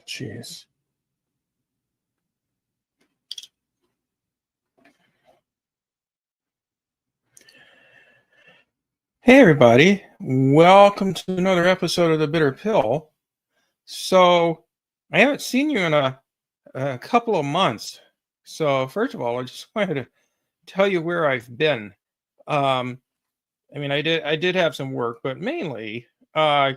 Jeez. Hey, everybody. Welcome to another episode of The Bitter Pill. So, I haven't seen you in a couple of months. So, first of all, I just wanted to tell you where I've been. Um, I did have some work, but mainly, I,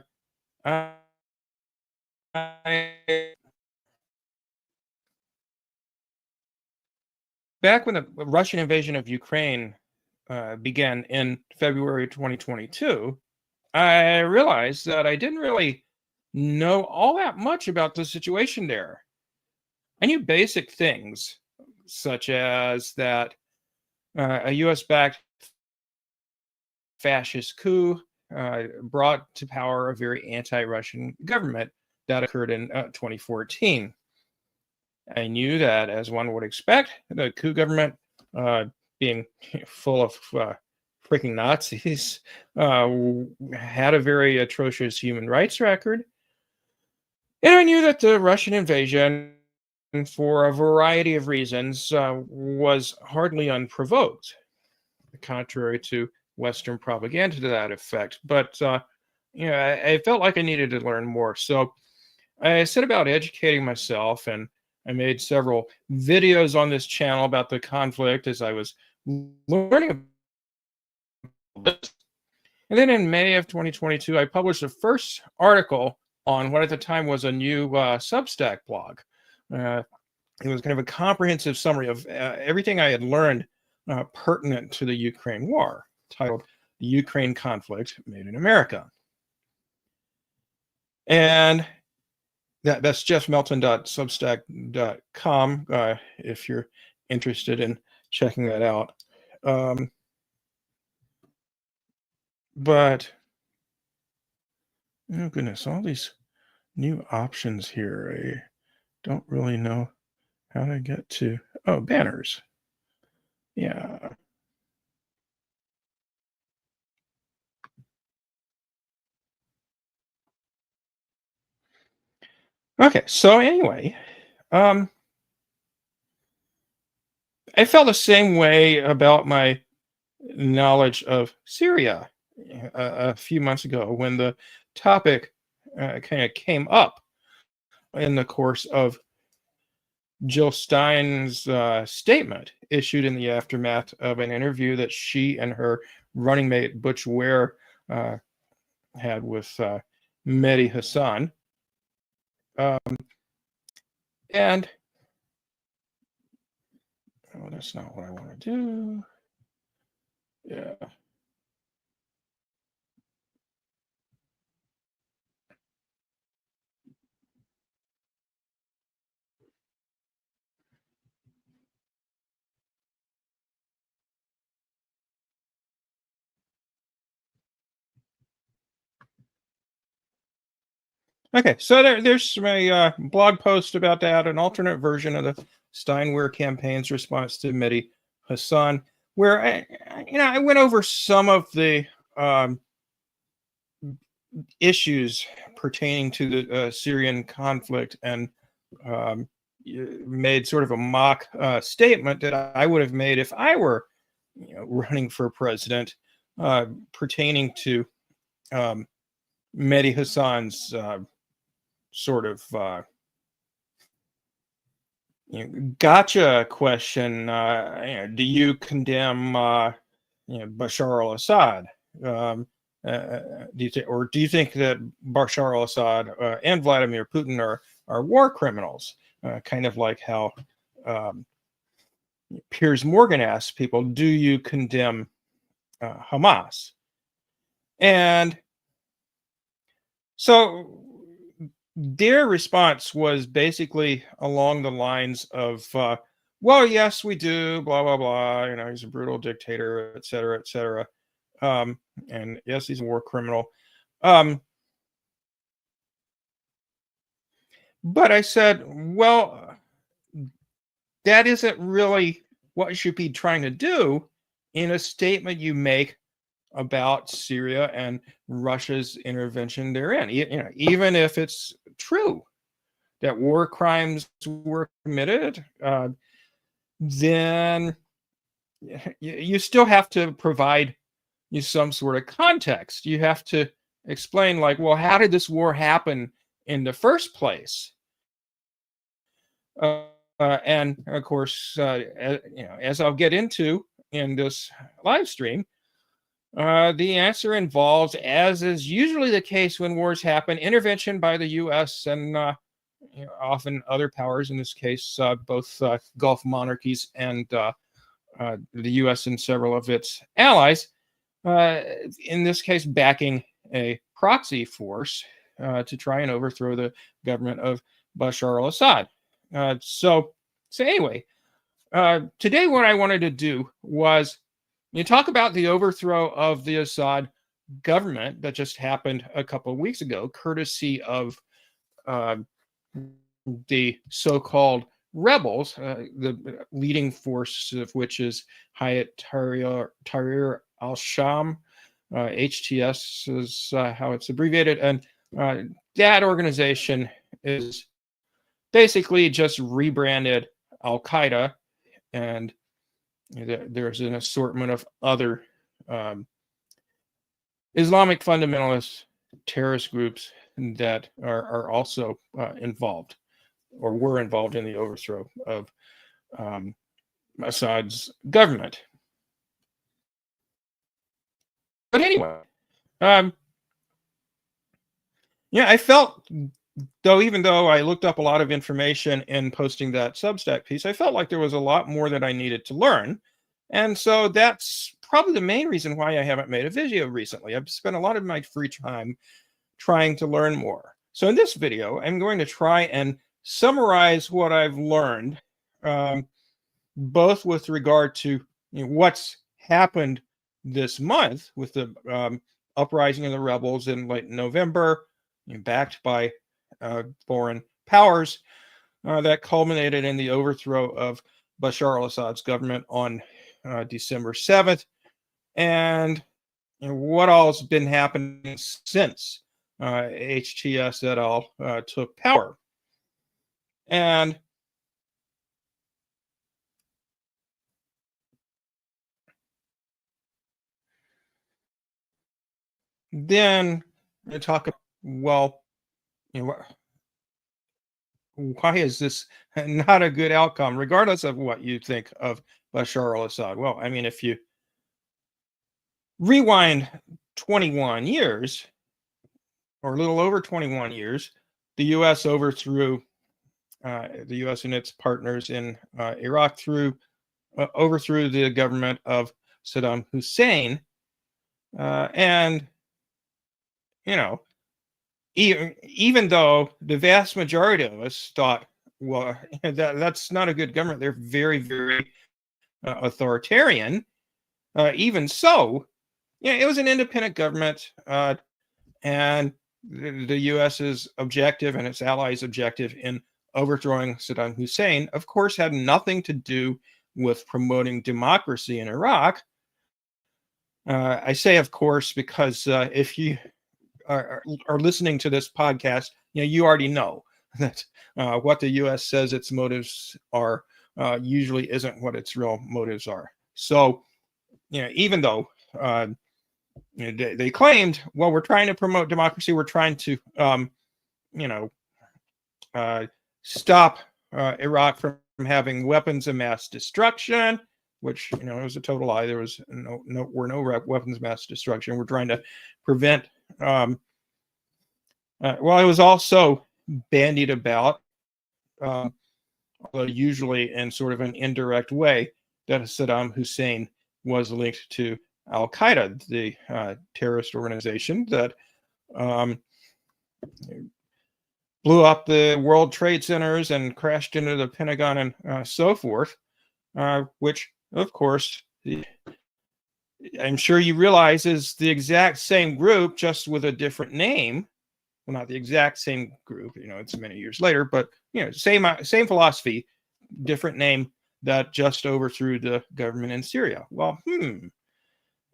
back when the Russian invasion of Ukraine began in February 2022, I realized that I didn't really know all that much about the situation there. I knew basic things, such as that a US backed fascist coup brought to power a very anti Russian government that occurred in 2014. I knew that, as one would expect, the coup government, being full of freaking Nazis, had a very atrocious human rights record. And I knew that the Russian invasion, for a variety of reasons, was hardly unprovoked, contrary to Western propaganda to that effect. But I felt like I needed to learn more. So I set about educating myself, and I made several videos on this channel about the conflict as I was learning about this. And then in May of 2022, I published the first article on what at the time was a new Substack blog. It was kind of a comprehensive summary of everything I had learned pertinent to the Ukraine war, titled The Ukraine Conflict Made in America. And that's jeffmelton.substack.com if you're interested in checking that out. But, oh goodness, all these new options here. I don't really know how to get to. Oh, banners. Yeah. Okay, so anyway, I felt the same way about my knowledge of Syria a few months ago when the topic kind of came up in the course of Jill Stein's statement issued in the aftermath of an interview that she and her running mate Butch Ware had with Mehdi Hassan. And oh, that's not what I want to do. Yeah. Okay, so there's my blog post about that, an alternate version of the Steinware campaign's response to Mehdi Hassan, where I went over some of the issues pertaining to the Syrian conflict and made sort of a mock statement that I would have made if I were running for president, pertaining to Mehdi Hassan's sort of gotcha question. Do you condemn Bashar al-Assad? Do you think that Bashar al-Assad and Vladimir Putin are war criminals? Kind of like how Piers Morgan asks people, do you condemn Hamas? And so their response was basically along the lines of, well, yes, we do, blah, blah, blah. He's a brutal dictator, et cetera, et cetera. And yes, he's a war criminal. But I said, well, that isn't really what you should be trying to do in a statement you make about Syria and Russia's intervention therein, even if it's true. that war crimes were committed, then you still have to provide you some sort of context. You have to explain, like, well, how did this war happen in the first place? And of course, as I'll get into in this live stream, the answer involves, as is usually the case when wars happen, intervention by the U.S. and often other powers, in this case, both Gulf monarchies and the U.S. and several of its allies, in this case, backing a proxy force to try and overthrow the government of Bashar al-Assad. So anyway, today what I wanted to do was talk about the overthrow of the Assad government that just happened a couple of weeks ago, courtesy of the so-called rebels, the leading force of which is Hayat Tahrir al-Sham, HTS is how it's abbreviated, and that organization is basically just rebranded Al-Qaeda, and there's an assortment of other Islamic fundamentalist terrorist groups that are also involved or were involved in the overthrow of Assad's government. But anyway, I felt, even though I looked up a lot of information in posting that Substack piece, I felt like there was a lot more that I needed to learn. And so that's probably the main reason why I haven't made a video recently. I've spent a lot of my free time trying to learn more. So in this video, I'm going to try and summarize what I've learned, both with regard to what's happened this month with the uprising of the rebels in late November, backed by foreign powers, that culminated in the overthrow of Bashar al-Assad's government on December 7th, and what all's been happening since HTS et al. Took power. And then you talk about, well, why is this not a good outcome, regardless of what you think of Bashar al-Assad? Well, I mean, if you rewind 21 years, or a little over 21 years, the U.S. overthrew, the U.S. and its partners in Iraq overthrew the government of Saddam Hussein. And, even though the vast majority of us thought, well, that's not a good government, they're very, very authoritarian, even so, it was an independent government, and the U.S.'s objective and its allies' objective in overthrowing Saddam Hussein, of course, had nothing to do with promoting democracy in Iraq. I say, of course, because if you are listening to this podcast, you already know that what the U.S. says its motives are usually isn't what its real motives are. So, even though they claimed, well, we're trying to promote democracy, we're trying to, stop Iraq from having weapons of mass destruction, which, it was a total lie. There was no weapons of mass destruction. We're trying to prevent, well, it was also bandied about, although usually in sort of an indirect way, that Saddam Hussein was linked to Al-Qaeda, the terrorist organization that blew up the World Trade Centers and crashed into the Pentagon and so forth, which, of course, I'm sure you realize is the exact same group, just with a different name. Well, not the exact same group, it's many years later, but, same philosophy, different name, that just overthrew the government in Syria. Well, didn't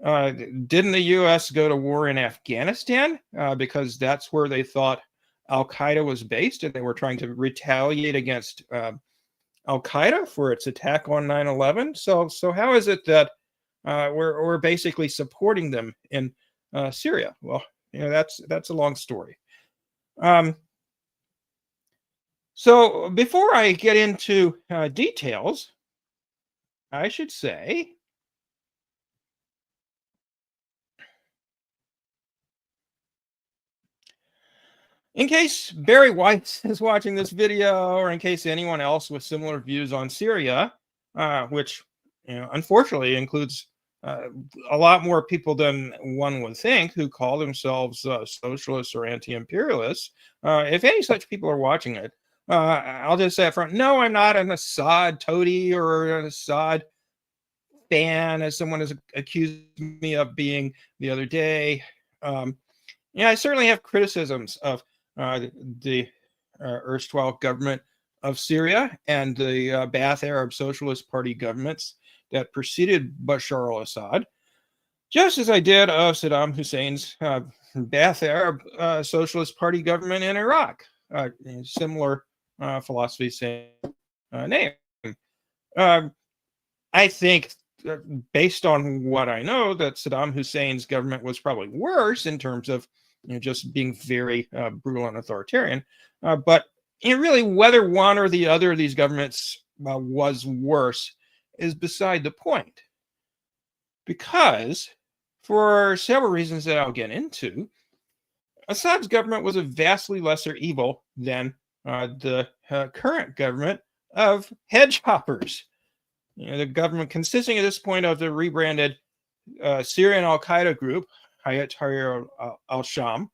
the U.S. go to war in Afghanistan? Because that's where they thought Al-Qaeda was based, and they were trying to retaliate against Al-Qaeda for its attack on 9/11. So how is it that we're basically supporting them in Syria? Well, that's a long story. So before I get into details, I should say in case Barry White is watching this video, or in case anyone else with similar views on Syria, which unfortunately includes a lot more people than one would think who call themselves socialists or anti-imperialists. If any such people are watching it, I'll just say up front, no, I'm not an Assad toady or an Assad fan, as someone has accused me of being the other day. I certainly have criticisms of the erstwhile government of Syria and the Ba'ath Arab Socialist Party governments that preceded Bashar al-Assad, just as I did of Saddam Hussein's Ba'ath Arab Socialist Party government in Iraq. Similar philosophy, same name. I think, based on what I know, that Saddam Hussein's government was probably worse in terms of just being very brutal and authoritarian. But really, whether one or the other of these governments was worse is beside the point. Because, for several reasons that I'll get into, Assad's government was a vastly lesser evil than the current government of hedge hoppers. The government consisting at this point of the rebranded Syrian al-Qaeda group, Hayat Tahrir al-Sham,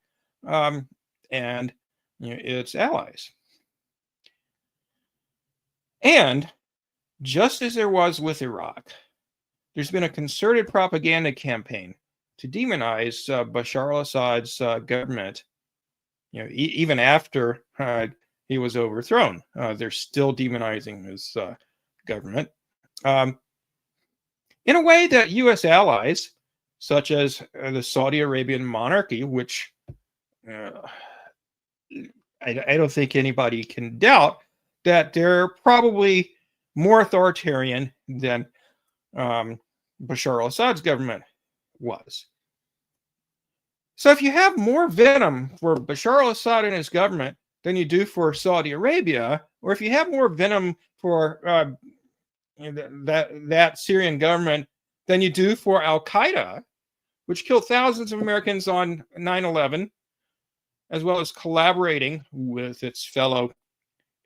and its allies. And just as there was with Iraq, there's been a concerted propaganda campaign to demonize Bashar al-Assad's government. Even after he was overthrown, they're still demonizing his government. In a way that U.S. allies, such as the Saudi Arabian monarchy, which I don't think anybody can doubt that they're probably more authoritarian than Bashar al-Assad's government was. So if you have more venom for Bashar al-Assad and his government than you do for Saudi Arabia, or if you have more venom for that Syrian government than you do for Al-Qaeda, which killed thousands of Americans on 9/11, as well as collaborating with its fellow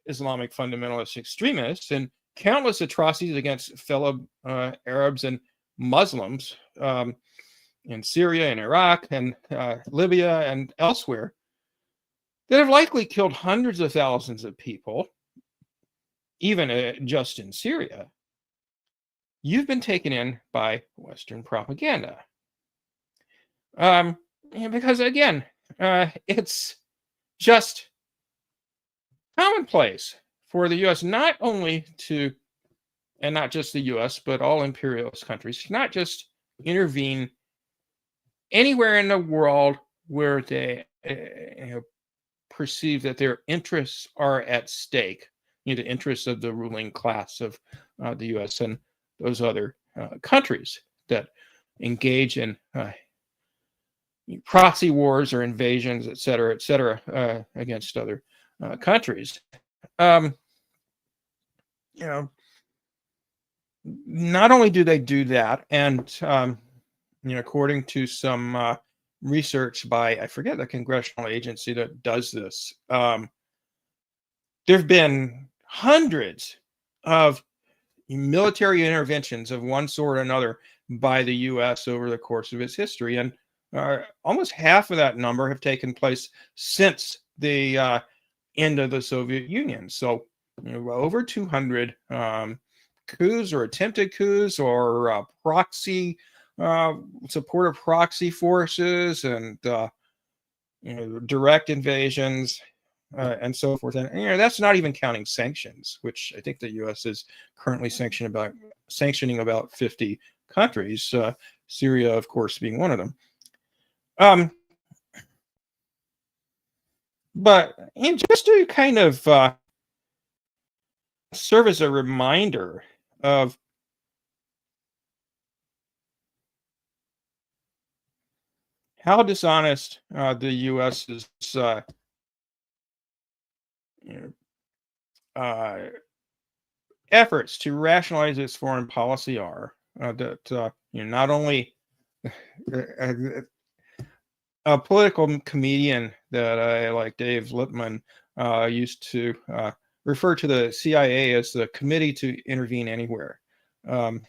Islamic fundamentalist extremists and countless atrocities against fellow Arabs and Muslims in Syria and Iraq and Libya and elsewhere, that have likely killed hundreds of thousands of people, even just in Syria, you've been taken in by Western propaganda. Because again, it's just commonplace for the U.S. not only to, and not just the U.S., but all imperialist countries, not just intervene anywhere in the world where they perceive that their interests are at stake, the interests of the ruling class of the U.S. and those other countries that engage in proxy wars or invasions, et cetera, against other countries. Not only do they do that, and according to some research by, I forget the congressional agency that does this, there have been hundreds of military interventions of one sort or another by the U.S. over the course of its history, and almost half of that number have taken place since the end of the Soviet Union. So over 200 coups or attempted coups or proxy support of proxy forces and direct invasions and so forth. And that's not even counting sanctions, which I think the U.S. is currently sanctioning about 50 countries, Syria, of course, being one of them. But just to kind of serve as a reminder of how dishonest the U.S.'s efforts to rationalize its foreign policy are. That not only a political comedian that I like, Dave Lippman, used to refer to the CIA as the Committee to Intervene Anywhere. And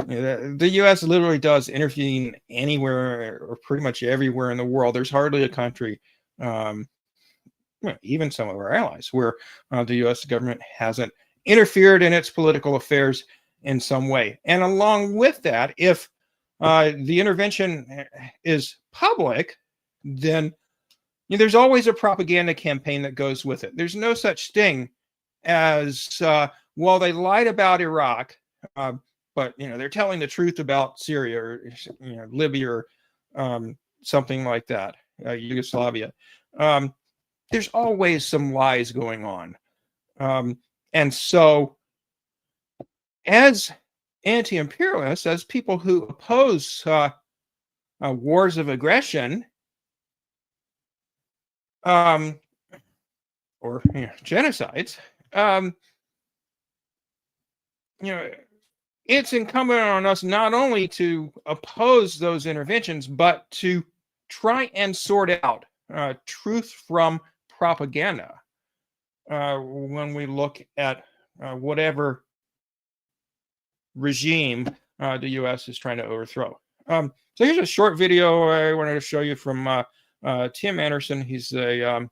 the U.S. literally does intervene anywhere or pretty much everywhere in the world. There's hardly a country, even some of our allies, where the U.S. government hasn't interfered in its political affairs in some way. And along with that, if the intervention is public, then there's always a propaganda campaign that goes with it. There's no such thing as, well, they lied about Iraq, but they're telling the truth about Syria or Libya or something like that, Yugoslavia. There's always some lies going on. And so as anti-imperialists, as people who oppose wars of aggression or genocides, it's incumbent on us not only to oppose those interventions, but to try and sort out truth from propaganda when we look at whatever regime the U.S. is trying to overthrow. So here's a short video I wanted to show you from Tim Anderson. He's a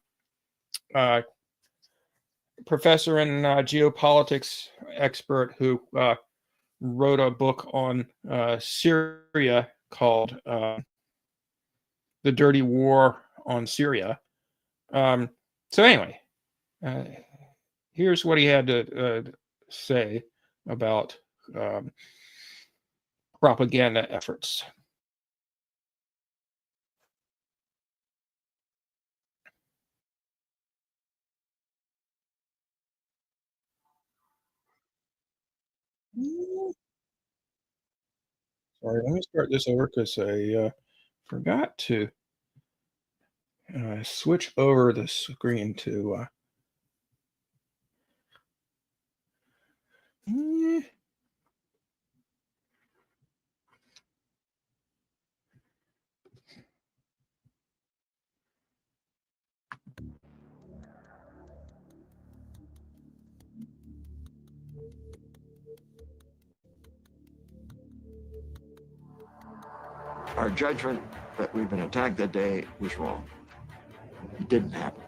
professor and geopolitics expert who wrote a book on Syria called The Dirty War on Syria. So anyway, here's what he had to say about propaganda efforts. Sorry, let me start this over because I forgot to switch over the screen to Our judgment that we've been attacked that day was wrong. It didn't happen.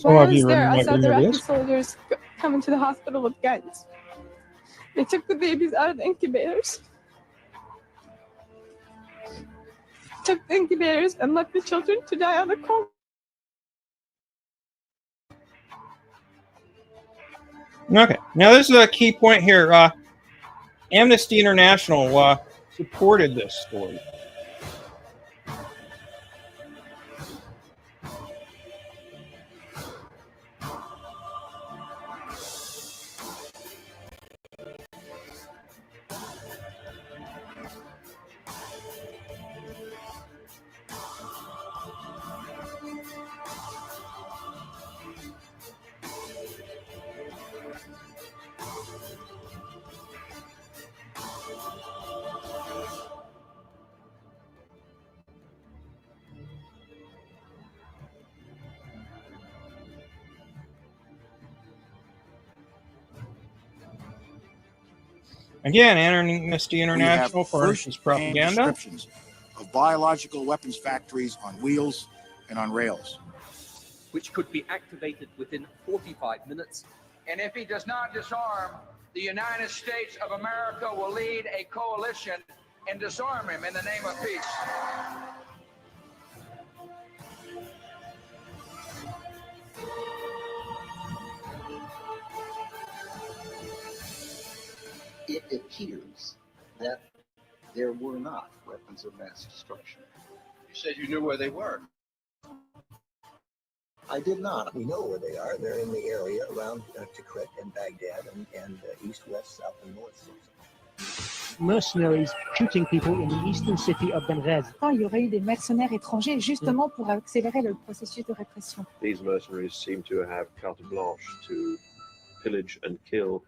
While I was there, I saw the Iraqi soldiers coming to the hospital with guns. They took the babies out of the incubators. Took the incubators and left the children to die on the cold. Okay, now this is a key point here. Amnesty International supported this story. Again, Amnesty International furnishes propaganda. Descriptions of biological weapons factories on wheels and on rails, which could be activated within 45 minutes. And if he does not disarm, the United States of America will lead a coalition and disarm him in the name of peace. it appears that there were not weapons of mass destruction. You said you knew where they were. I did not. We know where they are. They're in the area around Tikrit and Baghdad and east, west, south, and north. Mercenaries shooting people in the eastern city of Benghazi. Il y aurait eu des mercenaires étrangers justement pour accélérer le processus de répression. These mercenaries seem to have carte blanche to pillage and kill.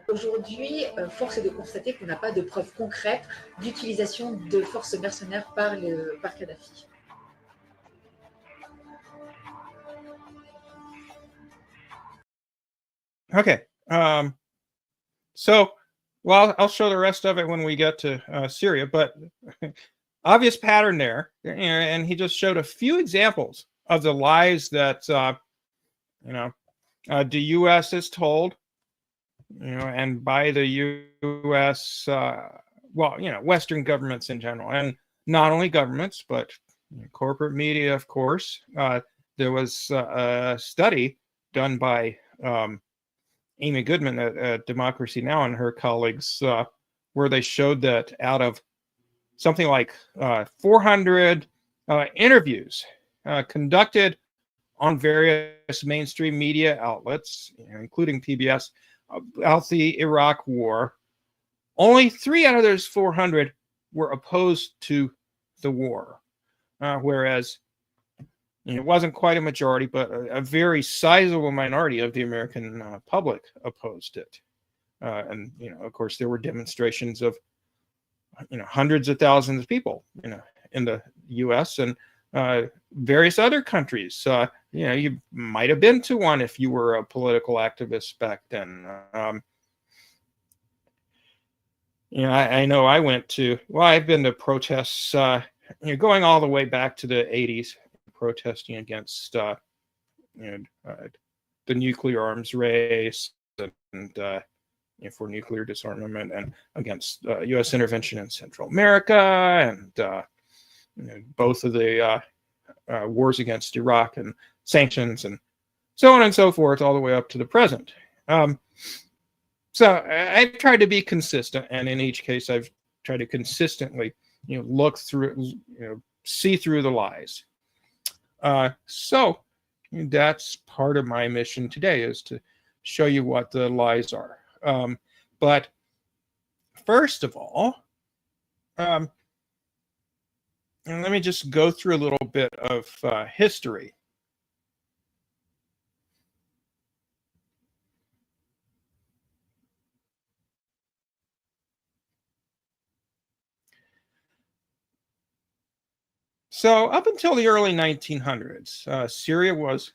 Aujourd'hui, force est de constater qu'on n'a pas de preuves concrètes d'utilisation de forces mercenaires par Kadhafi. Okay. So, well, I'll show the rest of it when we get to Syria, but obvious pattern there. And he just showed a few examples of the lies that, the U.S. is told, and by the U.S., Western governments in general, and not only governments, but corporate media, of course. There was a study done by Amy Goodman at Democracy Now! And her colleagues, where they showed that out of something like 400 interviews conducted on various mainstream media outlets, including PBS, about the Iraq War, only 3 out of those 400 were opposed to the war, whereas it wasn't quite a majority, but a very sizable minority of the American public opposed it. And, of course, there were demonstrations of, hundreds of thousands of people, in the U.S. and various other countries. You might have been to one if you were a political activist back then. I know I went to, I've been to protests, going all the way back to the 80s. Protesting against the nuclear arms race and for nuclear disarmament, and against U.S. intervention in Central America, and both of the wars against Iraq and sanctions, and so on and so forth, all the way up to the present. So I've tried to be consistent, and in each case, I've tried to consistently, look through, see through the lies. So that's part of my mission today, is to show you what the lies are. But first of all, and let me just go through a little bit of history. So up until the early 1900s, Syria was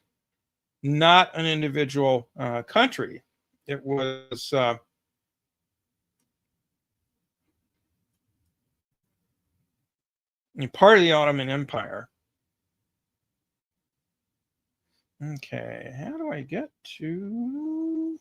not an individual country. It was part of the Ottoman Empire. Okay, how do I get to...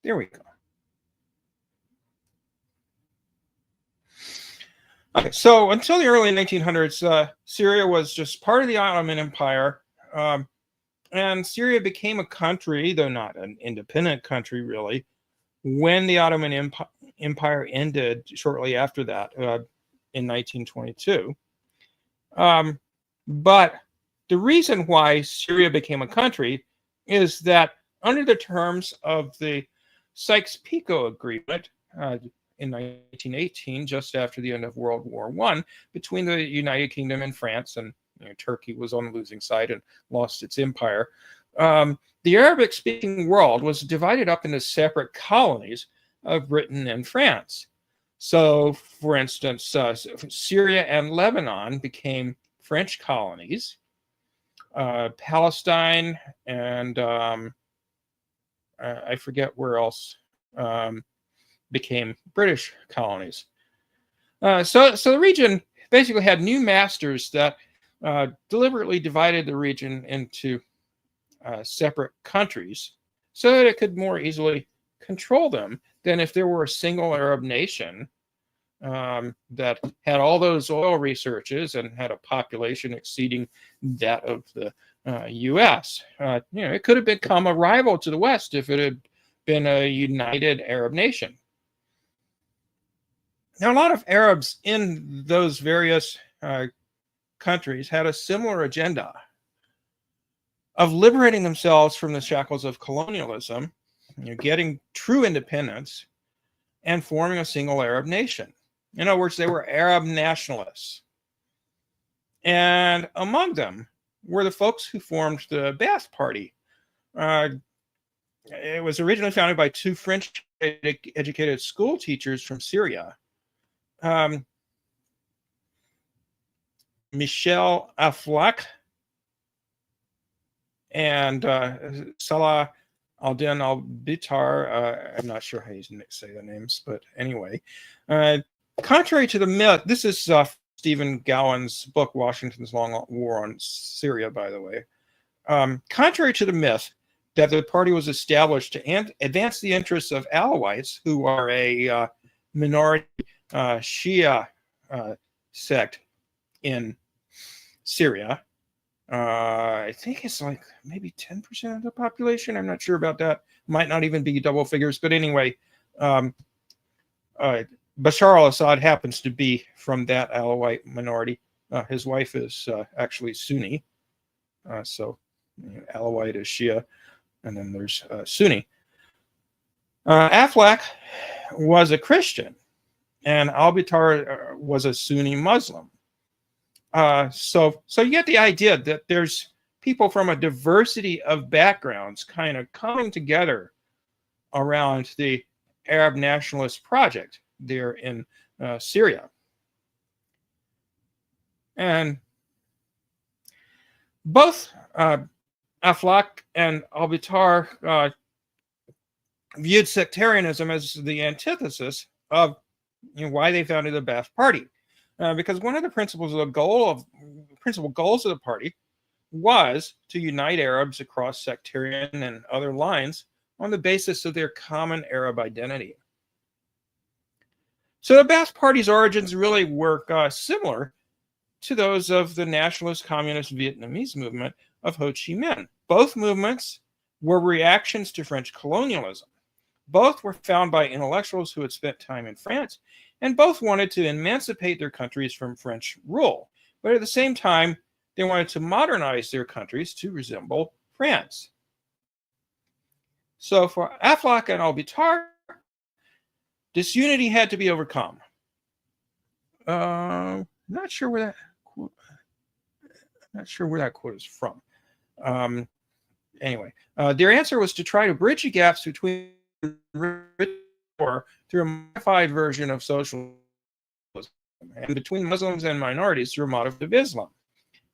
There we go. Okay, so until the early 1900s, Syria was just part of the Ottoman Empire, and Syria became a country, though not an independent country really, when the Ottoman Empire ended shortly after that, in 1922. But the reason why Syria became a country is that under the terms of the Sykes-Picot Agreement in 1918, just after the end of World War I, between the United Kingdom and France, and Turkey was on the losing side and lost its empire, the Arabic-speaking world was divided up into separate colonies of Britain and France. So, for instance, Syria and Lebanon became French colonies. Palestine and I forget where else became British colonies. So the region basically had new masters that deliberately divided the region into separate countries so that it could more easily control them than if there were a single Arab nation that had all those oil researches and had a population exceeding that of the U.S. It could have become a rival to the West if it had been a united Arab nation. Now, a lot of Arabs in those various countries had a similar agenda of liberating themselves from the shackles of colonialism, getting true independence, and forming a single Arab nation. In other words, they were Arab nationalists. And among them were the folks who formed the Ba'ath Party. It was originally founded by two French-educated school teachers from Syria, Michel Aflaq and Salah al-Din al-Bitar. I'm not sure how you say the names, but anyway. Contrary to the myth, this is Stephen Gowan's book, Washington's Long War on Syria, by the way. Contrary to the myth that the party was established to advance the interests of Alawites, who are a minority Shia sect in Syria. I think it's like maybe 10% of the population. I'm not sure about that. Might not even be double figures. But anyway, Bashar al-Assad happens to be from that Alawite minority. His wife is actually Sunni. So Alawite is Shia, and then there's Sunni. Aflaq was a Christian, and al-Bitar was a Sunni Muslim. So you get the idea that there's people from a diversity of backgrounds kind of coming together around the Arab nationalist project there in Syria. And both Aflaq and al-Bitar viewed sectarianism as the antithesis of why they founded the Ba'ath Party. Because one of the principal goals of the party was to unite Arabs across sectarian and other lines on the basis of their common Arab identity. So the Ba'ath Party's origins really were similar to those of the nationalist communist Vietnamese movement of Ho Chi Minh. Both movements were reactions to French colonialism. Both were founded by intellectuals who had spent time in France, and both wanted to emancipate their countries from French rule. But at the same time, they wanted to modernize their countries to resemble France. So for Aflaq and al-Bitar, disunity had to be overcome. Not sure where that quote is from. Anyway, their answer was to try to bridge the gaps between through a modified version of socialism, and between Muslims and minorities through a modified Islam.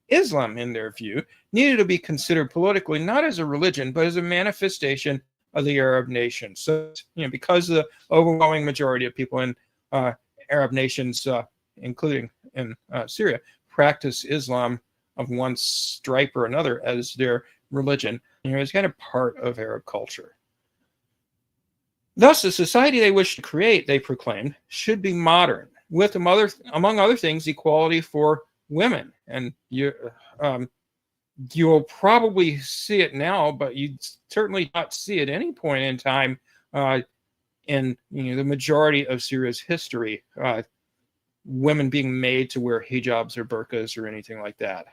Islam, in their view, needed to be considered politically not as a religion, but as a manifestation of the Arab nation. So, because the overwhelming majority of people in Arab nations, including in Syria, practice Islam of one stripe or another as their religion, it's kind of part of Arab culture. Thus, the society they wished to create, they proclaimed, should be modern, with, among other things, equality for women. And you'll probably see it now, but you'd certainly not see it at any point in time in the majority of Syria's history, women being made to wear hijabs or burqas or anything like that.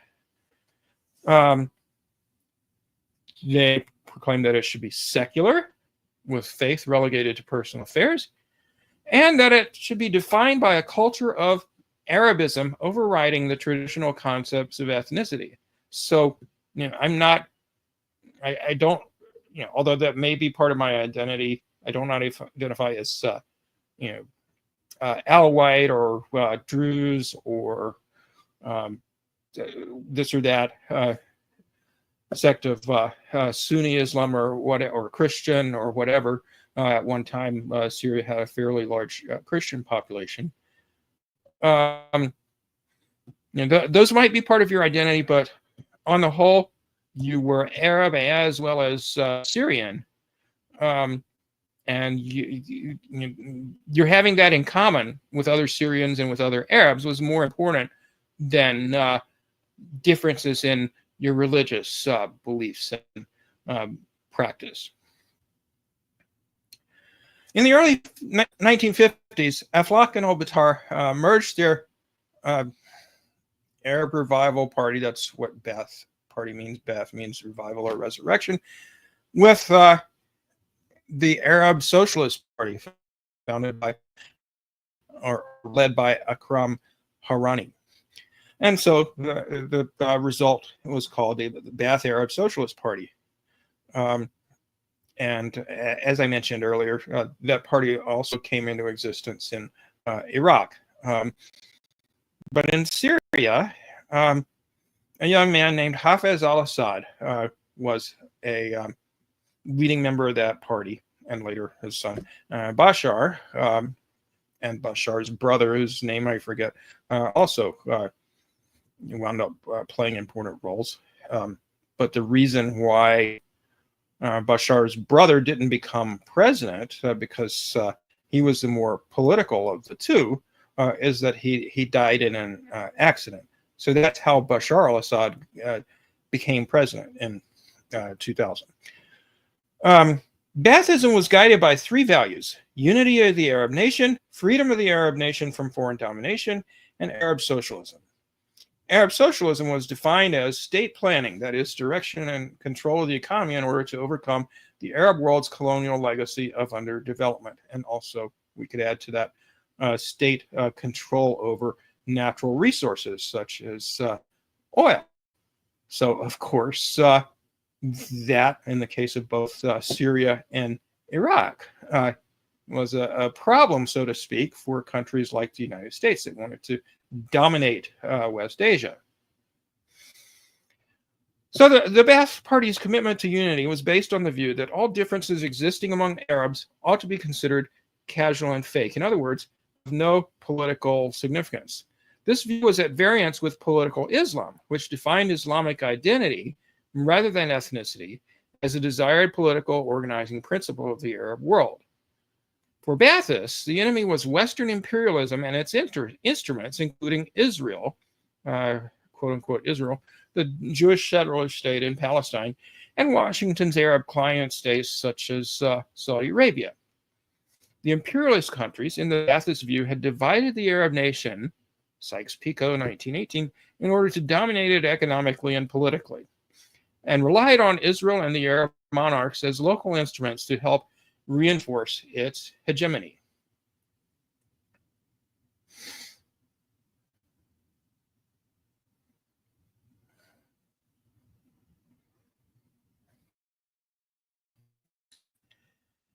They proclaimed that it should be secular, with faith relegated to personal affairs, and that it should be defined by a culture of Arabism overriding the traditional concepts of ethnicity. So, I don't, although that may be part of my identity, I don't identify as, Alawite or Druze or this or that sect of Sunni Islam or Christian or whatever. At one time, Syria had a fairly large Christian population. Those might be part of your identity, but on the whole, you were Arab as well as Syrian, and you're having that in common with other Syrians and with other Arabs was more important than differences in your religious beliefs and practice. In the early 1950s, Aflaq and Al-Batar merged their Arab Revival Party, that's what Ba'ath Party means, Ba'ath means revival or resurrection, with the Arab Socialist Party, founded by or led by Akram Harani. And so the result was called the Ba'ath Arab Socialist Party. And as I mentioned earlier, that party also came into existence in Iraq. But in Syria, a young man named Hafez al-Assad was a leading member of that party, and later his son Bashar, and Bashar's brother, whose name I forget, also wound up playing important roles. But the reason why Bashar's brother didn't become president, because he was the more political of the two, is that he died in an accident. So that's how Bashar al-Assad became president in 2000. Baathism was guided by three values: unity of the Arab nation, freedom of the Arab nation from foreign domination, and Arab socialism. Arab socialism was defined as state planning, that is, direction and control of the economy in order to overcome the Arab world's colonial legacy of underdevelopment. And also, we could add to that state control over natural resources, such as oil. So, of course, that, in the case of both Syria and Iraq, was a problem, so to speak, for countries like the United States that wanted to dominate West Asia. So the Ba'ath Party's commitment to unity was based on the view that all differences existing among Arabs ought to be considered casual and fake. In other words, of no political significance. This view was at variance with political Islam, which defined Islamic identity rather than ethnicity as a desired political organizing principle of the Arab world. For Baathists, the enemy was Western imperialism and its instruments, including Israel, quote-unquote Israel, the Jewish settler state in Palestine, and Washington's Arab client states such as Saudi Arabia. The imperialist countries, in the Baathist view, had divided the Arab nation, Sykes-Picot, 1918, in order to dominate it economically and politically, and relied on Israel and the Arab monarchs as local instruments to help reinforce its hegemony.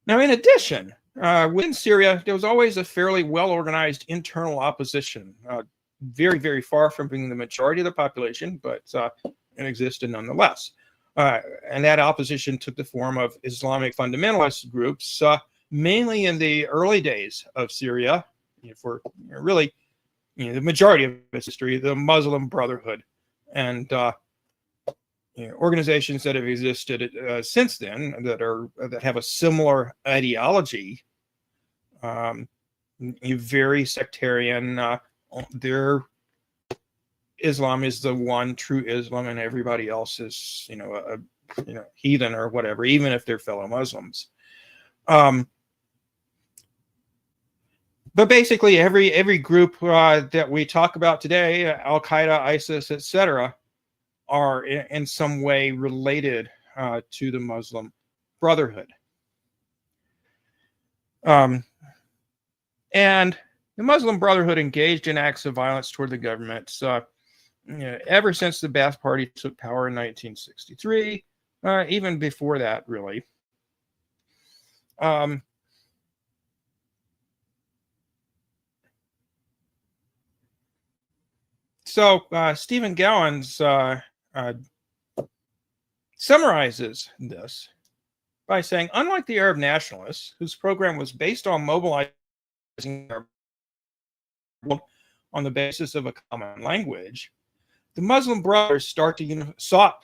Now, in addition, within Syria, there was always a fairly well-organized internal opposition, very, very far from being the majority of the population, but it existed nonetheless. And that opposition took the form of Islamic fundamentalist groups, mainly in the early days of Syria, for really the majority of its history, the Muslim Brotherhood, and organizations that have existed since then that have a similar ideology, very sectarian. Their Islam is the one true Islam, and everybody else is, heathen or whatever, even if they're fellow Muslims. But basically, every group that we talk about today, Al Qaeda, ISIS, etc., are in some way related to the Muslim Brotherhood. And the Muslim Brotherhood engaged in acts of violence toward the government ever since the Ba'ath Party took power in 1963, even before that, really. So Stephen Gowans summarizes this by saying, unlike the Arab nationalists, whose program was based on mobilizing on the basis of a common language, the Muslim Brothers sought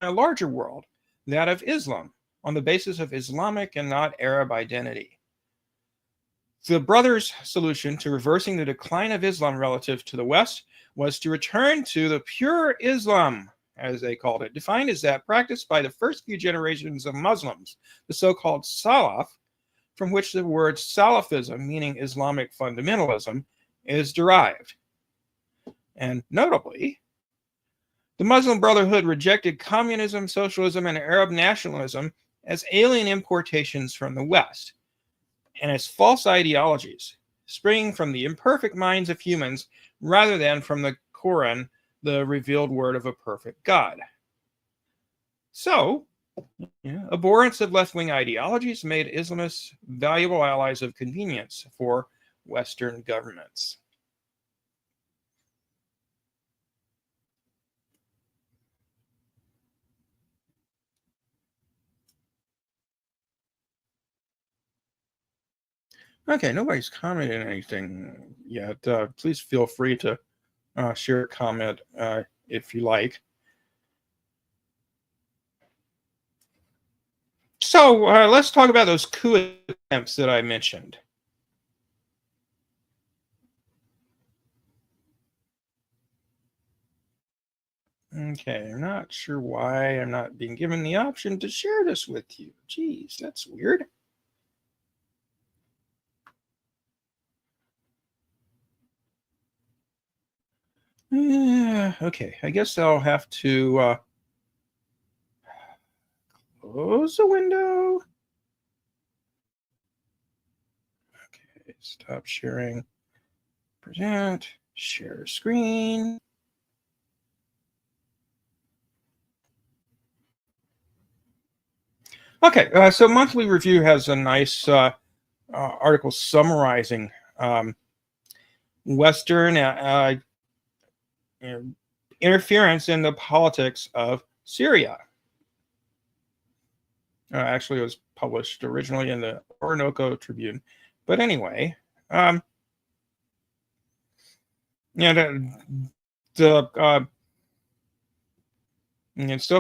a larger world, that of Islam, on the basis of Islamic and not Arab identity. The Brothers' solution to reversing the decline of Islam relative to the West was to return to the pure Islam, as they called it, defined as that practiced by the first few generations of Muslims, the so-called Salaf, from which the word Salafism, meaning Islamic fundamentalism, is derived. And notably, the Muslim Brotherhood rejected communism, socialism, and Arab nationalism as alien importations from the West, and as false ideologies, springing from the imperfect minds of humans rather than from the Quran, the revealed word of a perfect God. So, abhorrence of left-wing ideologies made Islamists valuable allies of convenience for Western governments. Okay, nobody's commented anything yet. Please feel free to share a comment if you like. So let's talk about those coup attempts that I mentioned. Okay, I'm not sure why I'm not being given the option to share this with you. Geez, that's weird. Okay, I guess I'll have to close the window. Okay, stop sharing. Present, share screen. Okay, so Monthly Review has a nice article summarizing Western interference in the politics of Syria. Actually, it was published originally in the Orinoco Tribune. But anyway, it's still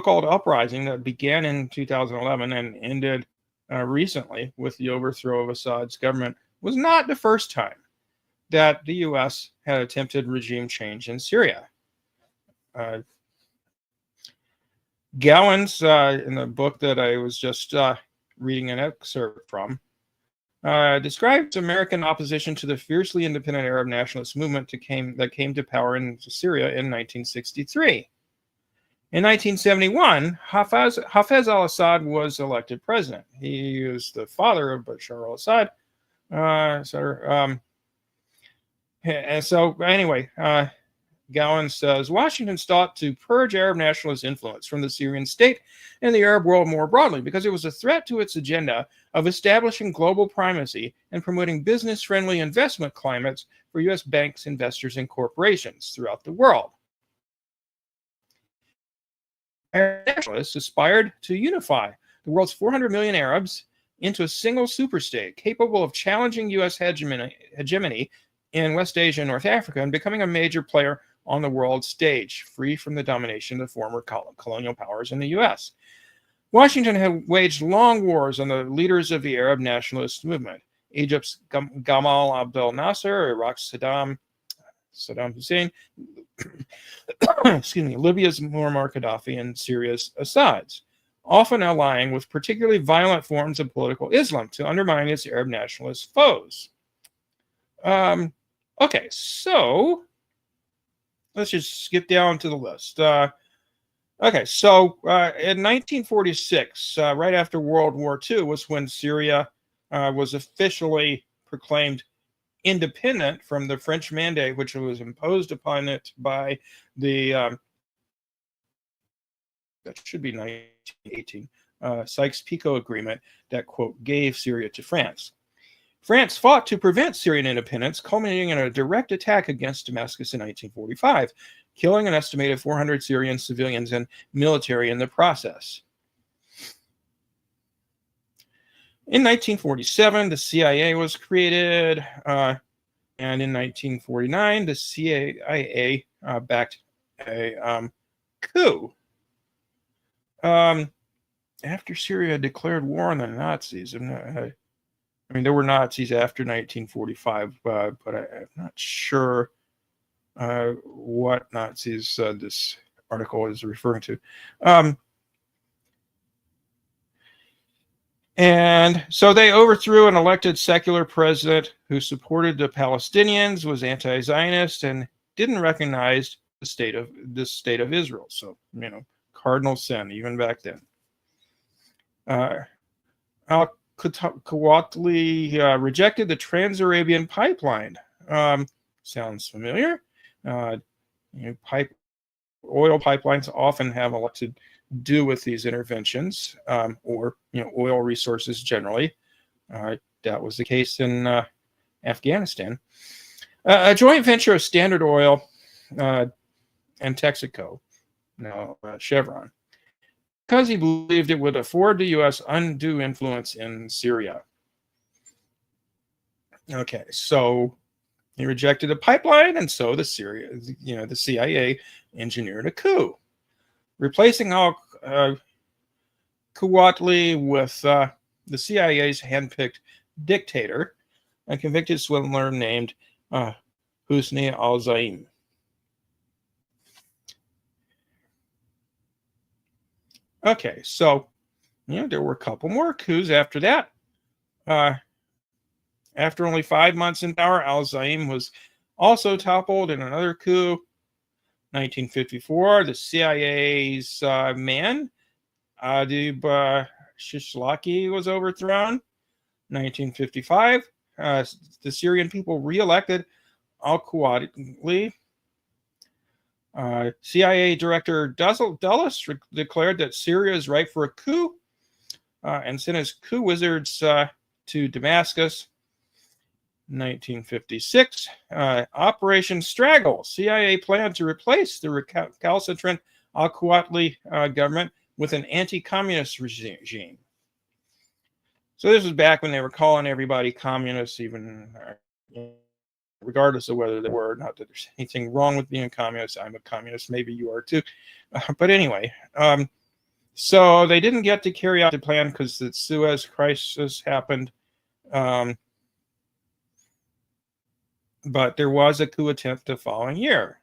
called Uprising, that began in 2011 and ended recently with the overthrow of Assad's government, was not the first time that the U.S. had attempted regime change in Syria. Gowans, in the book that I was just reading an excerpt from, describes American opposition to the fiercely independent Arab nationalist movement that came to power in Syria in 1963. In 1971, Hafez al-Assad was elected president. He was the father of Bashar al-Assad. And so, anyway, Gowan says, Washington sought to purge Arab nationalist influence from the Syrian state and the Arab world more broadly because it was a threat to its agenda of establishing global primacy and promoting business-friendly investment climates for U.S. banks, investors, and corporations throughout the world. Arab nationalists aspired to unify the world's 400 million Arabs into a single superstate capable of challenging U.S. hegemony in West Asia and North Africa and becoming a major player on the world stage, free from the domination of the former colonial powers in the U.S. Washington had waged long wars on the leaders of the Arab nationalist movement: Egypt's Gamal Abdel Nasser, Iraq's Saddam Hussein, Libya's Muammar Gaddafi, and Syria's Assad's, often allying with particularly violent forms of political Islam to undermine its Arab nationalist foes. Okay, so let's just skip down to the list. Okay, so in 1946, right after World War II, was when Syria was officially proclaimed independent from the French mandate, which was imposed upon it by the, that should be 1918, Sykes-Picot Agreement that, quote, gave Syria to France. France fought to prevent Syrian independence, culminating in a direct attack against Damascus in 1945, killing an estimated 400 Syrian civilians and military in the process. In 1947, the CIA was created. And in 1949, the CIA backed a coup. After Syria declared war on the Nazis, I mean, there were Nazis after 1945, but I'm not sure what Nazis this article is referring to. And so they overthrew an elected secular president who supported the Palestinians, was anti-Zionist, and didn't recognize the state of Israel. So, cardinal sin even back then. Al-Quwatli rejected the Trans-Arabian Pipeline. Sounds familiar. Oil pipelines often have a lot to do with these interventions, or oil resources generally. That was the case in Afghanistan. A joint venture of Standard Oil and Texaco, now Chevron, because he believed it would afford the U.S. undue influence in Syria. Okay, so he rejected the pipeline, and so the CIA engineered a coup, replacing Al-Quwatli with the CIA's handpicked dictator, a convicted swindler named Husni al-Zaim. Okay, so there were a couple more coups after that. After only 5 months in power, al-Zaim was also toppled in another coup. 1954, the CIA's man, Adib Shishlaki, was overthrown. 1955, the Syrian people re-elected al-Quwatli. CIA Director Dulles declared that Syria is ripe for a coup and sent his coup wizards to Damascus. 1956, Operation Straggle. CIA planned to replace the recalcitrant al-Quwatli government with an anti-communist regime. So this was back when they were calling everybody communists, even regardless of whether they were. Not that there's anything wrong with being a communist. I'm a communist. Maybe you are too. But anyway, so they didn't get to carry out the plan because the Suez Crisis happened. But there was a coup attempt the following year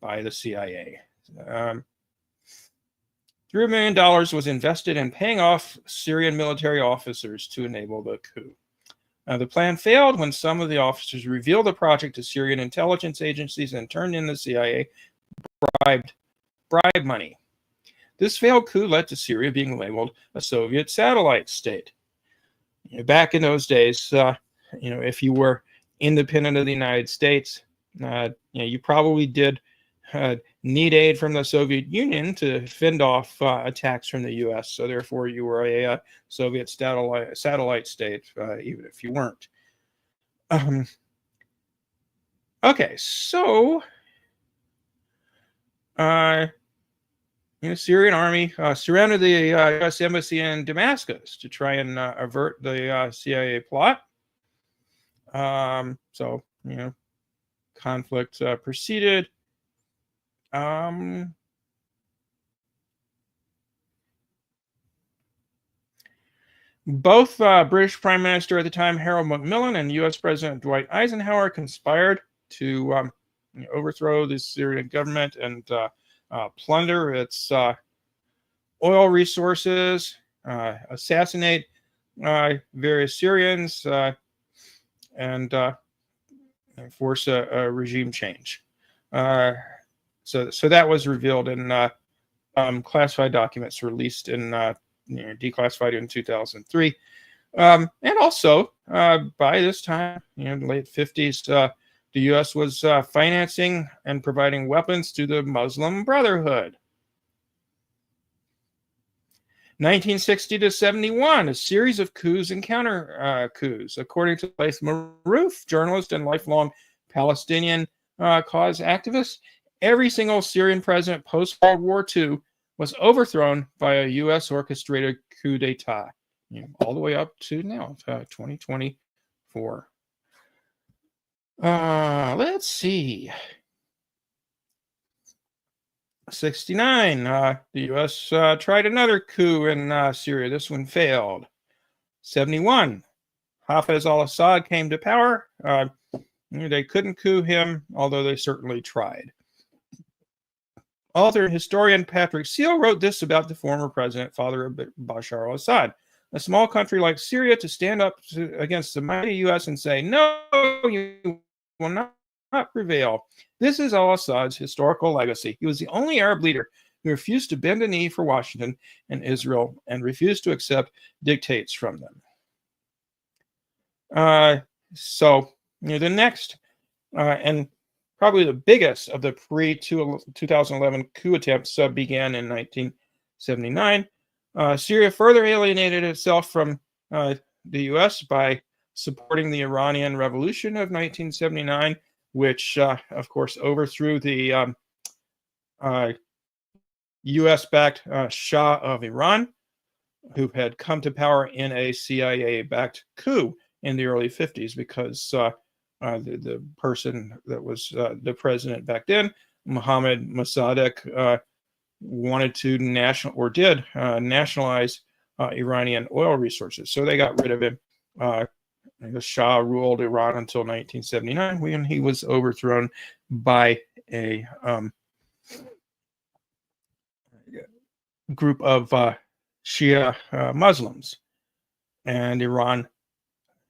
by the CIA. $3 million was invested in paying off Syrian military officers to enable the coup. The plan failed when some of the officers revealed the project to Syrian intelligence agencies and turned in the CIA bribe money. This failed coup led to Syria being labeled a Soviet satellite state. Back in those days, if you were independent of the United States, you probably did need aid from the Soviet Union to fend off attacks from the U.S. So therefore, you were a Soviet satellite state, even if you weren't. Okay, so Syrian army surrounded the U.S. embassy in Damascus to try and avert the CIA plot. So conflict proceeded. Both British Prime Minister at the time, Harold Macmillan, and U.S. President Dwight Eisenhower conspired to overthrow the Syrian government and plunder its oil resources, assassinate various Syrians, and force a regime change. So that was revealed in classified documents released in declassified in 2003. And also, by this time, the late 50s, the U.S. was financing and providing weapons to the Muslim Brotherhood. 1960 to 71, a series of coups and counter coups. According to Laith Marouf, journalist and lifelong Palestinian cause activist, every single Syrian president post-World War II was overthrown by a U.S. orchestrated coup d'etat, all the way up to now, 2024. Let's see. 69. The U.S. tried another coup in Syria. This one failed. 71. Hafez al-Assad came to power. They couldn't coup him, although they certainly tried. Author and historian Patrick Seal wrote this about the former president, father of Bashar al-Assad. A small country like Syria to stand up against the mighty U.S. and say, no, you will not prevail. This is al-Assad's historical legacy. He was the only Arab leader who refused to bend a knee for Washington and Israel and refused to accept dictates from them. The next and probably the biggest of the pre-2011 coup attempts began in 1979. Syria further alienated itself from the U.S. by supporting the Iranian Revolution of 1979, which, of course, overthrew the U.S.-backed Shah of Iran, who had come to power in a CIA-backed coup in the early 50s because the person that was the president back then, Mohammad Mossadegh, wanted to nationalize Iranian oil resources. So they got rid of him. The Shah ruled Iran until 1979 when he was overthrown by a group of Shia Muslims. And Iran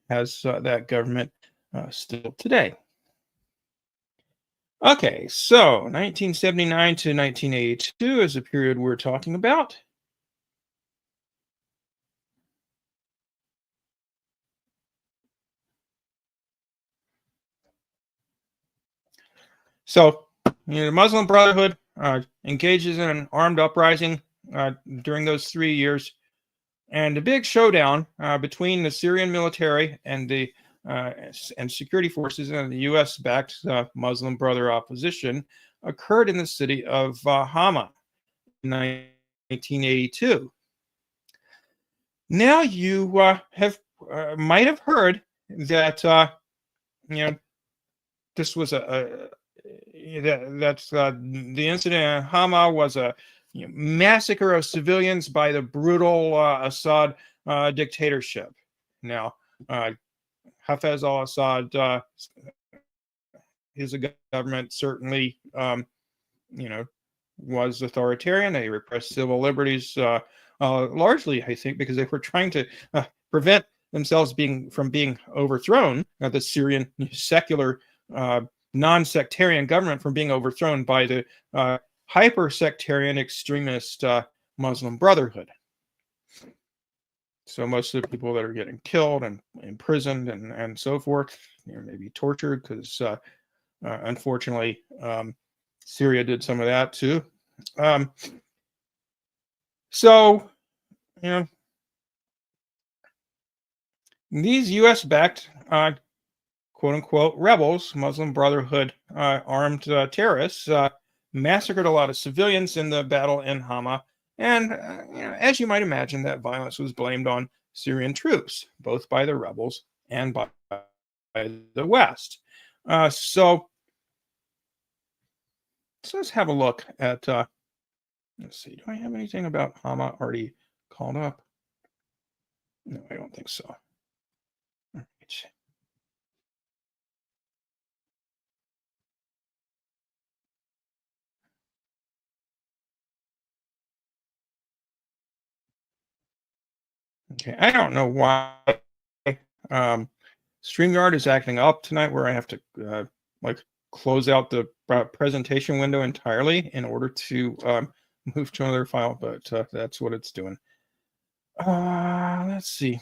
has that government still today. Okay, so 1979 to 1982 is the period we're talking about. So, the Muslim Brotherhood engages in an armed uprising during those 3 years, and a big showdown between the Syrian military and the and security forces and the U.S.-backed Muslim Brother opposition occurred in the city of Hama in 1982. Now you might have heard that this was the incident in Hama was a massacre of civilians by the brutal Assad dictatorship. Now, Hafez al-Assad, his government certainly, was authoritarian. They repressed civil liberties largely, I think, because they were trying to prevent themselves from being overthrown. The Syrian secular, non-sectarian government from being overthrown by the hyper-sectarian extremist Muslim Brotherhood. So most of the people that are getting killed and imprisoned and so forth, maybe tortured, because unfortunately Syria did some of that too. These U.S.-backed quote-unquote rebels, Muslim Brotherhood armed terrorists, massacred a lot of civilians in the battle in Hama. And as you might imagine, that violence was blamed on Syrian troops, both by the rebels and by the West. So let's have a look at, let's see, do I have anything about Hama already called up? No, I don't think so. All right. Okay, I don't know why StreamYard is acting up tonight, where I have to close out the presentation window entirely in order to move to another file, but that's what it's doing. Let's see.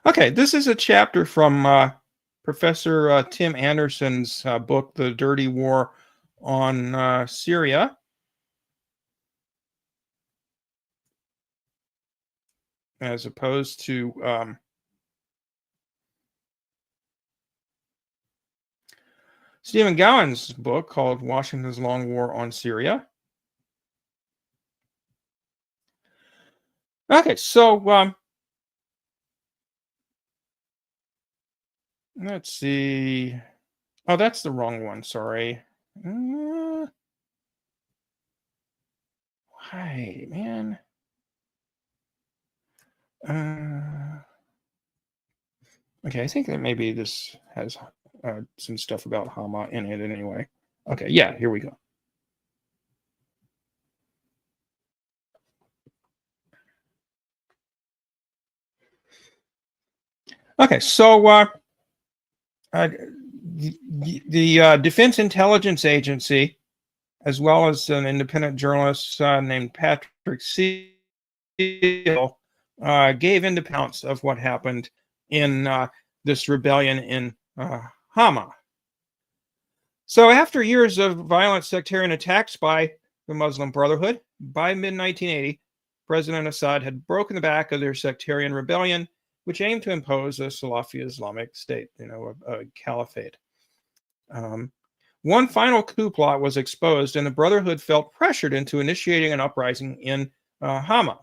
Okay, this is a chapter from Professor Tim Anderson's book, The Dirty War on Syria. As opposed to Stephen Gowan's book called Washington's Long War on Syria. Okay, so let's see. Oh, that's the wrong one. Sorry. Hi, man. Okay, I think that maybe this has some stuff about Hama in it anyway. Okay, yeah, here we go. Okay, so the Defense Intelligence Agency, as well as an independent journalist named Patrick Seal, gave independence of what happened in this rebellion in Hama. So after years of violent sectarian attacks by the Muslim Brotherhood, by mid-1980, President Assad had broken the back of their sectarian rebellion, which aimed to impose a Salafi Islamic state, a caliphate. One final coup plot was exposed, and the Brotherhood felt pressured into initiating an uprising in Hama.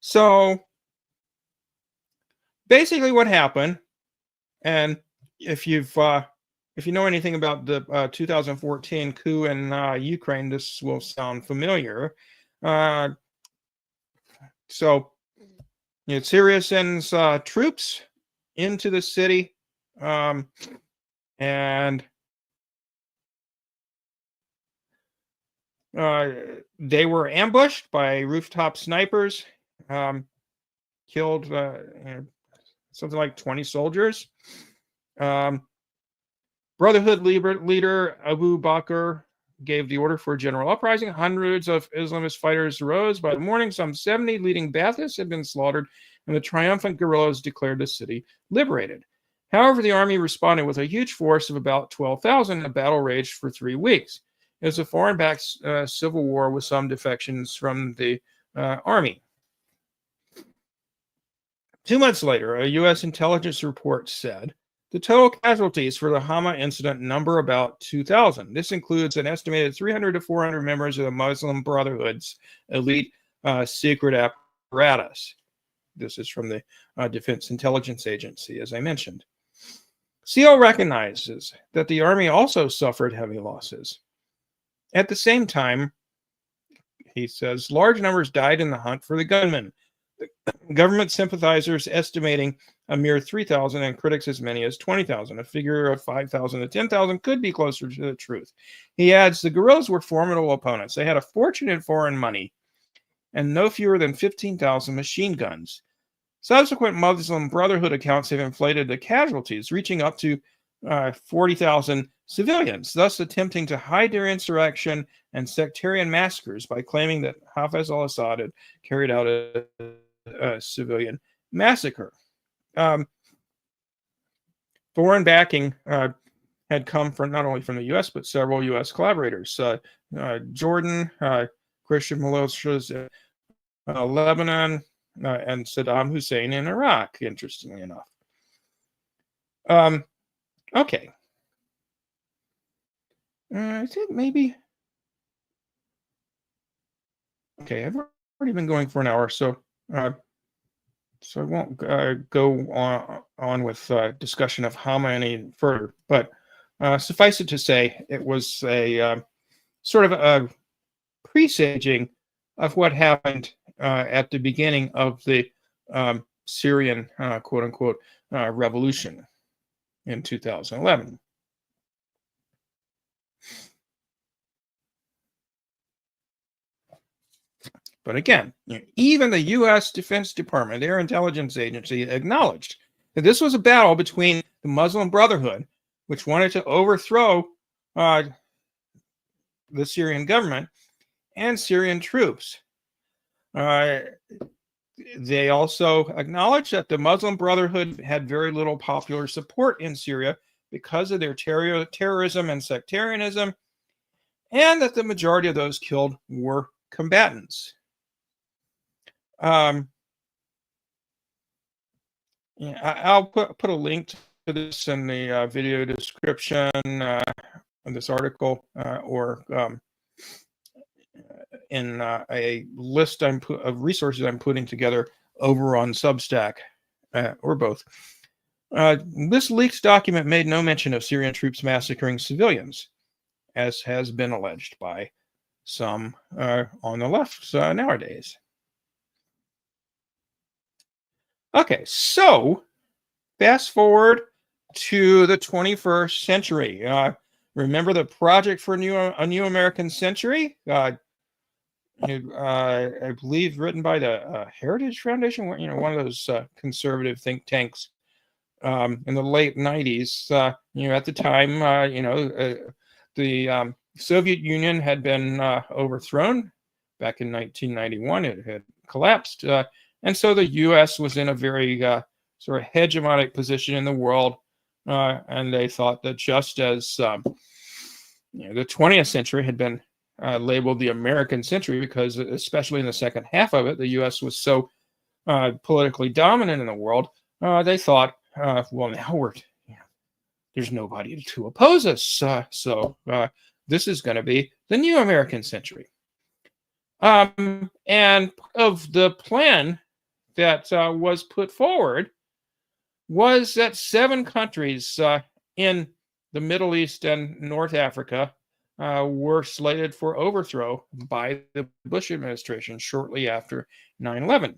So basically what happened, and if you know anything about the 2014 coup in Ukraine, this will sound familiar. So Syria sends troops into the city, and they were ambushed by rooftop snipers, killed something like 20 soldiers. Brotherhood leader Abu Bakr gave the order for a general uprising. Hundreds of Islamist fighters rose. By the morning, some 70 leading Baathists had been slaughtered, and the triumphant guerrillas declared the city liberated. However, the army responded with a huge force of about 12,000. The battle raged for 3 weeks. It was a foreign-backed civil war with some defections from the army. 2 months later, a U.S. intelligence report said the total casualties for the Hama incident number about 2,000. This includes an estimated 300 to 400 members of the Muslim Brotherhood's elite secret apparatus. This is from the Defense Intelligence Agency, as I mentioned. Seal recognizes that the army also suffered heavy losses. At the same time, he says, large numbers died in the hunt for the gunmen. The government sympathizers estimating a mere 3,000 and critics as many as 20,000. A figure of 5,000 to 10,000 could be closer to the truth. He adds, the guerrillas were formidable opponents. They had a fortune in foreign money and no fewer than 15,000 machine guns. Subsequent Muslim Brotherhood accounts have inflated the casualties, reaching up to 40,000 civilians, thus attempting to hide their insurrection and sectarian massacres by claiming that Hafez al-Assad had carried out a civilian massacre. Foreign backing had come from not only from the U.S. but several U.S. collaborators: Jordan, Christian militias in Lebanon, and Saddam Hussein in Iraq. Interestingly enough. Okay. I think maybe. Okay, I've already been going for an hour, so I won't go on with discussion of Hama any further. But suffice it to say, it was a sort of a presaging of what happened at the beginning of the Syrian quote-unquote revolution in 2011. But again, even the U.S. Defense Department, their intelligence agency, acknowledged that this was a battle between the Muslim Brotherhood, which wanted to overthrow the Syrian government, and Syrian troops. They also acknowledged that the Muslim Brotherhood had very little popular support in Syria because of their terrorism and sectarianism, and that the majority of those killed were combatants. Yeah, I'll put a link to this in the video description of this article, or in a list of resources I'm putting together over on Substack, or both. This leaked document made no mention of Syrian troops massacring civilians, as has been alleged by some on the left nowadays. Okay, so fast forward to the 21st century. Remember the Project for a New American Century? I believe written by the Heritage Foundation, one of those conservative think tanks in the late 90s. At the time, the Soviet Union had been overthrown back in 1991. It had collapsed. And so the U.S. was in a very sort of hegemonic position in the world. And they thought that just as the 20th century had been labeled the American century, because especially in the second half of it, the U.S. was so politically dominant in the world, they thought, well, now there's nobody to oppose us. So this is going to be the new American century. And of the plan that was put forward was that 7 countries in the Middle East and North Africa were slated for overthrow by the Bush administration shortly after 9/11.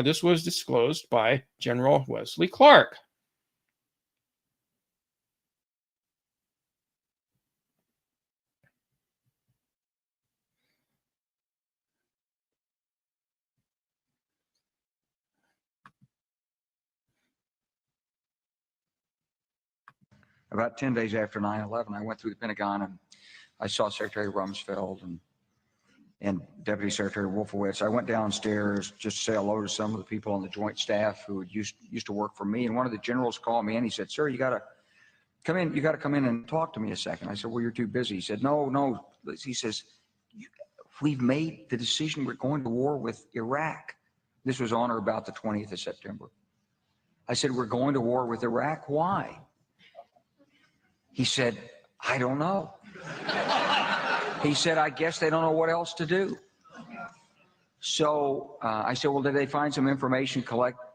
This was disclosed by General Wesley Clark. About 10 days after 9/11, I went through the Pentagon and I saw Secretary Rumsfeld and Deputy Secretary Wolfowitz. I went downstairs just to say hello to some of the people on the Joint Staff who used to work for me. And one of the generals called me and he said, "Sir, you got to come in. You got to come in and talk to me a second." I said, "Well, you're too busy." He said, No. He says, "We've made the decision. We're going to war with Iraq." This was on or about the 20th of September. I said, "We're going to war with Iraq. Why?" He said, "I don't know." He said, "I guess they don't know what else to do." So I said, "Well, did they find some information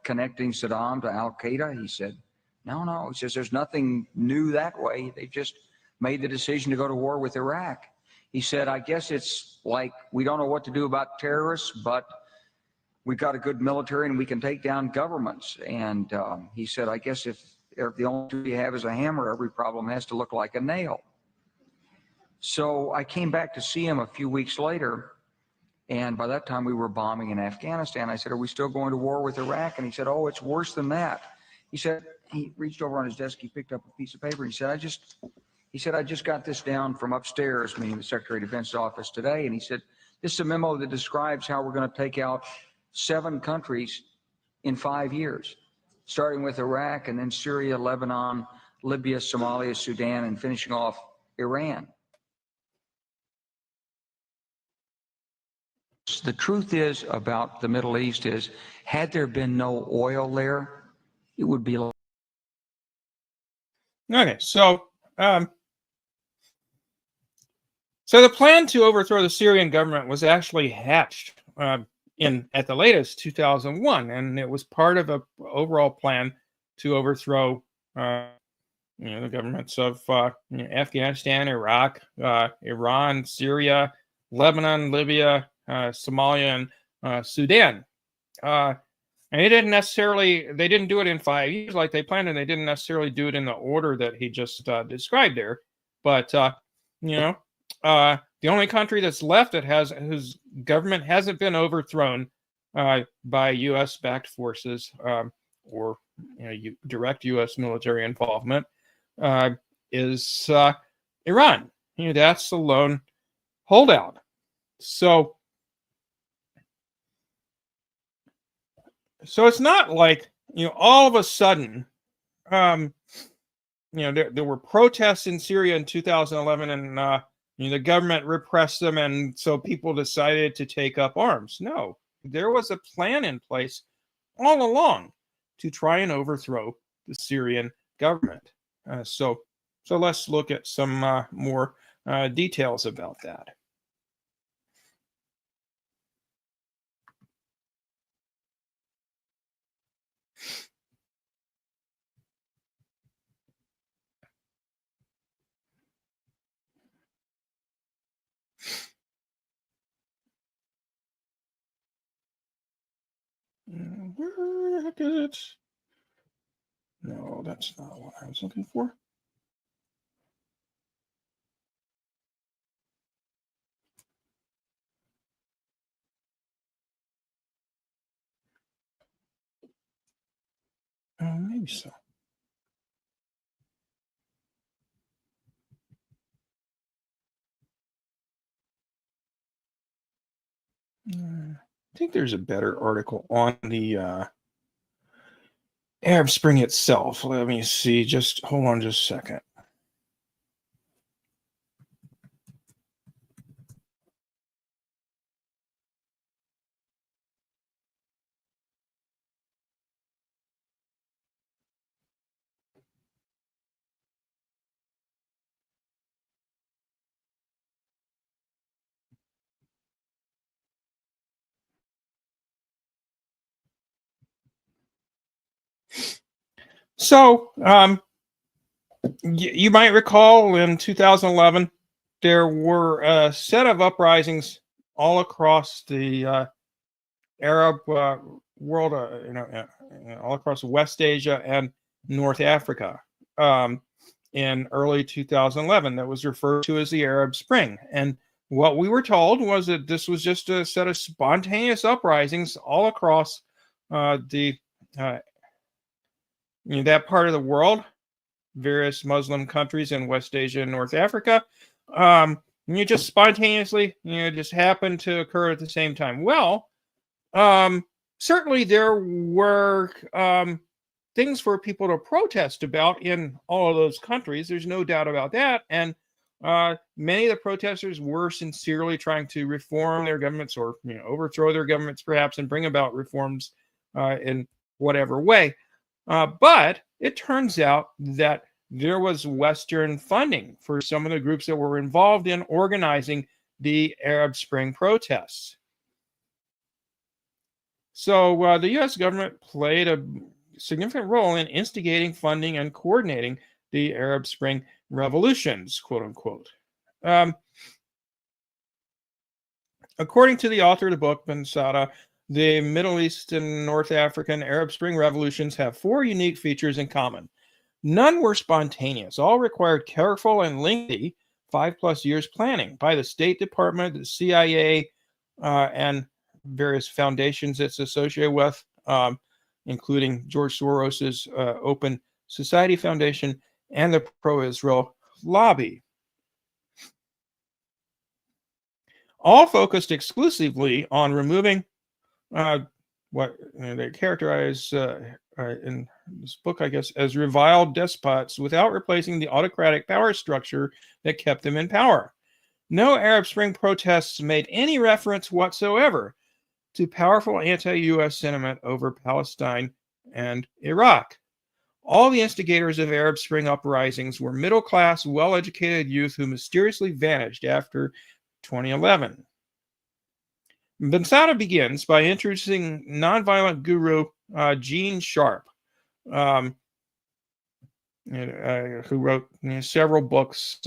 connecting Saddam to Al-Qaeda?" He said, No. He says, "There's nothing new that way. They just made the decision to go to war with Iraq." He said, "I guess it's like we don't know what to do about terrorists, but we've got a good military and we can take down governments." And he said, "I guess if the only tool you have is a hammer, every problem has to look like a nail." So I came back to see him a few weeks later, and by that time we were bombing in Afghanistan. I said, "Are we still going to war with Iraq?" And he said, "Oh, it's worse than that." He said, he reached over on his desk, he picked up a piece of paper, and he said, I just got this down from upstairs, meaning the Secretary of Defense's office today, and he said, "This is a memo that describes how we're going to take out 7 countries in 5 years, starting with Iraq and then Syria, Lebanon, Libya, Somalia, Sudan, and finishing off Iran." The truth is about the Middle East is, had there been no oil there, it would be like... Okay, so the plan to overthrow the Syrian government was actually hatched at the latest 2001, and it was part of an overall plan to overthrow the governments of Afghanistan, Iraq, Iran, Syria, Lebanon, Libya, Somalia, and Sudan. And they didn't do it in 5 years like they planned, and they didn't necessarily do it in the order that he just described there. But the only country that's left whose government hasn't been overthrown by U.S.-backed forces or direct U.S. military involvement is Iran. That's the lone holdout. So it's not like all of a sudden there were protests in Syria in 2011 and the government repressed them, and so people decided to take up arms. No, there was a plan in place all along. to try and overthrow the Syrian government. So let's look at some more details about that. Where the heck is it? No, that's not what I was looking for. Maybe so. I think there's a better article on the Arab Spring itself. Let me see. Just hold on just a second. So, you might recall in 2011, there were a set of uprisings all across the Arab world, all across West Asia and North Africa in early 2011 that was referred to as the Arab Spring. And what we were told was that this was just a set of spontaneous uprisings all across that part of the world, various Muslim countries in West Asia and North Africa. You just spontaneously, just happened to occur at the same time. Well, certainly there were things for people to protest about in all of those countries. There's no doubt about that. And many of the protesters were sincerely trying to reform their governments or overthrow their governments perhaps and bring about reforms in whatever way. But it turns out that there was Western funding for some of the groups that were involved in organizing the Arab Spring protests. So the U.S. government played a significant role in instigating, funding, and coordinating the Arab Spring revolutions, quote unquote. According to the author of the book, Ben Sada, the Middle East and North African Arab Spring revolutions have 4 unique features in common. None were spontaneous. All required careful and lengthy 5+ years planning by the State Department, the CIA, and various foundations it's associated with, including George Soros's Open Society Foundation and the Pro-Israel Lobby. All focused exclusively on removing what they characterize in this book, I guess, as reviled despots without replacing the autocratic power structure that kept them in power. No Arab Spring protests made any reference whatsoever to powerful anti-U.S. sentiment over Palestine and Iraq. All the instigators of Arab Spring uprisings were middle-class, well-educated youth who mysteriously vanished after 2011. Ben Sada begins by introducing nonviolent guru Gene Sharp, who wrote several books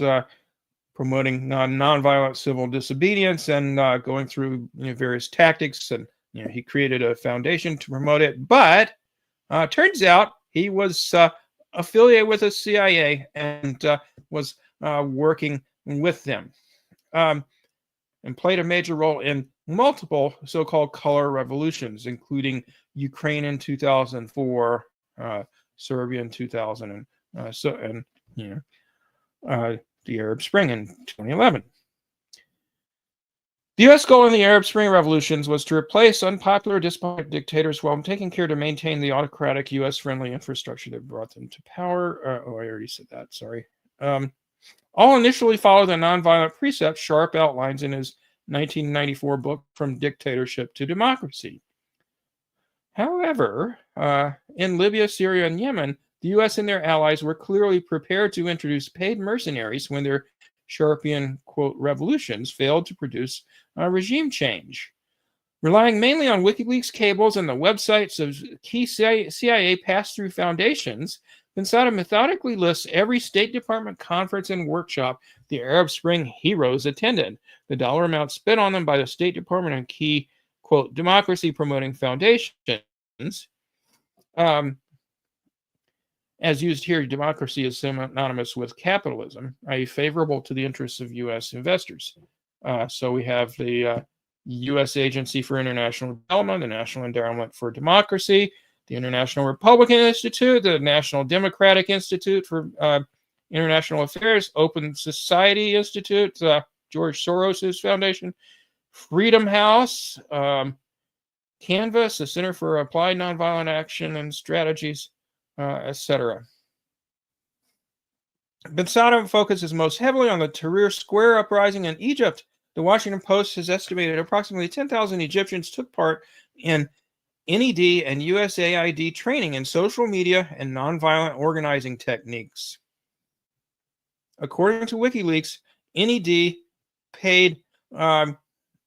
promoting nonviolent civil disobedience and going through various tactics. And he created a foundation to promote it. But turns out he was affiliated with the CIA and was working with them. And played a major role in multiple so-called color revolutions, including Ukraine in 2004, Serbia in 2000, and the Arab Spring in 2011. The U.S. goal in the Arab Spring revolutions was to replace unpopular despotic dictators while taking care to maintain the autocratic U.S.-friendly infrastructure that brought them to power. I already said that. Sorry. All initially followed the nonviolent precepts Sharp outlines in his 1994 book, From Dictatorship to Democracy. However, in Libya, Syria, and Yemen, the U.S. and their allies were clearly prepared to introduce paid mercenaries when their Sharpian, quote, revolutions failed to produce regime change. Relying mainly on WikiLeaks cables and the websites of key CIA pass-through foundations, bin Saud methodically lists every State Department conference and workshop the Arab Spring heroes attended, the dollar amount spent on them by the State Department and key, quote, democracy-promoting foundations. As used here, democracy is synonymous with capitalism, i.e. favorable to the interests of U.S. investors. So we have the U.S. Agency for International Development, the National Endowment for Democracy, the International Republican Institute, the National Democratic Institute for International Affairs, Open Society Institute, George Soros' foundation, Freedom House, Canvas, the Center for Applied Nonviolent Action and Strategies, etc. Bin Saud focuses most heavily on the Tahrir Square uprising in Egypt. The Washington Post has estimated approximately 10,000 Egyptians took part in NED and USAID training in social media and nonviolent organizing techniques. According to WikiLeaks, NED paid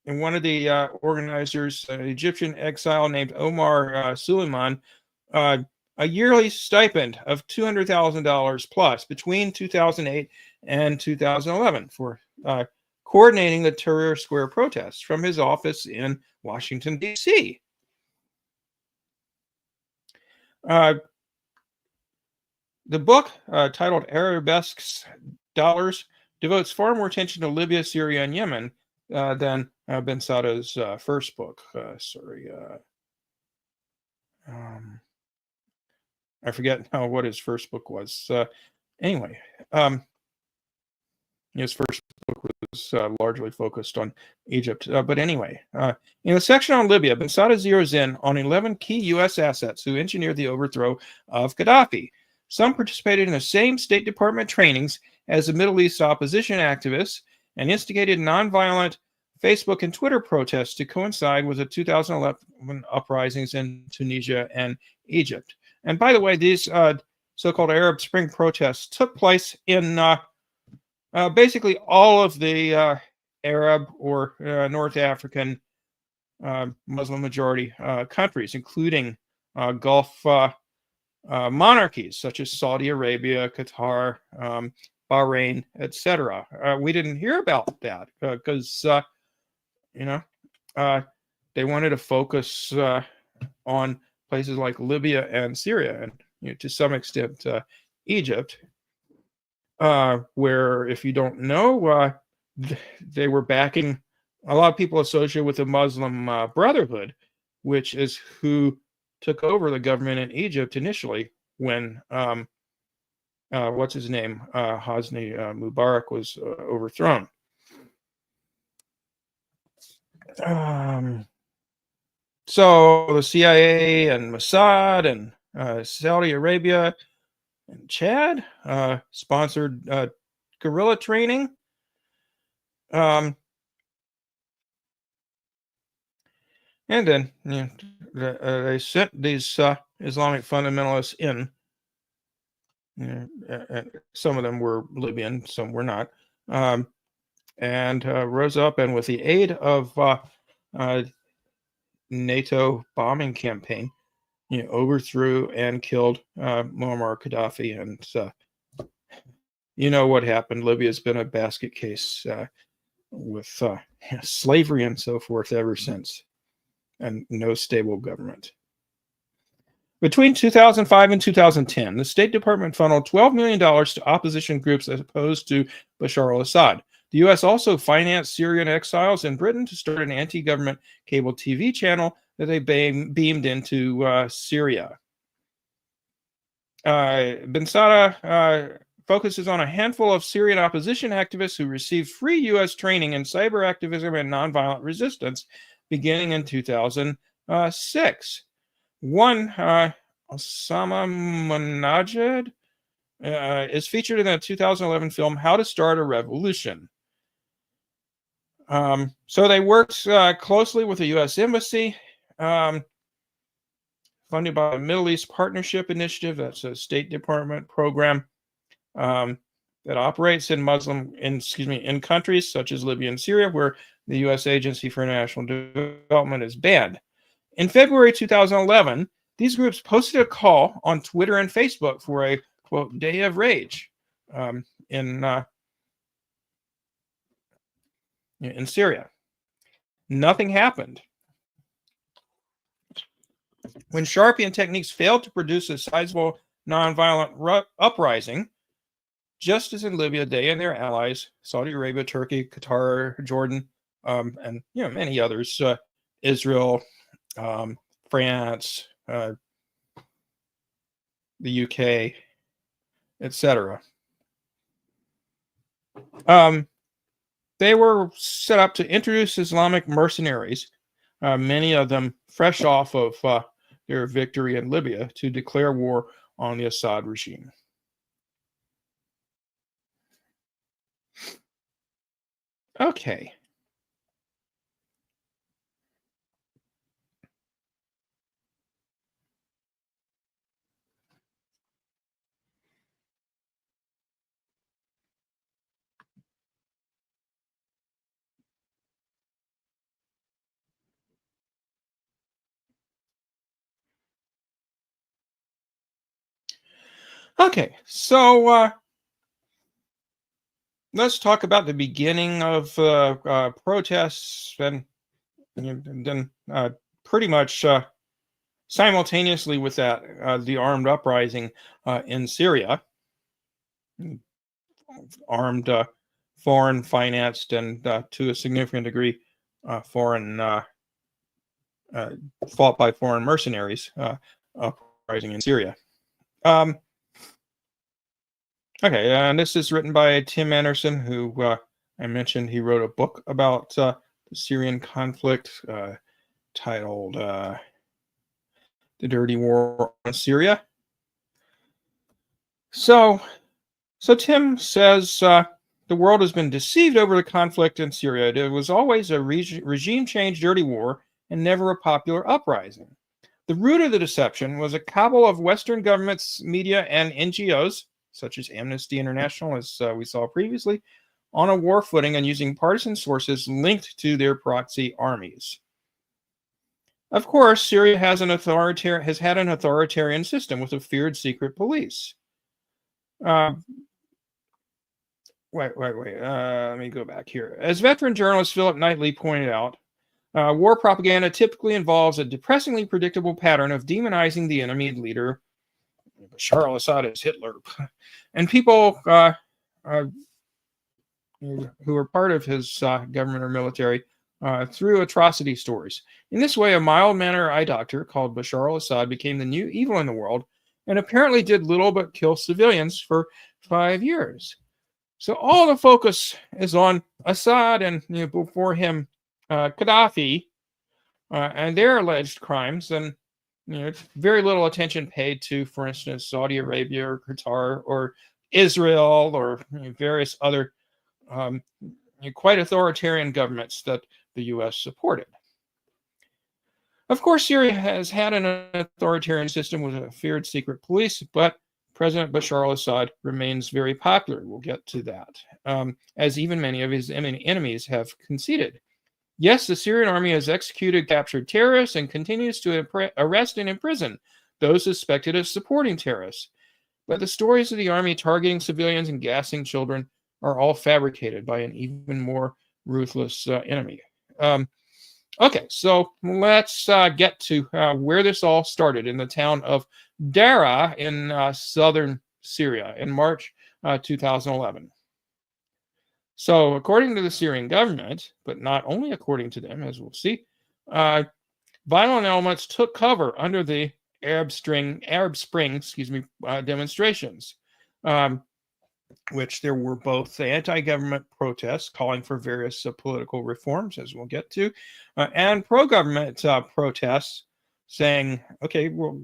and one of the organizers, an Egyptian exile named Omar Suleiman, a yearly stipend of $200,000 plus between 2008 and 2011 for coordinating the Tahrir Square protests from his office in Washington, D.C. The book, titled Arabesque's Dollars, devotes far more attention to Libya, Syria, and Yemen than bin Saud's first book. I forget what his first book was. Anyway, his first book was largely focused on Egypt. But anyway, in the section on Libya, bin Saud zeroes in on 11 key U.S. assets who engineered the overthrow of Gaddafi. Some participated in the same State Department trainings as the Middle East opposition activists and instigated nonviolent Facebook and Twitter protests to coincide with the 2011 uprisings in Tunisia and Egypt. And by the way, these so-called Arab Spring protests took place in basically all of the Arab or North African Muslim majority countries, including Gulf monarchies such as Saudi Arabia, Qatar, Bahrain, etc. We didn't hear about that because, they wanted to focus on places like Libya and Syria and to some extent Egypt, where, if you don't know, they were backing a lot of people associated with the Muslim Brotherhood, which is who took over the government in Egypt initially when what's his name, Hosni Mubarak was overthrown. So the CIA and Mossad and Saudi Arabia and Chad sponsored guerrilla training. And then they sent these Islamic fundamentalists in. Some of them were Libyan, some were not. And rose up and, with the aid of NATO bombing campaign, overthrew and killed Muammar Gaddafi. And you know what happened. Libya's been a basket case with slavery and so forth ever since, and no stable government. Between 2005 and 2010, the State Department funneled $12 million to opposition groups as opposed to Bashar al-Assad. The U.S. also financed Syrian exiles in Britain to start an anti-government cable TV channel that they beamed into Syria. Bin Saud focuses on a handful of Syrian opposition activists who received free U.S. training in cyber activism and nonviolent resistance beginning in 2006. One, Osama Munajed, is featured in the 2011 film How to Start a Revolution. So they worked closely with the U.S. Embassy funded by the Middle East Partnership Initiative. That's a State Department program that operates in in countries such as Libya and Syria, where the U.S. Agency for International Development is banned. In February 2011, these groups posted a call on Twitter and Facebook for a, quote, day of rage in Syria. Nothing happened. When Sharpian techniques failed to produce a sizable nonviolent uprising, just as in Libya, they and their allies, Saudi Arabia, Turkey, Qatar, Jordan, and many others, Israel, France, the UK, etc. They were set up to introduce Islamic mercenaries, many of them fresh off of their victory in Libya, to declare war on the Assad regime. Okay. Okay, so let's talk about the beginning of protests, and then pretty much simultaneously with that, the armed uprising in Syria, armed, foreign financed, and to a significant degree, foreign fought by foreign mercenaries, uprising in Syria. Okay, and this is written by Tim Anderson, who I mentioned. He wrote a book about the Syrian conflict titled The Dirty War on Syria. So Tim says the world has been deceived over the conflict in Syria. It was always a regime change dirty war and never a popular uprising. The root of the deception was a cabal of Western governments, media, and NGOs, such as Amnesty International, as we saw previously, on a war footing and using partisan sources linked to their proxy armies. Of course, Syria has had an authoritarian system with a feared secret police. Wait. Let me go back here. As veteran journalist Philip Knightley pointed out, war propaganda typically involves a depressingly predictable pattern of demonizing the enemy leader, Bashar al-Assad as Hitler, and people who are part of his government or military through atrocity stories. In this way, a mild-mannered eye doctor called Bashar al-Assad became the new evil in the world and apparently did little but kill civilians for 5 years. So all the focus is on Assad and before him Gaddafi and their alleged crimes, and very little attention paid to, for instance, Saudi Arabia or Qatar or Israel or various other quite authoritarian governments that the U.S. supported. Of course, Syria has had an authoritarian system with a feared secret police, but President Bashar al-Assad remains very popular. We'll get to that, as even many of his enemies have conceded. Yes, the Syrian army has executed captured terrorists and continues to arrest and imprison those suspected of supporting terrorists. But the stories of the army targeting civilians and gassing children are all fabricated by an even more ruthless enemy. Okay, so let's get to where this all started in the town of Daraa in southern Syria in March 2011. So according to the Syrian government, but not only according to them, as we'll see, violent elements took cover under the Arab Spring demonstrations, which there were both anti-government protests calling for various political reforms, as we'll get to, and pro-government protests saying, okay, well,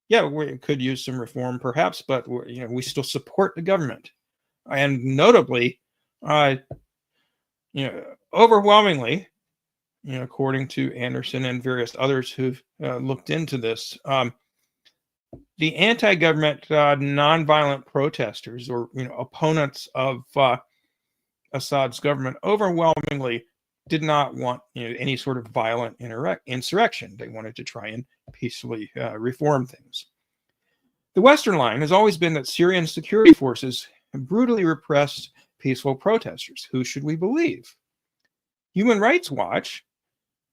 yeah, we could use some reform perhaps, but we still support the government. And notably, overwhelmingly, according to Anderson and various others who've looked into this. The anti-government nonviolent protesters, or opponents of Assad's government, overwhelmingly did not want any sort of violent insurrection. They wanted to try and peacefully reform things. The Western line has always been that Syrian security forces brutally repressed peaceful protesters. Who should we believe? Human Rights Watch,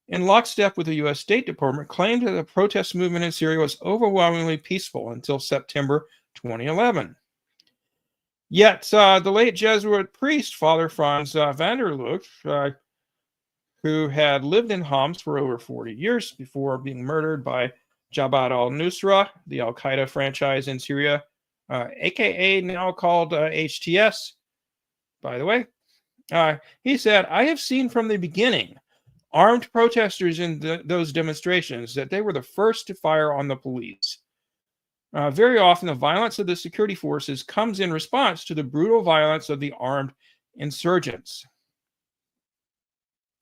in lockstep with the U.S. State Department, claimed that the protest movement in Syria was overwhelmingly peaceful until September 2011. Yet, the late Jesuit priest, Father Franz van der Lugt, who had lived in Homs for over 40 years before being murdered by Jabhat al-Nusra, the al-Qaeda franchise in Syria, aka now called HTS, by the way, he said, "I have seen from the beginning armed protesters in those demonstrations that they were the first to fire on the police. Very often, the violence of the security forces comes in response to the brutal violence of the armed insurgents."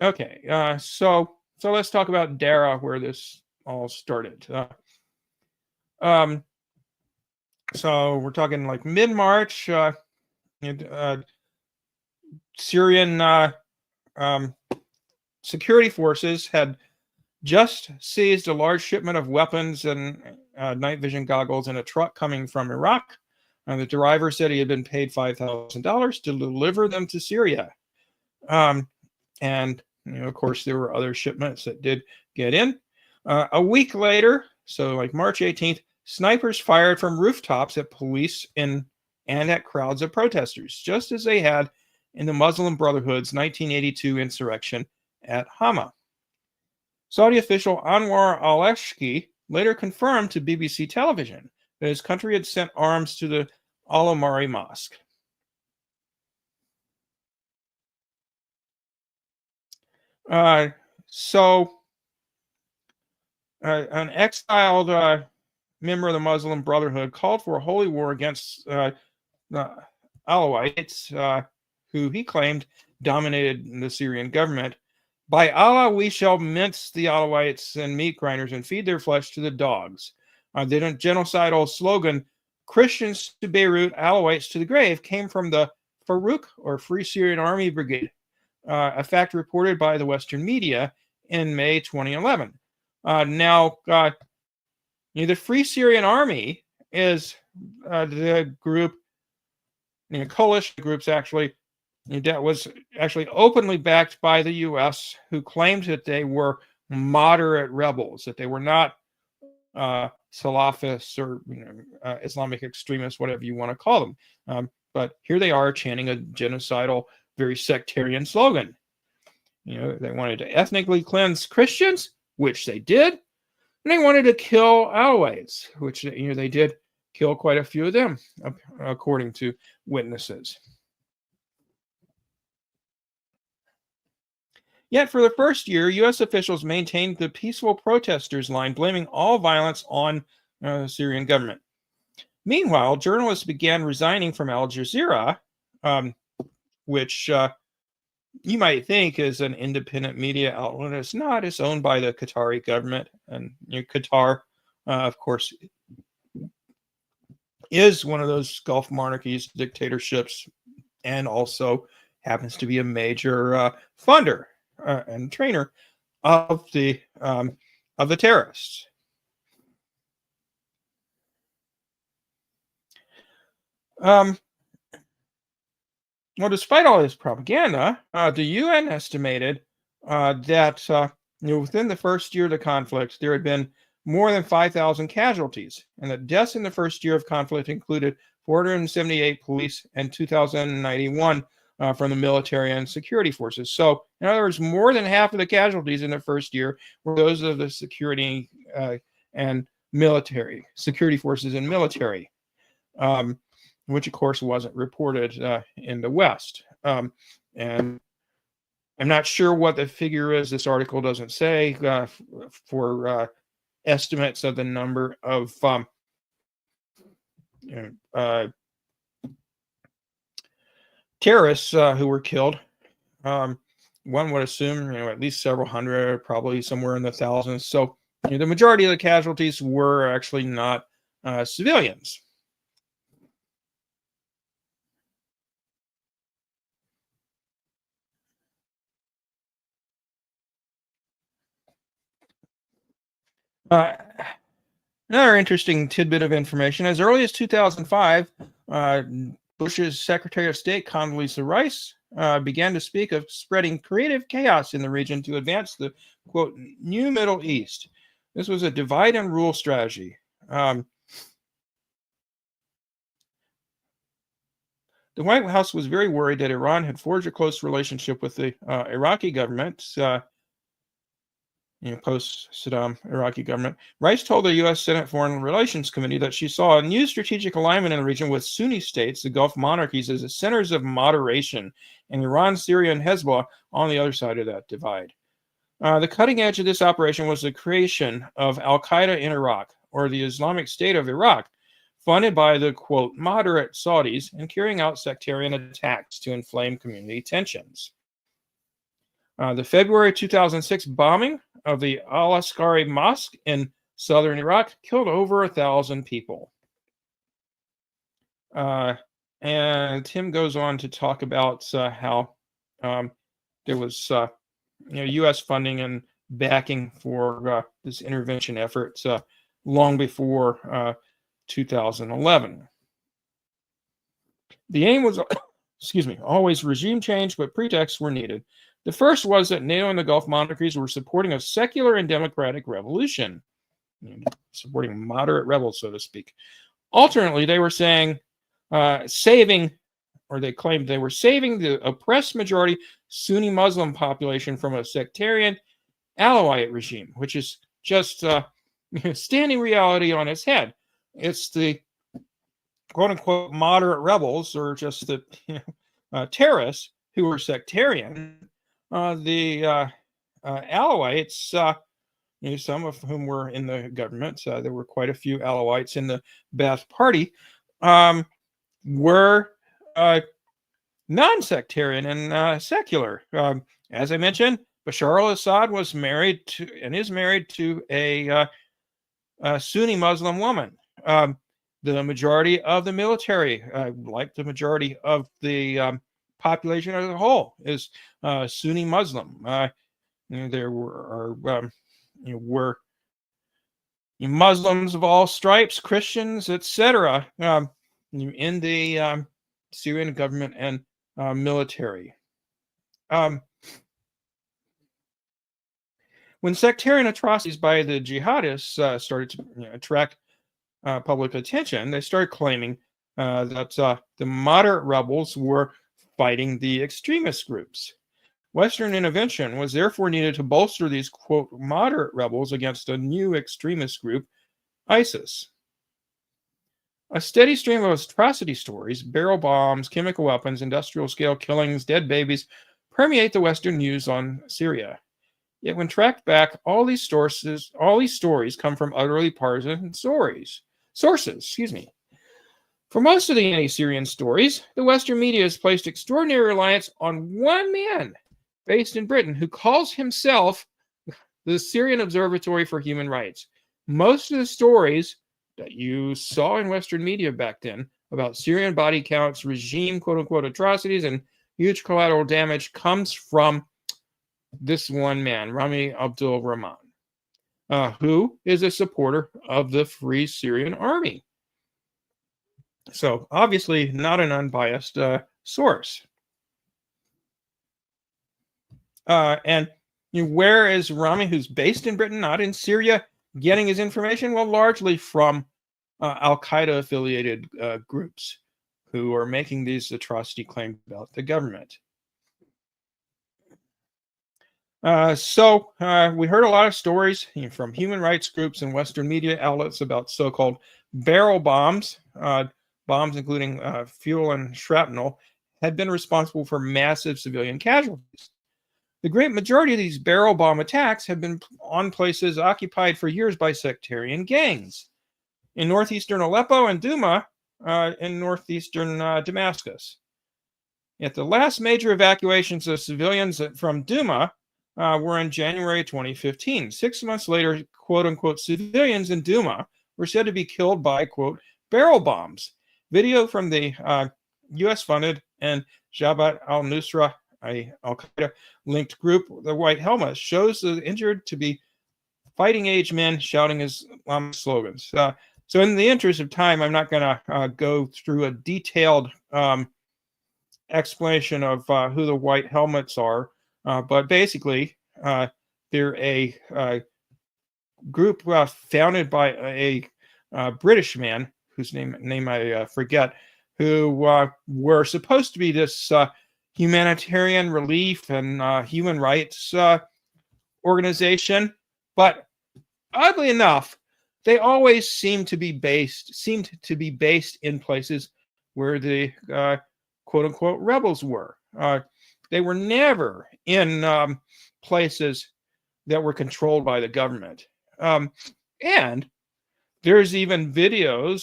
Okay, so let's talk about Dara, where this all started. So we're talking like mid-March. Syrian security forces had just seized a large shipment of weapons and night vision goggles in a truck coming from Iraq. The driver said he had been paid $5,000 to deliver them to Syria. And, of course, there were other shipments that did get in. A week later, so like March 18th, snipers fired from rooftops at police and at crowds of protesters, just as they had in the Muslim Brotherhood's 1982 insurrection at Hama. Saudi official Anwar al-Eshki later confirmed to BBC television that his country had sent arms to the Al-Amari Mosque. An exiled member of the Muslim Brotherhood called for a holy war against the Alawites, who he claimed dominated the Syrian government. "By Allah, we shall mince the Alawites and meat grinders and feed their flesh to the dogs." The genocidal slogan, "Christians to Beirut, Alawites to the grave," came from the Farouk, or Free Syrian Army Brigade, a fact reported by the Western media in May 2011. Now, the Free Syrian Army is the group, coalition groups actually, that was actually openly backed by the U.S., who claimed that they were moderate rebels, that they were not Salafists or Islamic extremists, whatever you want to call them. But here they are chanting a genocidal, very sectarian slogan. They wanted to ethnically cleanse Christians, which they did, and they wanted to kill Alawites, which they did kill quite a few of them, according to witnesses. Yet for the first year, U.S. officials maintained the peaceful protesters line, blaming all violence on the Syrian government. Meanwhile, journalists began resigning from Al Jazeera, which you might think is an independent media outlet. It's not. It's owned by the Qatari government. And Qatar, of course, is one of those Gulf monarchies, dictatorships, and also happens to be a major funder and trainer of the terrorists. Well, despite all this propaganda, the UN estimated that within the first year of the conflict, there had been more than 5,000 casualties, and that deaths in the first year of conflict included 478 police and 2,091 from the military and security forces. So, in other words, more than half of the casualties in the first year were those of the security and military, security forces and military, which, of course, wasn't reported in the West. And I'm not sure what the figure is. This article doesn't say for estimates of the number of terrorists who were killed. one would assume, at least several hundred, probably somewhere in the thousands. So the majority of the casualties were actually not civilians. Another interesting tidbit of information: as early as 2005, Bush's Secretary of State Condoleezza Rice began to speak of spreading creative chaos in the region to advance the, quote, new Middle East. This was a divide and rule strategy. The White House was very worried that Iran had forged a close relationship with the Iraqi government, post-Saddam Iraqi government. Rice told the U.S. Senate Foreign Relations Committee that she saw a new strategic alignment in the region with Sunni states, the Gulf monarchies, as the centers of moderation, and Iran, Syria, and Hezbollah on the other side of that divide. The cutting edge of this operation was the creation of Al-Qaeda in Iraq, or the Islamic State of Iraq, funded by the, quote, moderate Saudis, and carrying out sectarian attacks to inflame community tensions. The February 2006 bombing of the Al-Askari Mosque in southern Iraq killed over 1,000 people. And Tim goes on to talk about how there was U.S. funding and backing for this intervention effort long before 2011. The aim was, always regime change, but pretexts were needed. The first was that NATO and the Gulf monarchies were supporting a secular and democratic revolution, supporting moderate rebels, so to speak. Alternately, they were saying, they claimed they were saving the oppressed majority Sunni Muslim population from a sectarian Alawite regime, which is just standing reality on its head. It's the quote-unquote moderate rebels, or just the terrorists who are sectarian. The Alawites, some of whom were in the government, there were quite a few Alawites in the Ba'ath Party, were non-sectarian and secular. As I mentioned, Bashar al-Assad was married to and is married to a Sunni Muslim woman. The majority of the military, like the majority of the population as a whole, is Sunni Muslim. There were Muslims of all stripes, Christians, etc., in the Syrian government and military. When sectarian atrocities by the jihadists started to attract public attention, they started claiming that the moderate rebels were fighting the extremist groups. Western intervention was therefore needed to bolster these, quote, moderate rebels against a new extremist group, ISIS. A steady stream of atrocity stories, barrel bombs, chemical weapons, industrial-scale killings, dead babies, permeate the Western news on Syria. Yet when tracked back, all these stories come from utterly partisan sources. For most of the anti-Syrian stories, the Western media has placed extraordinary reliance on one man based in Britain who calls himself the Syrian Observatory for Human Rights. Most of the stories that you saw in Western media back then about Syrian body counts, regime, quote-unquote, atrocities, and huge collateral damage comes from this one man, Rami Abdul Rahman, who is a supporter of the Free Syrian Army. So, obviously, not an unbiased source. And where is Rami, who's based in Britain, not in Syria, getting his information? Well, largely from Al-Qaeda affiliated groups who are making these atrocity claims about the government. So we heard a lot of stories from human rights groups and Western media outlets about so-called barrel bombs, bombs including fuel and shrapnel, had been responsible for massive civilian casualties. The great majority of these barrel bomb attacks have been on places occupied for years by sectarian gangs in northeastern Aleppo and Douma in northeastern Damascus. Yet the last major evacuations of civilians from Douma were in January 2015. 6 months later, quote-unquote, civilians in Douma were said to be killed by, quote, barrel bombs. Video from the U.S.-funded and Jabhat al-Nusra, al-Qaeda-linked group, the White Helmets, shows the injured to be fighting-age men shouting Islamic slogans. So in the interest of time, I'm not going to go through a detailed explanation of who the White Helmets are, but basically, they're a group founded by a British man whose name I forget, who were supposed to be this humanitarian relief and human rights organization, but oddly enough, they always seemed to be based in places where the quote unquote rebels were. They were never in places that were controlled by the government. And there's even videos,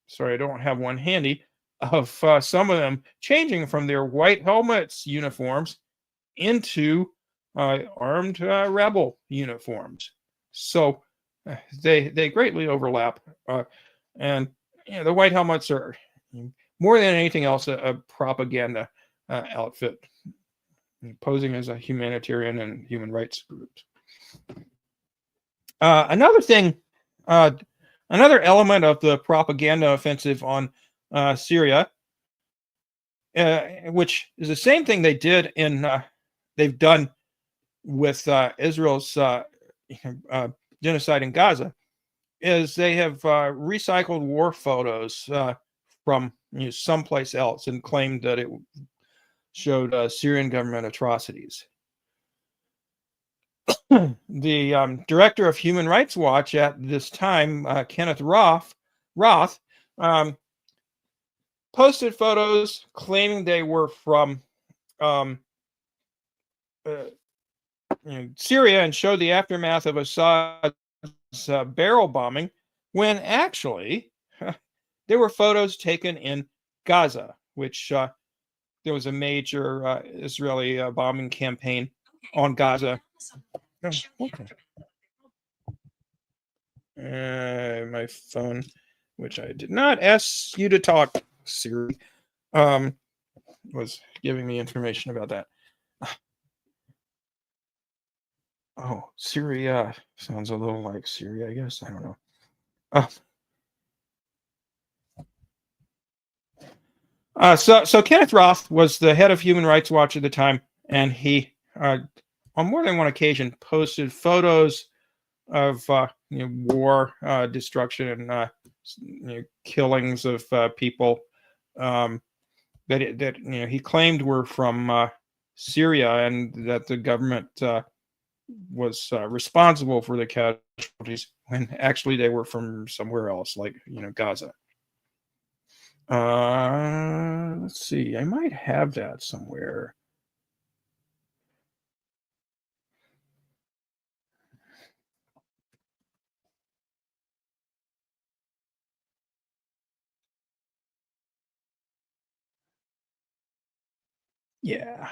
sorry, I don't have one handy, of some of them changing from their White Helmets uniforms into armed rebel uniforms. So they greatly overlap. And the White Helmets are, more than anything else, a propaganda outfit, posing as a humanitarian and human rights group. Another thing, another element of the propaganda offensive on Syria, which is the same thing they've done with Israel's genocide in Gaza, is they have recycled war photos from someplace else and claimed that it showed Syrian government atrocities. The director of Human Rights Watch at this time, Kenneth Roth, posted photos claiming they were from Syria and showed the aftermath of Assad's barrel bombing, when actually there were photos taken in Gaza, which there was a major Israeli bombing campaign on Gaza. My phone, which I did not ask you to talk, Siri, was giving me information about that. Oh, Syria sounds a little like Syria, I guess. I don't know. So Kenneth Roth was the head of Human Rights Watch at the time, and he, on more than one occasion, posted photos of war, destruction, and killings of people that he claimed were from Syria, and that the government was responsible for the casualties, when actually they were from somewhere else, like Gaza. Let's see, I might have that somewhere. Yeah.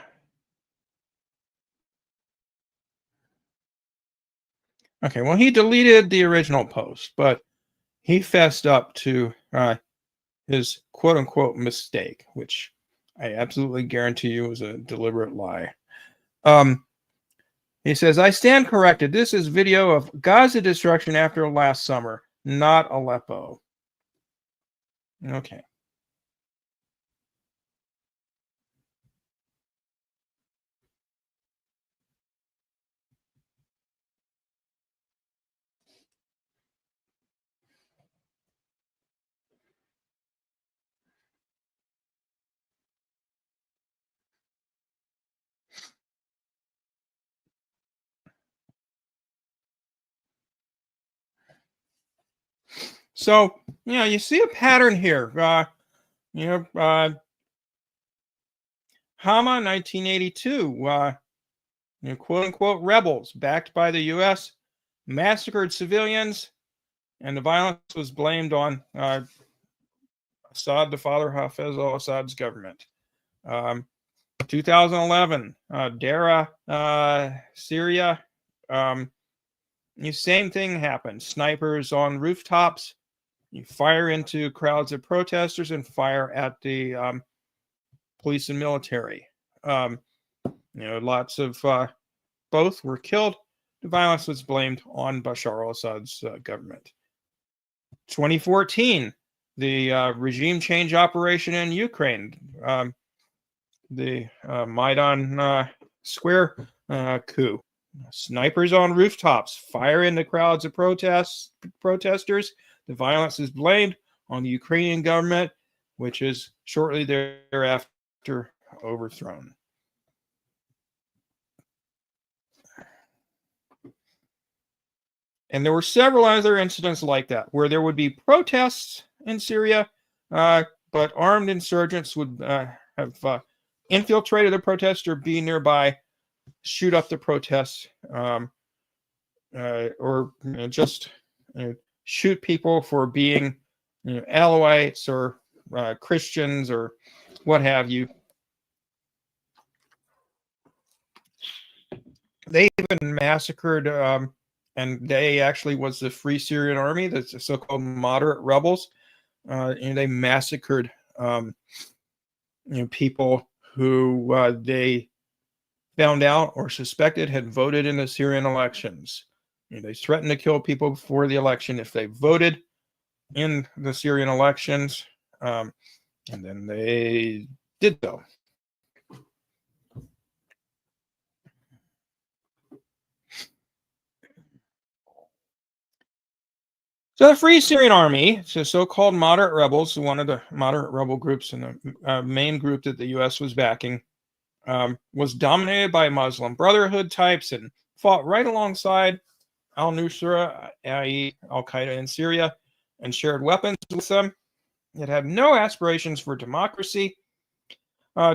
Okay, well, he deleted the original post, but he fessed up to his quote-unquote mistake, which I absolutely guarantee you was a deliberate lie. He says, "I stand corrected. This is video of Gaza destruction after last summer, not Aleppo." Okay. So, you see a pattern here. Hama, 1982, quote-unquote rebels backed by the U.S. massacred civilians, and the violence was blamed on Assad, the father Hafez al-Assad's government. 2011, Dara, Syria. The same thing happened. Snipers on rooftops. You fire into crowds of protesters and fire at the police and military. Lots of both were killed. The violence was blamed on Bashar al-Assad's government. 2014, the regime change operation in Ukraine, the Maidan Square coup. Snipers on rooftops fire into crowds of protesters. The violence is blamed on the Ukrainian government, which is shortly thereafter overthrown. And there were several other incidents like that, where there would be protests in Syria, but armed insurgents would have infiltrated the protest or be nearby, shoot up the protests, or just shoot people for being Alawites or Christians or what have you. They even massacred, and they actually was the Free Syrian Army, the so-called moderate rebels. They massacred people who they found out or suspected had voted in the Syrian elections. They threatened to kill people before the election if they voted in the Syrian elections, and then they did so. So the Free Syrian Army, so so-called moderate rebels, one of the moderate rebel groups and the main group that the U.S. was backing, was dominated by Muslim Brotherhood types and fought right alongside al-Nusra, i.e. al-Qaeda in Syria, and shared weapons with them. It had no aspirations for democracy.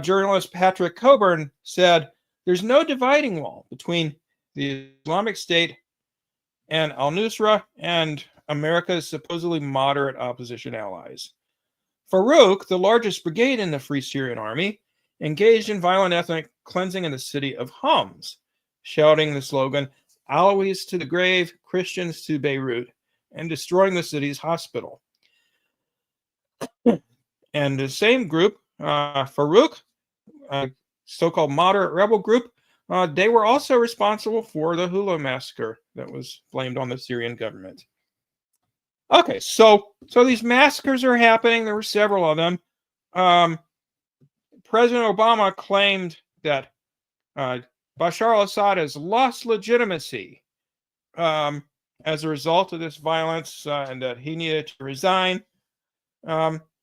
Journalist Patrick Coburn said, "There's no dividing wall between the Islamic State and al-Nusra and America's supposedly moderate opposition allies." Farouk, the largest brigade in the Free Syrian Army, engaged in violent ethnic cleansing in the city of Homs, shouting the slogan, "Alawis to the grave, Christians to Beirut," and destroying the city's hospital. And the same group, Farouk, so-called moderate rebel group, they were also responsible for the Hula massacre that was blamed on the Syrian government. Okay, so these massacres are happening. There were several of them. President Obama claimed that Bashar al-Assad has lost legitimacy as a result of this violence, and that he needed to resign.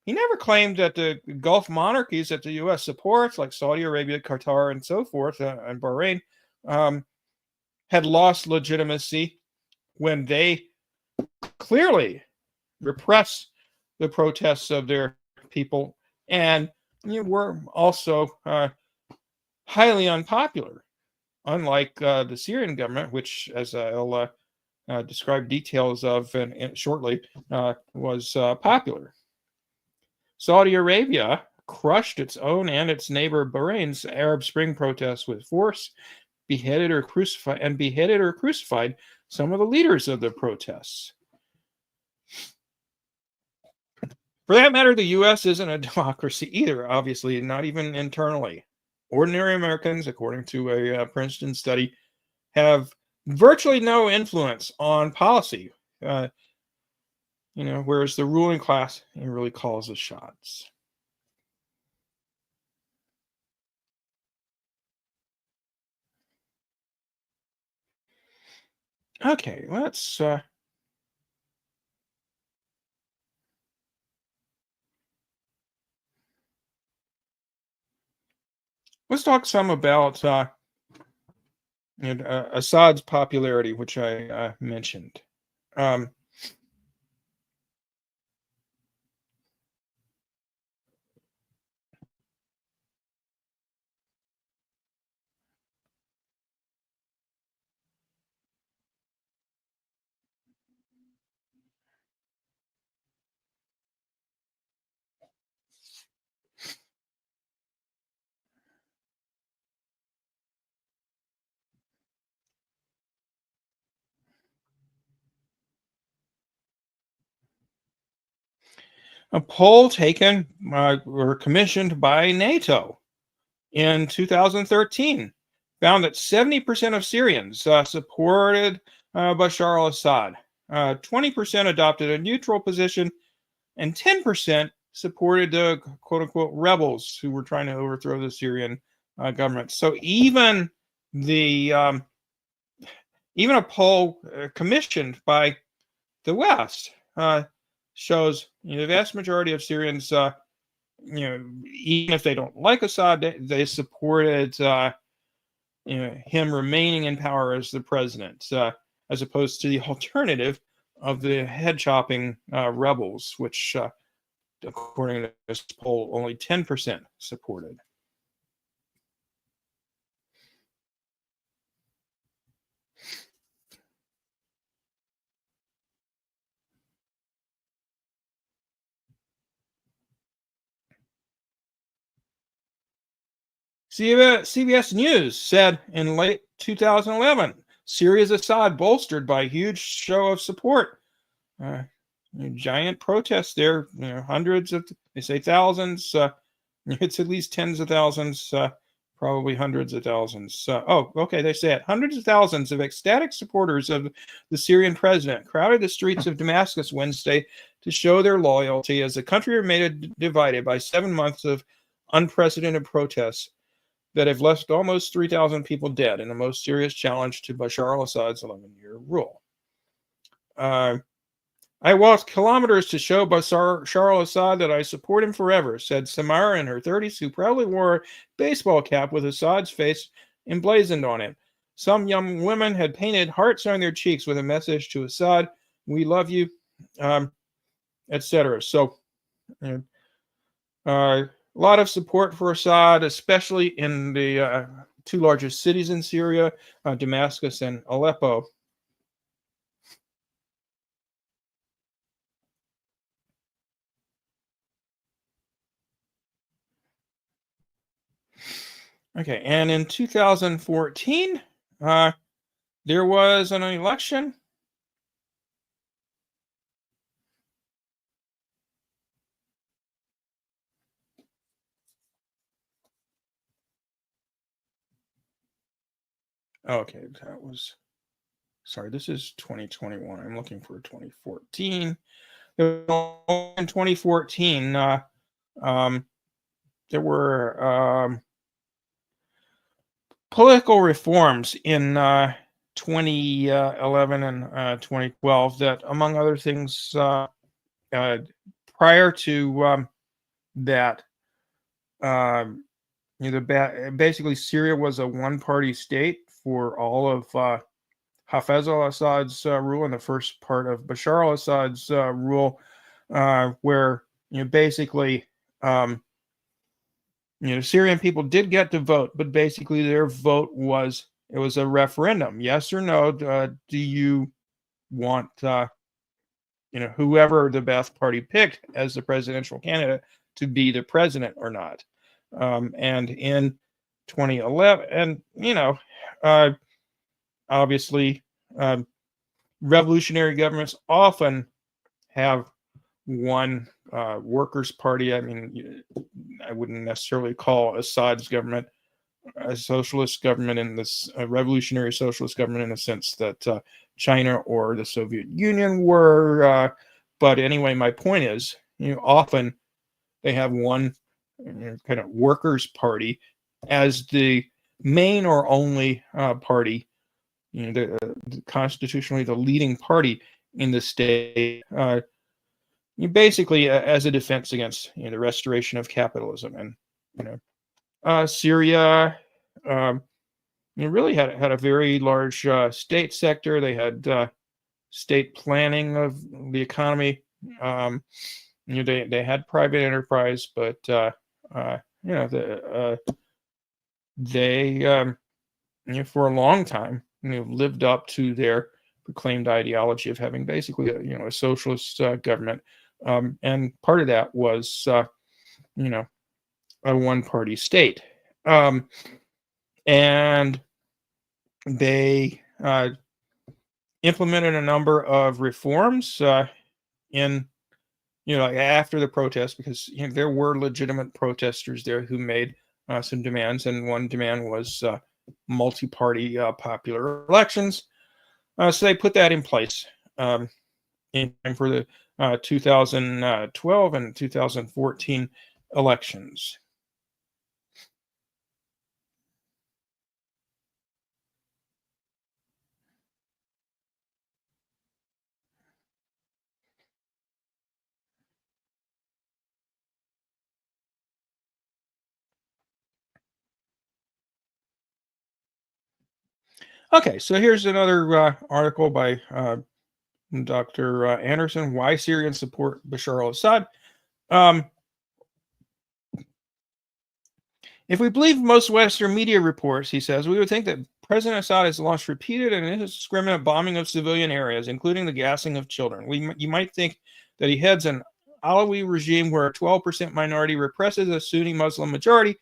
He never claimed that the Gulf monarchies that the U.S. supports, like Saudi Arabia, Qatar, and so forth, and Bahrain, had lost legitimacy when they clearly repressed the protests of their people and were also highly unpopular, unlike the Syrian government, which, as I'll describe details of shortly, was popular. Saudi Arabia crushed its own and its neighbor Bahrain's Arab Spring protests with force, beheaded or crucified some of the leaders of the protests. For that matter, the U.S. isn't a democracy either, obviously, not even internally. Ordinary Americans, according to a Princeton study, have virtually no influence on policy, whereas the ruling class really calls the shots. Okay, let's talk some about Assad's popularity, which I mentioned. A poll taken or commissioned by NATO in 2013 found that 70% of Syrians supported Bashar al-Assad. 20% adopted a neutral position, and 10% supported the quote-unquote rebels who were trying to overthrow the Syrian government. So even a poll commissioned by the West shows the vast majority of Syrians, even if they don't like Assad, they supported him remaining in power as the president, as opposed to the alternative of the head-chopping rebels, which, according to this poll, only 10% supported. CBS News said in late 2011, Syria's Assad bolstered by huge show of support. Giant protests there, hundreds of, they say thousands. It's at least tens of thousands, probably hundreds of thousands. They say it. Hundreds of thousands of ecstatic supporters of the Syrian president crowded the streets of Damascus Wednesday to show their loyalty as the country remained divided by 7 months of unprecedented protests that have left almost 3,000 people dead in the most serious challenge to Bashar al-Assad's 11-year rule. I walked kilometers to show Bashar al-Assad that I support him forever, said Samara in her 30s, who proudly wore a baseball cap with Assad's face emblazoned on it. Some young women had painted hearts on their cheeks with a message to Assad, "We love you," etc. So, a lot of support for Assad, especially in the two largest cities in Syria, Damascus and Aleppo. Okay, and in 2014, there was an election. Okay, that was, sorry, this is 2021. I'm looking for 2014. In 2014, there were political reforms in 2011 and 2012 that, among other things, prior to that, basically Syria was a one-party state for all of Hafez al-Assad's rule and the first part of Bashar al-Assad's rule, where basically Syrian people did get to vote, but basically their vote was, it was a referendum, yes or no. Do you want whoever the Ba'ath Party picked as the presidential candidate to be the president or not? And in 2011, and obviously, revolutionary governments often have one workers' party. I mean, I wouldn't necessarily call Assad's government a socialist government in this revolutionary socialist government in the sense that China or the Soviet Union were. But anyway, my point is, often they have one kind of workers' party as the main or only party, constitutionally the leading party in the state, basically as a defense against the restoration of capitalism. And Syria really had a very large state sector. They had state planning of the economy. They had private enterprise, but they for a long time lived up to their proclaimed ideology of having basically a socialist government, and part of that was a one-party state, and they implemented a number of reforms in like after the protest, because there were legitimate protesters there who made some demands, and one demand was multi-party popular elections. So they put that in place in time for the 2012 and 2014 elections. Okay, so here's another article by Dr. Anderson, Why Syrians Support Bashar al-Assad. If we believe most Western media reports, he says, we would think that President Assad has launched repeated and indiscriminate bombing of civilian areas, including the gassing of children. You might think that he heads an Alawi regime where a 12% minority represses a Sunni Muslim majority,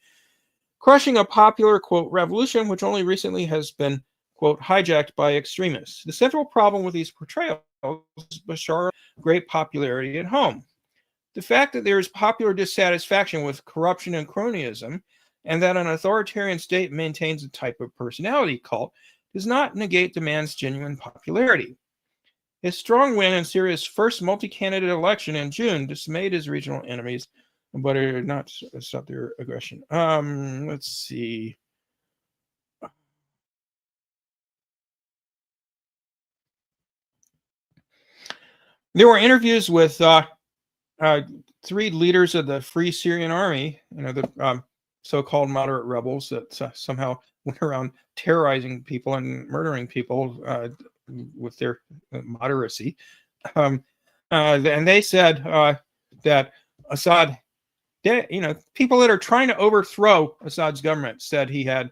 crushing a popular, quote, revolution, which only recently has been, quote, hijacked by extremists. The central problem with these portrayals is Bashar's great popularity at home. The fact that there is popular dissatisfaction with corruption and cronyism, and that an authoritarian state maintains a type of personality cult, does not negate the man's genuine popularity. His strong win in Syria's first multi-candidate election in June dismayed his regional enemies, but it did not stop their aggression. Let's see. There were interviews with 3 leaders of the Free Syrian Army, the so-called moderate rebels that somehow went around terrorizing people and murdering people with their moderacy. And they said that Assad, people that are trying to overthrow Assad's government said he had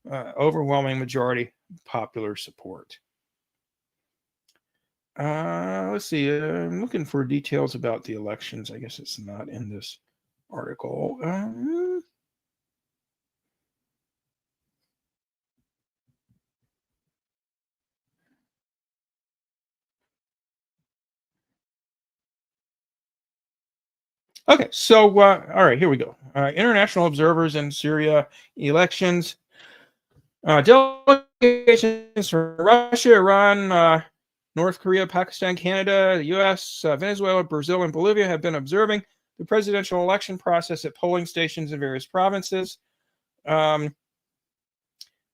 overwhelming majority popular support. Let's see. I'm looking for details about the elections. I guess it's not in this article. Okay, so all right, here we go. International observers in Syria elections. Delegations from Russia, Iran, North Korea, Pakistan, Canada, the U.S., Venezuela, Brazil, and Bolivia have been observing the presidential election process at polling stations in various provinces.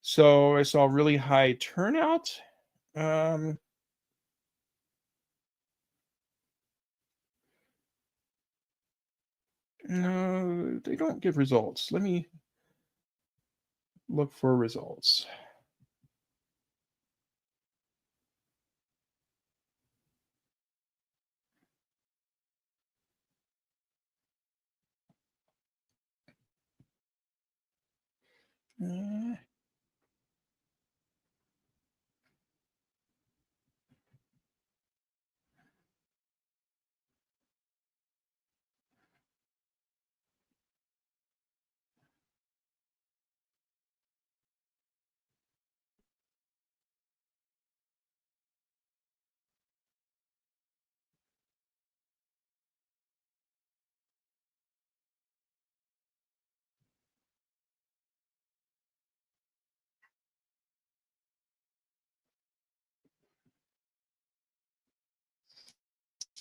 So I saw really high turnout. No, they don't give results. Let me look for results.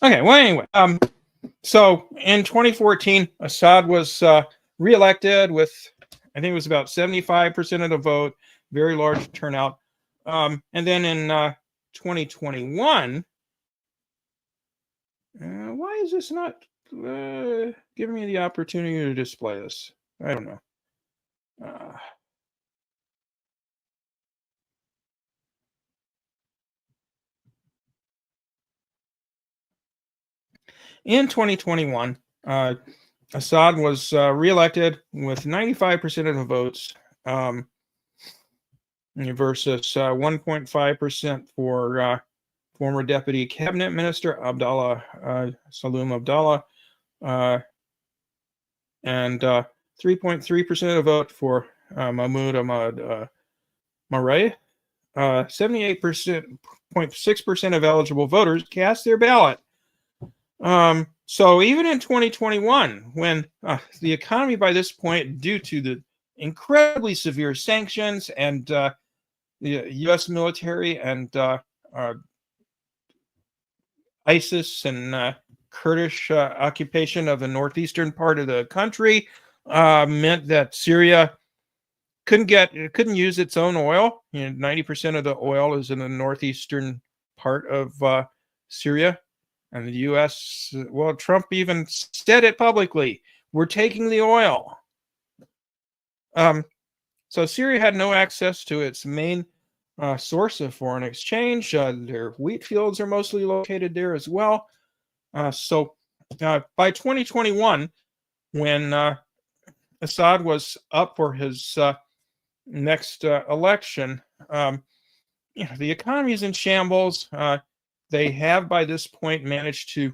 Okay, well, anyway, so in 2014, Assad was reelected with, I think it was about 75% of the vote, very large turnout. And then in 2021, why is this not giving me the opportunity to display this? I don't know. In 2021, Assad was reelected with 95% of the votes versus 1.5% for former Deputy Cabinet Minister Abdallah Saloom Abdallah, and 3.3% of the vote for Mahmoud Ahmad Mareh. 78.6% of eligible voters cast their ballot So even in 2021, when the economy by this point, due to the incredibly severe sanctions and the U.S. military and ISIS and Kurdish occupation of the northeastern part of the country, meant that Syria couldn't use its own oil. 90% of the oil is in the northeastern part of Syria. And the U.S., well, Trump even said it publicly, we're taking the oil. So Syria had no access to its main source of foreign exchange. Their wheat fields are mostly located there as well. So by 2021, when Assad was up for his next election, the economy is in shambles. They have by this point managed to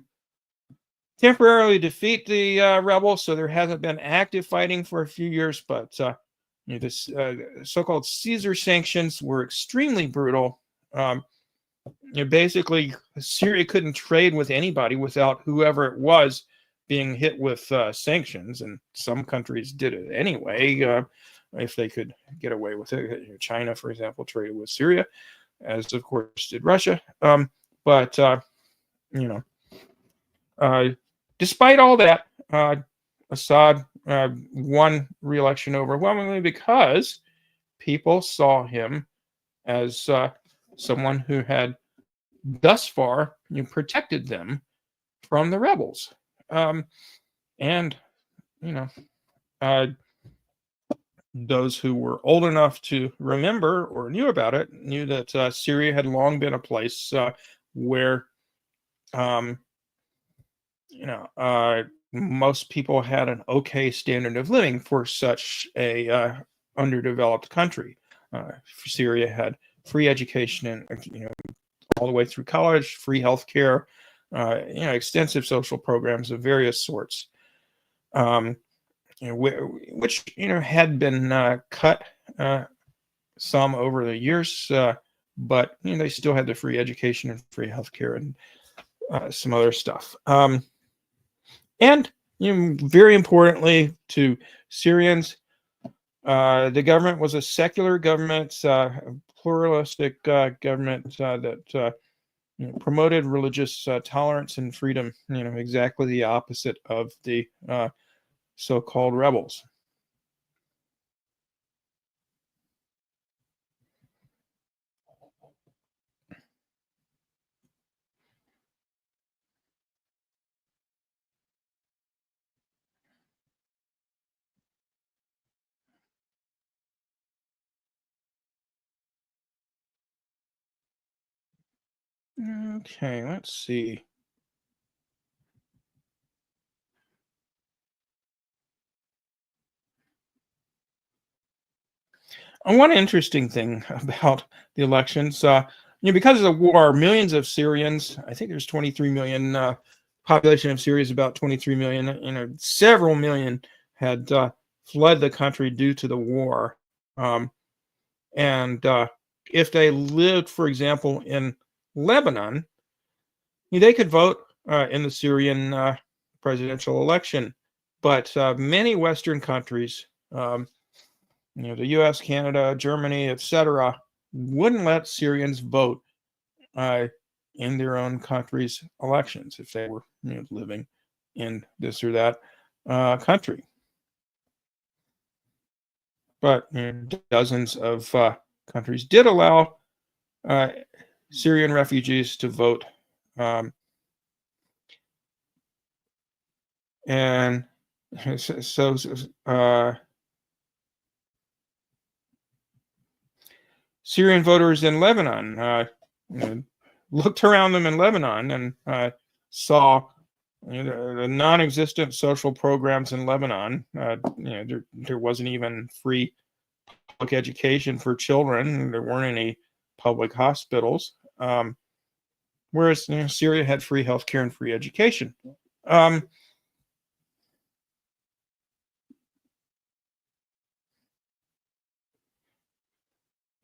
temporarily defeat the rebels, so there hasn't been active fighting for a few years, but this so-called Caesar sanctions were extremely brutal. Basically, Syria couldn't trade with anybody without whoever it was being hit with sanctions, and some countries did it anyway if they could get away with it. China, for example, traded with Syria, as of course did Russia. But despite all that, Assad won re-election overwhelmingly because people saw him as someone who had thus far protected them from the rebels. Those who were old enough to remember or knew about it knew that Syria had long been a place where most people had an okay standard of living for such a underdeveloped country. Syria had free education and all the way through college, free health care, extensive social programs of various sorts, which had been cut some over the years, but they still had the free education and free health care and some other stuff. And very importantly to Syrians, the government was a secular government, pluralistic government that promoted religious tolerance and freedom. Exactly the opposite of the so-called rebels. Okay, let's see. One interesting thing about the elections, because of the war, millions of Syrians, I think there's 23 million, population of Syria is about 23 million, several million had fled the country due to the war. And if they lived, for example, in Lebanon, they could vote in the Syrian presidential election. But many Western countries, the U.S., Canada, Germany, etc., wouldn't let Syrians vote in their own country's elections if they were living in this or that country. But dozens of countries did allow Syrian refugees to vote. And so Syrian voters in Lebanon looked around them in Lebanon and saw the non-existent social programs in Lebanon. There wasn't even free public education for children. There weren't any public hospitals. Whereas Syria had free healthcare and free education.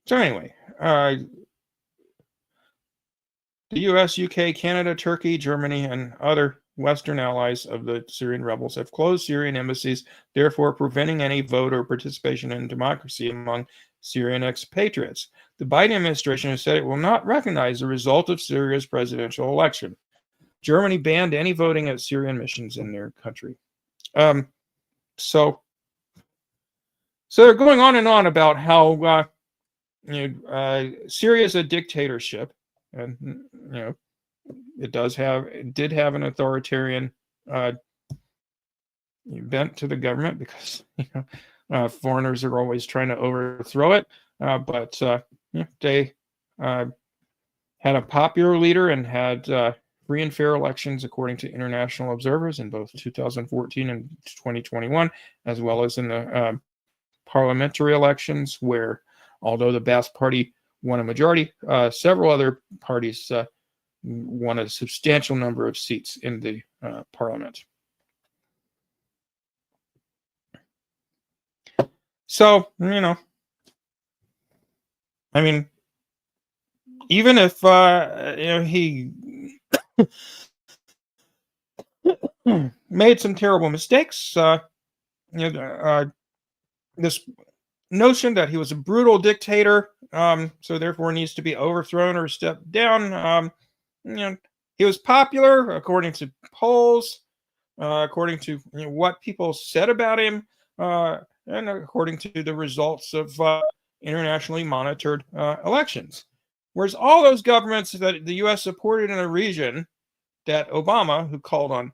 So anyway, the U.S., UK, Canada, Turkey, Germany, and other Western allies of the Syrian rebels have closed Syrian embassies, therefore preventing any vote or participation in democracy among Syrian expatriates. The Biden administration has said it will not recognize the result of Syria's presidential election. Germany banned any voting at Syrian missions in their country. So they're going on and on about how Syria is a dictatorship, and it did have an authoritarian bent to the government, because foreigners are always trying to overthrow it. But they had a popular leader and had free and fair elections according to international observers in both 2014 and 2021, as well as in the parliamentary elections, where although the Ba'ath Party won a majority, several other parties won a substantial number of seats in the parliament. So, I mean, even if he made some terrible mistakes, this notion that he was a brutal dictator, so therefore needs to be overthrown or stepped down. He was popular according to polls, according to what people said about him, and according to the results of internationally monitored elections. Whereas all those governments that the U.S. supported in a region that Obama, who called on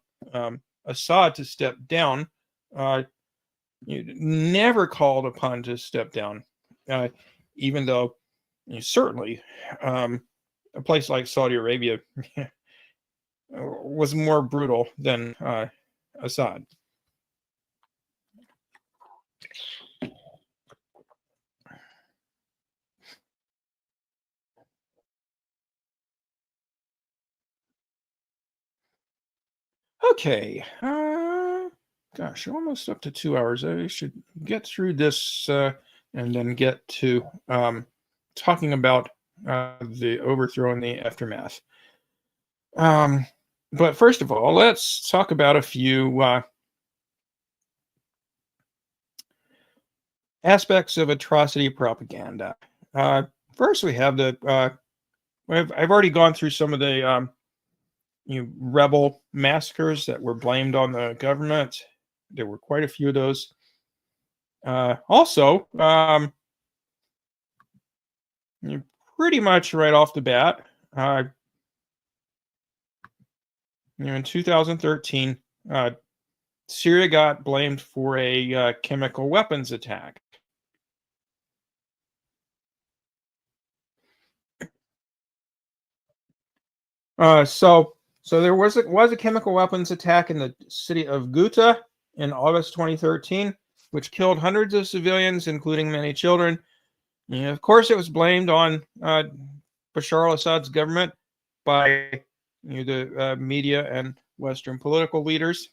Assad to step down, never called upon to step down, even though certainly a place like Saudi Arabia was more brutal than Assad. Okay. Gosh, almost up to 2 hours. I should get through this and then get to talking about the overthrow and the aftermath. But first of all, let's talk about a few aspects of atrocity propaganda. First, we have the I've already gone through some of the rebel massacres that were blamed on the government. There were quite a few of those. Also, pretty much right off the bat, in 2013, Syria got blamed for a chemical weapons attack. So there was a chemical weapons attack in the city of Ghouta in August 2013, which killed hundreds of civilians, including many children. Of course, it was blamed on Bashar al-Assad's government by the media and Western political leaders,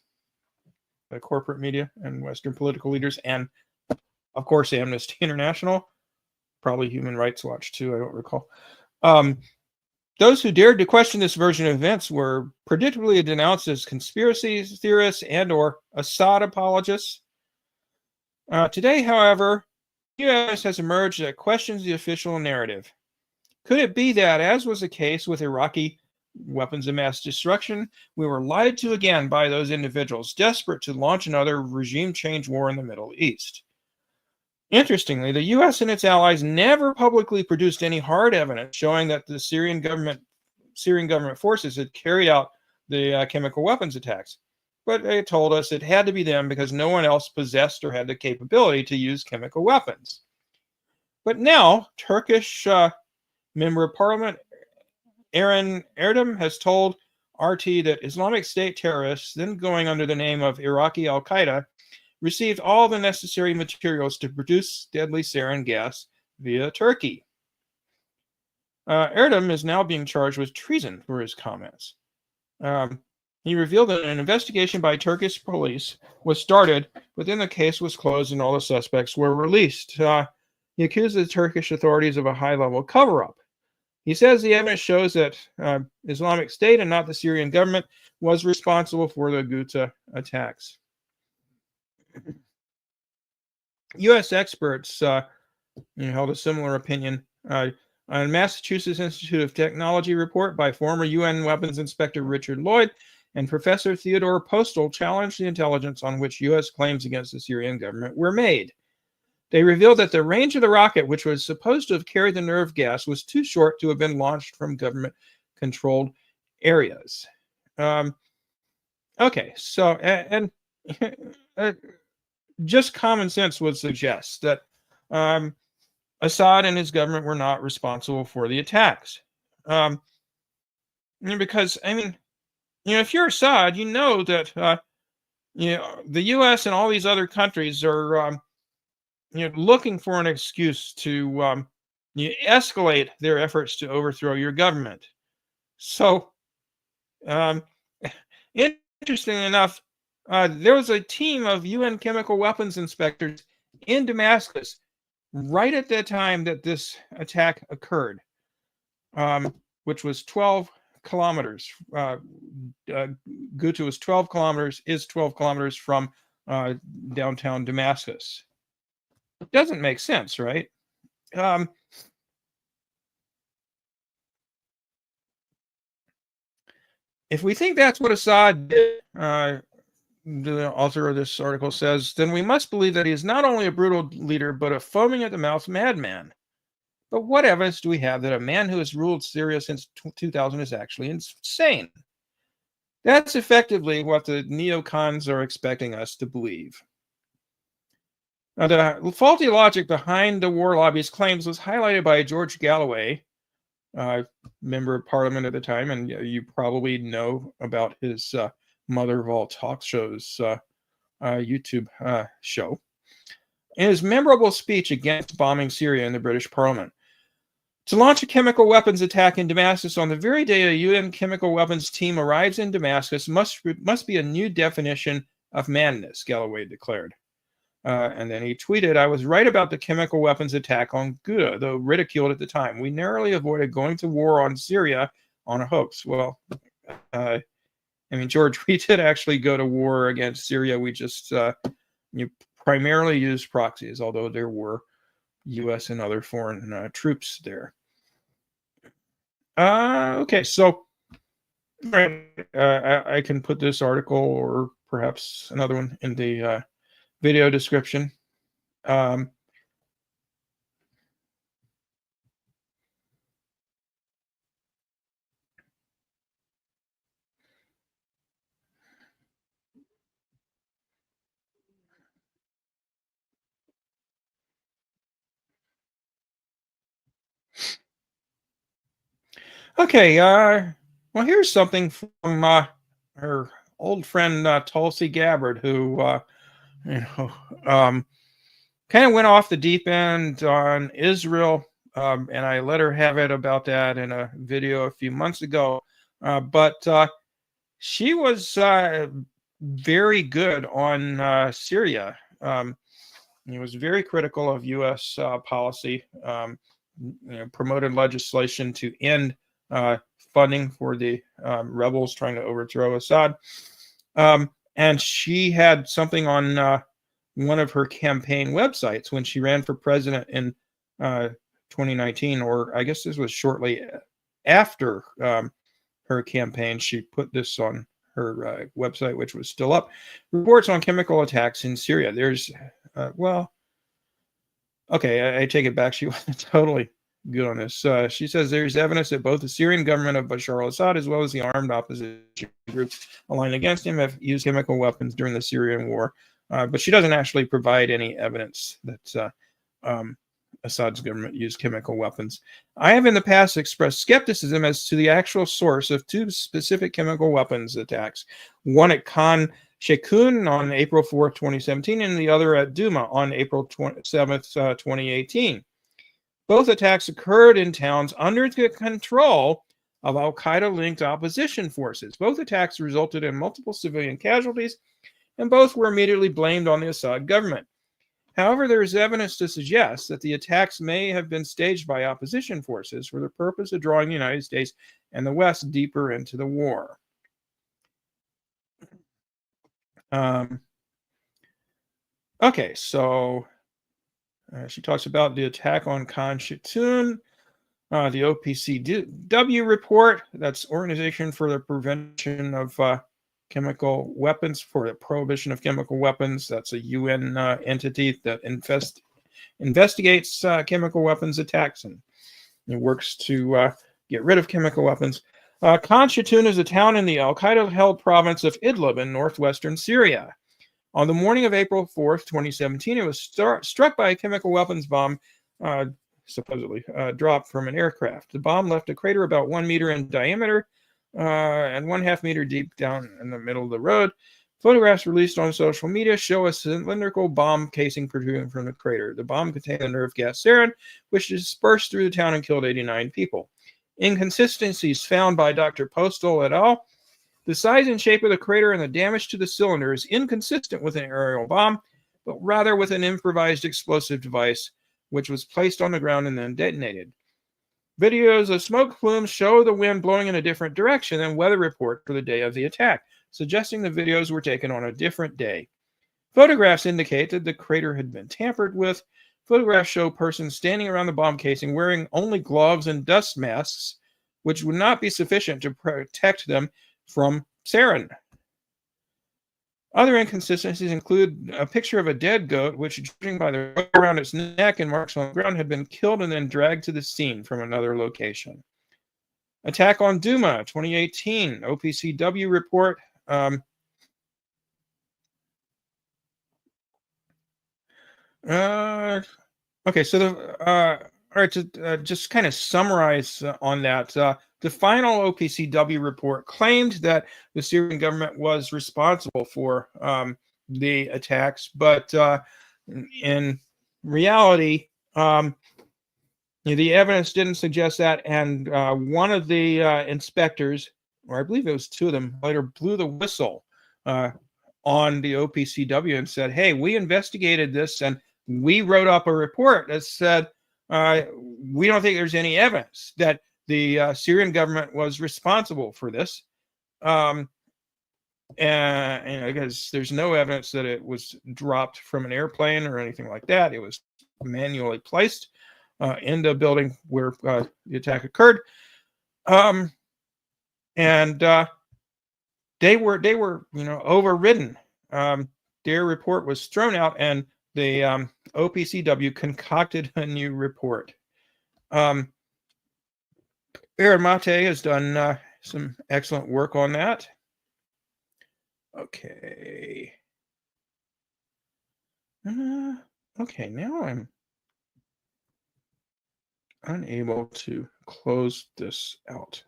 the corporate media and Western political leaders, and of course Amnesty International, probably Human Rights Watch too, I don't recall. Those who dared to question this version of events were predictably denounced as conspiracy theorists and or Assad apologists. Today, however, the U.S. has emerged that questions the official narrative. Could it be that, as was the case with Iraqi weapons of mass destruction, we were lied to again by those individuals desperate to launch another regime change war in the Middle East? Interestingly, the U.S. and its allies never publicly produced any hard evidence showing that the Syrian government forces had carried out the chemical weapons attacks. But they told us it had to be them because no one else possessed or had the capability to use chemical weapons. But now, Turkish Member of Parliament Eren Erdem has told RT that Islamic State terrorists, then going under the name of Iraqi Al-Qaeda, received all the necessary materials to produce deadly sarin gas via Turkey. Erdem is now being charged with treason for his comments. He revealed that an investigation by Turkish police was started, but then the case was closed and all the suspects were released. He accused the Turkish authorities of a high-level cover-up. He says the evidence shows that Islamic State and not the Syrian government was responsible for the Ghouta attacks. U.S. experts held a similar opinion. A Massachusetts Institute of Technology report by former UN weapons inspector Richard Lloyd and Professor Theodore Postel challenged the intelligence on which U.S. claims against the Syrian government were made. They revealed that the range of the rocket, which was supposed to have carried the nerve gas, was too short to have been launched from government-controlled areas. Okay, so, and just common sense would suggest that Assad and his government were not responsible for the attacks. Because, I mean, if you're Assad, you know that, the U.S. and all these other countries are, looking for an excuse to escalate their efforts to overthrow your government. So, interestingly enough, there was a team of UN chemical weapons inspectors in Damascus right at the time that this attack occurred, which was 12 kilometers. Ghouta was 12 kilometers, is 12 kilometers from downtown Damascus. It doesn't make sense, right? If we think that's what Assad did, the author of this article says, then we must believe that he is not only a brutal leader, but a foaming at the mouth madman. But what evidence do we have that a man who has ruled Syria since 2000 is actually insane? That's effectively what the neocons are expecting us to believe. Now, the faulty logic behind the war lobby's claims was highlighted by George Galloway, member of parliament at the time, and you probably know about his Mother of All Talk Shows YouTube show. In his memorable speech against bombing Syria in the British Parliament, to launch a chemical weapons attack in Damascus on the very day a UN chemical weapons team arrives in Damascus must be a new definition of madness, Galloway declared. And then he tweeted, "I was right about the chemical weapons attack on Ghouta, though ridiculed at the time. We narrowly avoided going to war on Syria on a hoax." Well, I mean, George, we did actually go to war against Syria. We just primarily used proxies, although there were U.S. and other foreign troops there. Okay, so I can put this article or perhaps another one in the video description. Okay, well, here's something from her old friend Tulsi Gabbard, who kind of went off the deep end on Israel, and I let her have it about that in a video a few months ago. But she was very good on Syria. He was very critical of U.S. policy, promoted legislation to end funding for the rebels trying to overthrow Assad. And she had something on one of her campaign websites when she ran for president in 2019, or I guess this was shortly after her campaign. She put this on her website, which was still up. Reports on chemical attacks in Syria. There's, well, okay, I take it back. She wasn't totally good on this. She says there's evidence that both the Syrian government of Bashar al-Assad as well as the armed opposition groups aligned against him have used chemical weapons during the Syrian war. But she doesn't actually provide any evidence that Assad's government used chemical weapons. I have in the past expressed skepticism as to the actual source of two specific chemical weapons attacks, one at Khan Sheikhoun on April 4th, 2017, and the other at Douma on April 7th, 2018. Both attacks occurred in towns under the control of al-Qaeda-linked opposition forces. Both attacks resulted in multiple civilian casualties, and both were immediately blamed on the Assad government. However, there is evidence to suggest that the attacks may have been staged by opposition forces for the purpose of drawing the United States and the West deeper into the war. Okay, so she talks about the attack on Khan Shatoun, the OPCW report, that's Organization for the Prevention of Chemical Weapons, for the Prohibition of Chemical Weapons. That's a UN entity that investigates chemical weapons attacks and it works to get rid of chemical weapons. Khan Shatoun is a town in the al-Qaeda-held province of Idlib in northwestern Syria. On the morning of April 4th, 2017, it was struck by a chemical weapons bomb, supposedly dropped from an aircraft. The bomb left a crater about 1 meter in diameter and 1/2 meter deep down in the middle of the road. Photographs released on social media show a cylindrical bomb casing protruding from the crater. The bomb contained a nerve gas sarin, which dispersed through the town and killed 89 people. Inconsistencies found by Dr. Postal et al. The size and shape of the crater and the damage to the cylinder is inconsistent with an aerial bomb, but rather with an improvised explosive device, which was placed on the ground and then detonated. Videos of smoke plumes show the wind blowing in a different direction than weather report for the day of the attack, suggesting the videos were taken on a different day. Photographs indicate that the crater had been tampered with. Photographs show persons standing around the bomb casing wearing only gloves and dust masks, which would not be sufficient to protect them from sarin. Other inconsistencies include a picture of a dead goat, which, judging by the rope around its neck and marks on the ground, had been killed and then dragged to the scene from another location. Attack on Duma, 2018, OPCW report. Okay, so all right, to just kind of summarize on that, the final OPCW report claimed that the Syrian government was responsible for the attacks, but in reality, the evidence didn't suggest that, and one of the inspectors, or I believe it was two of them, later blew the whistle on the OPCW and said, hey, we investigated this and we wrote up a report that said we don't think there's any evidence that the Syrian government was responsible for this. And because there's no evidence that it was dropped from an airplane or anything like that. It was manually placed in the building where the attack occurred. And they were overridden. Their report was thrown out, and the OPCW concocted a new report. Aaron Mate has done some excellent work on that. Okay. Okay, now I'm unable to close this out.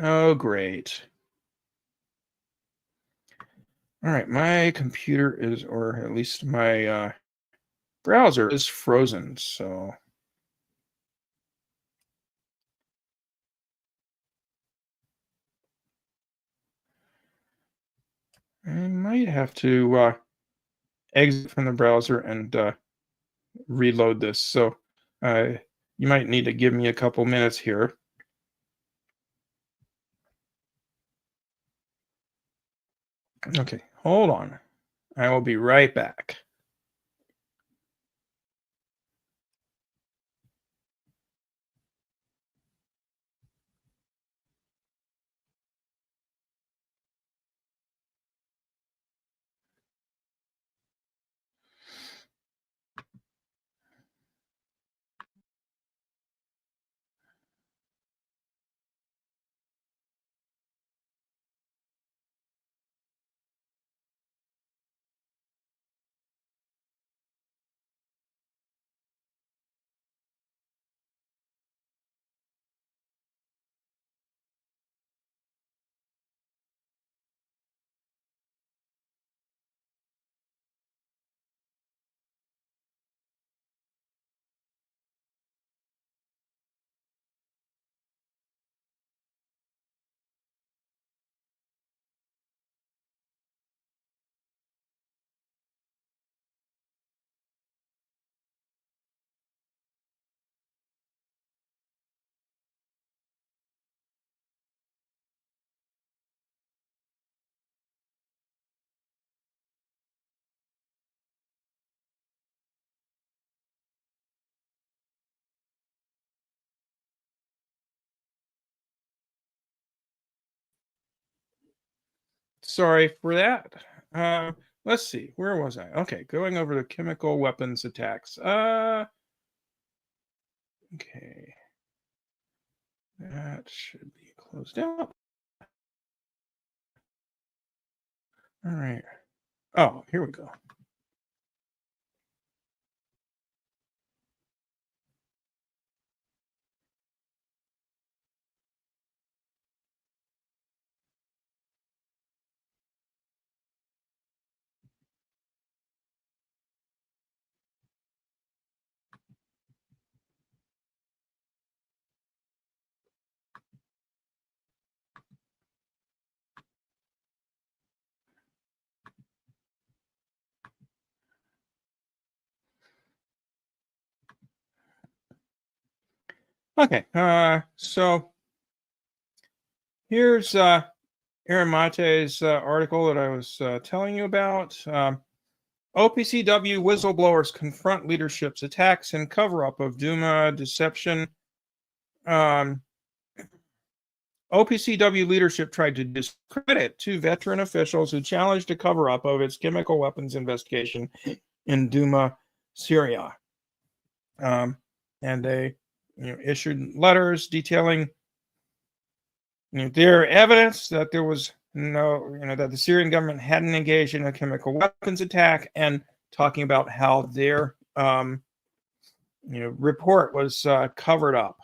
Oh, great. All right, my computer is, or at least my browser is frozen, so. I might have to exit from the browser and reload this. So you might need to give me a couple minutes here. Okay, hold on. I will be right back. sorry for that. Let's see, where was I? Okay, going over the chemical weapons attacks. Okay. That should be closed out. All right. Oh, here we go. Okay, so here's Aaron Mate's article that I was telling you about. OPCW whistleblowers confront leadership's attacks and cover-up of Duma deception. OPCW leadership tried to discredit two veteran officials who challenged a cover-up of its chemical weapons investigation in Duma, Syria. And they issued letters detailing their evidence that there was that the Syrian government hadn't engaged in a chemical weapons attack, and talking about how their report was covered up.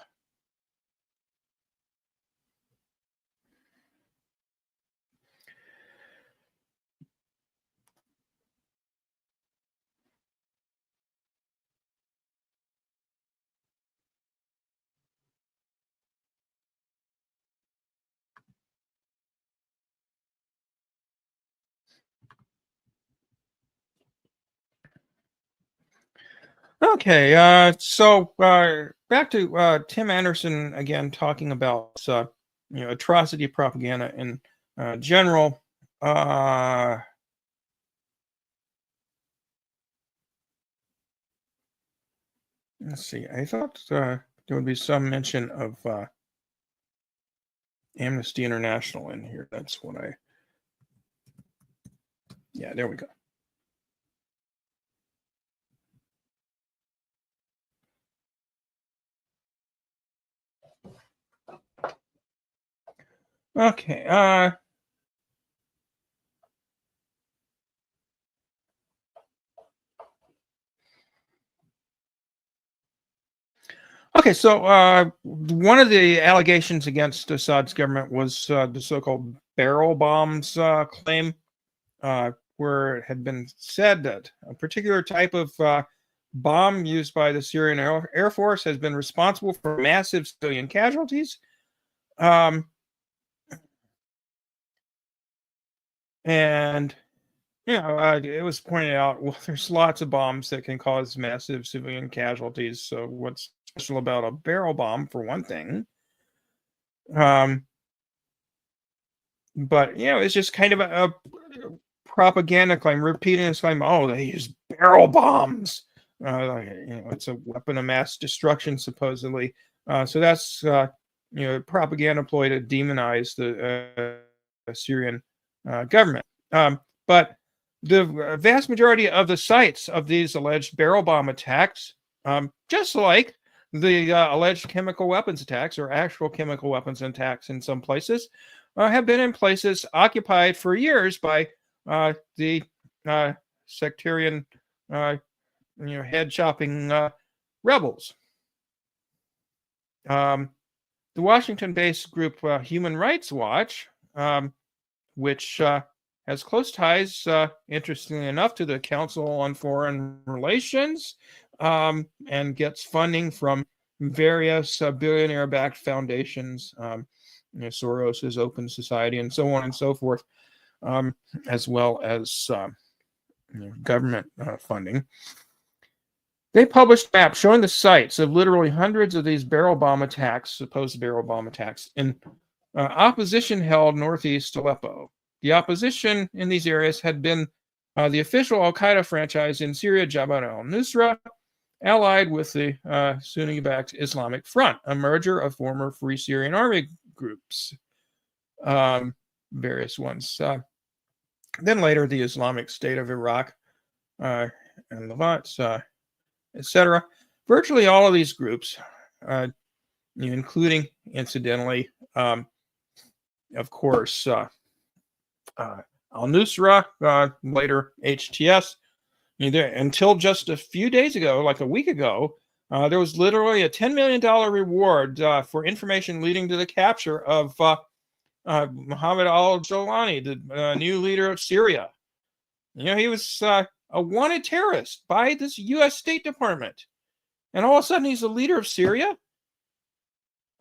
Okay, so back to Tim Anderson again, talking about atrocity propaganda in general. Let's see. I thought there would be some mention of Amnesty International in here. That's what I. Yeah, there we go. Okay. Okay, so one of the allegations against Assad's government was the so-called barrel bombs claim, where it had been said that a particular type of bomb used by the Syrian Air Force has been responsible for massive civilian casualties. And it was pointed out, well, there's lots of bombs that can cause massive civilian casualties. So what's special about a barrel bomb, for one thing? But it's just kind of a propaganda claim, repeating this claim. Oh, they use barrel bombs. It's a weapon of mass destruction, supposedly. So that's propaganda ploy to demonize the Syrian government. But the vast majority of the sites of these alleged barrel bomb attacks, just like the alleged chemical weapons attacks or actual chemical weapons attacks in some places, have been in places occupied for years by the sectarian, head-chopping rebels. The Washington-based group Human Rights Watch, which has close ties, interestingly enough, to the Council on Foreign Relations, and gets funding from various billionaire-backed foundations, Soros's Open Society, and so on and so forth, as well as government funding. They published maps showing the sites of literally hundreds of these barrel bomb attacks, supposed barrel bomb attacks, in opposition-held northeast Aleppo. The opposition in these areas had been the official al-Qaeda franchise in Syria, Jabhat al-Nusra, allied with the Sunni-backed Islamic Front, a merger of former Free Syrian Army groups, various ones. then later the Islamic State of Iraq and Levant, etc. Virtually all of these groups, including, incidentally, of course, Al-Nusra, later HTS, until just a few days ago, like a week ago, there was literally a $10 million reward for information leading to the capture of Mohammed al-Jolani, the new leader of Syria. He was a wanted terrorist by this U.S. State Department. And all of a sudden, he's the leader of Syria?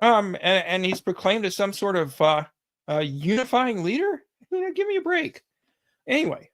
And he's proclaimed as some sort of unifying leader? Give me a break. Anyway,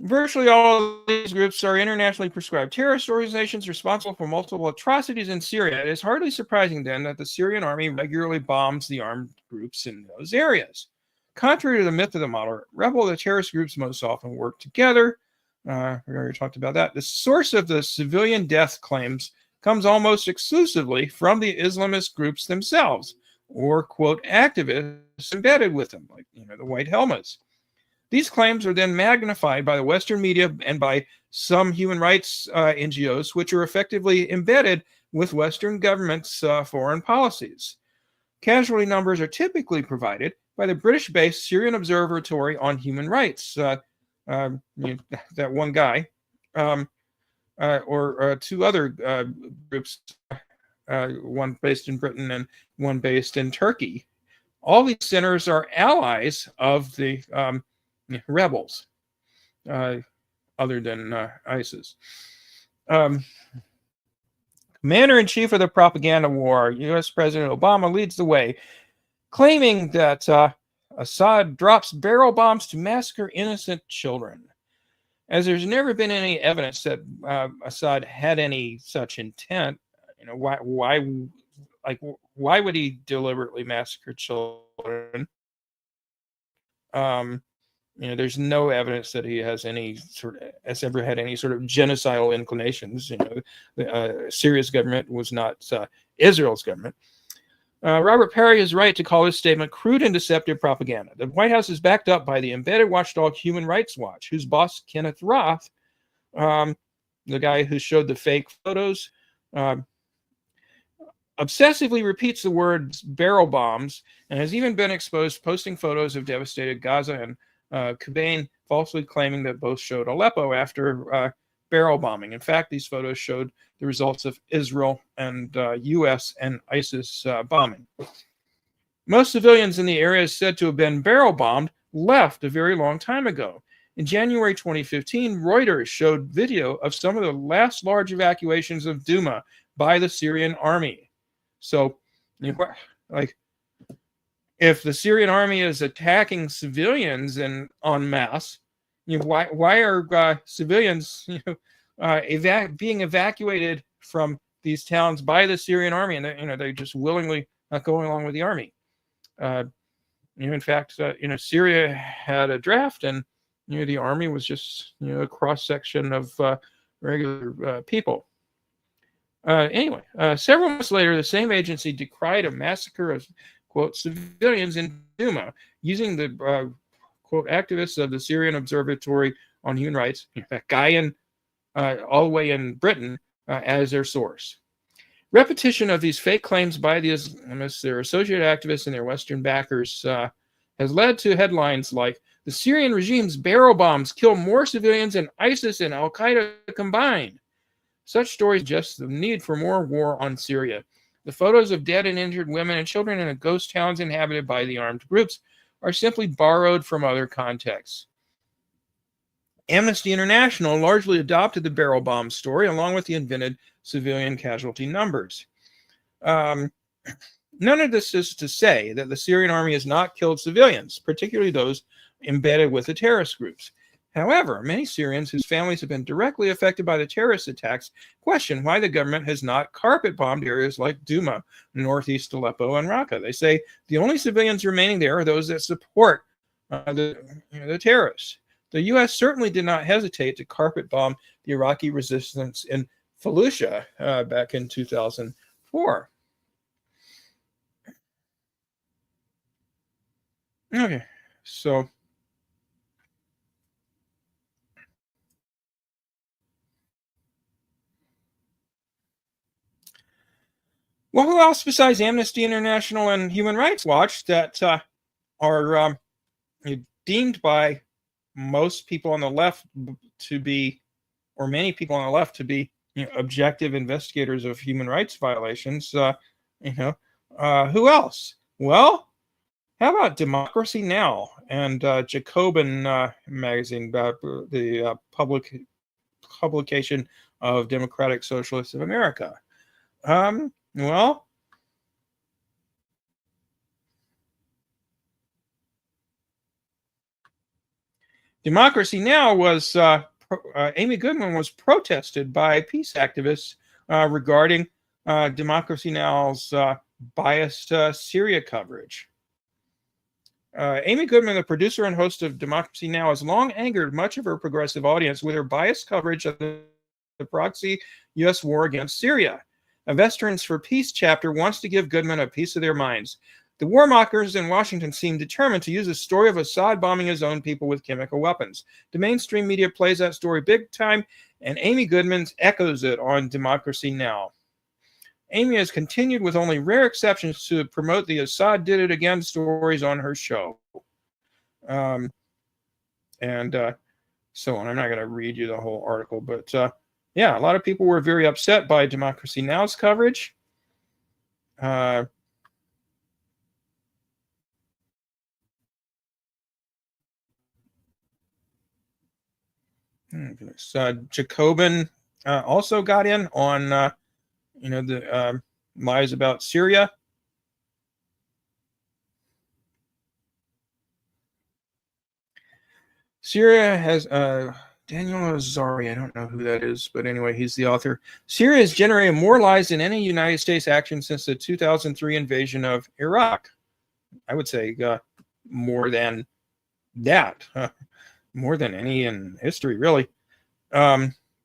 virtually all of these groups are internationally prescribed terrorist organizations responsible for multiple atrocities in Syria. It is hardly surprising, then, that the Syrian army regularly bombs the armed groups in those areas. Contrary to the myth of the moderate rebel, the terrorist groups most often work together. We already talked about that. The source of the civilian death claims comes almost exclusively from the Islamist groups themselves, or, quote, activists embedded with them, like, the White Helmets. These claims are then magnified by the Western media and by some human rights NGOs, which are effectively embedded with Western governments' foreign policies. Casualty numbers are typically provided by the British-based Syrian Observatory on Human Rights, that one guy, or two other groups, one based in Britain and one based in Turkey. All these centers are allies of the rebels, other than ISIS. Commander-in-chief of the propaganda war, U.S. President Obama leads the way, claiming that Assad drops barrel bombs to massacre innocent children. As there's never been any evidence that Assad had any such intent, why would he deliberately massacre children? There's no evidence that he has ever had any sort of genocidal inclinations. Syria's government was not Israel's government. Robert Perry is right to call this statement crude and deceptive propaganda. The White House is backed up by the embedded watchdog Human Rights Watch, whose boss, Kenneth Roth, the guy who showed the fake photos, obsessively repeats the words barrel bombs and has even been exposed posting photos of devastated Gaza and Jacobin, falsely claiming that both showed Aleppo after barrel bombing. In fact, these photos showed the results of Israel and U.S. and ISIS bombing. Most civilians in the areas said to have been barrel bombed left a very long time ago. In January 2015, Reuters showed video of some of the last large evacuations of Douma by the Syrian army. So, if the Syrian army is attacking civilians en masse, why are civilians being evacuated from these towns by the Syrian army, and they just willingly not going along with the army? In fact, Syria had a draft, and the army was just a cross section of regular people. Anyway, several months later, the same agency decried a massacre of, quote, civilians in Douma using the, quote, activists of the Syrian Observatory on Human Rights, that guy all the way in Britain, as their source. Repetition of these fake claims by the Islamists, their associate activists, and their Western backers has led to headlines like, the Syrian regime's barrel bombs kill more civilians than ISIS and Al-Qaeda combined. Such stories suggest the need for more war on Syria. The photos of dead and injured women and children in ghost towns inhabited by the armed groups are simply borrowed from other contexts. Amnesty International largely adopted the barrel bomb story along with the invented civilian casualty numbers. None of this is to say that the Syrian army has not killed civilians, particularly those embedded with the terrorist groups. However, many Syrians whose families have been directly affected by the terrorist attacks question why the government has not carpet-bombed areas like Douma, northeast Aleppo, and Raqqa. They say the only civilians remaining there are those that support the terrorists. The U.S. certainly did not hesitate to carpet-bomb the Iraqi resistance in Fallujah back in 2004. Okay, so Well, who else besides Amnesty International and Human Rights Watch that are deemed by most people on the left to be, or many people on the left to be, objective investigators of human rights violations? Who else? Well, how about Democracy Now! And Jacobin magazine, the publication of Democratic Socialists of America? Well, Democracy Now! Was Amy Goodman was protested by peace activists regarding Democracy Now!'s biased Syria coverage. Amy Goodman, the producer and host of Democracy Now!, has long angered much of her progressive audience with her biased coverage of the proxy U.S. war against Syria. A Veterans for Peace chapter wants to give Goodman a piece of their minds. The warmongers in Washington seem determined to use the story of Assad bombing his own people with chemical weapons. The mainstream media plays that story big time, and Amy Goodman echoes it on Democracy Now! Amy has continued with only rare exceptions to promote the Assad did it again stories on her show. So on. I'm not going to read you the whole article, but yeah, a lot of people were very upset by Democracy Now!'s coverage. Jacobin also got in on, the lies about Syria. Syria has Daniel Azari, I don't know who that is, but anyway, he's the author. Syria has generated more lies than any United States action since the 2003 invasion of Iraq. I would say more than that, more than any in history, really.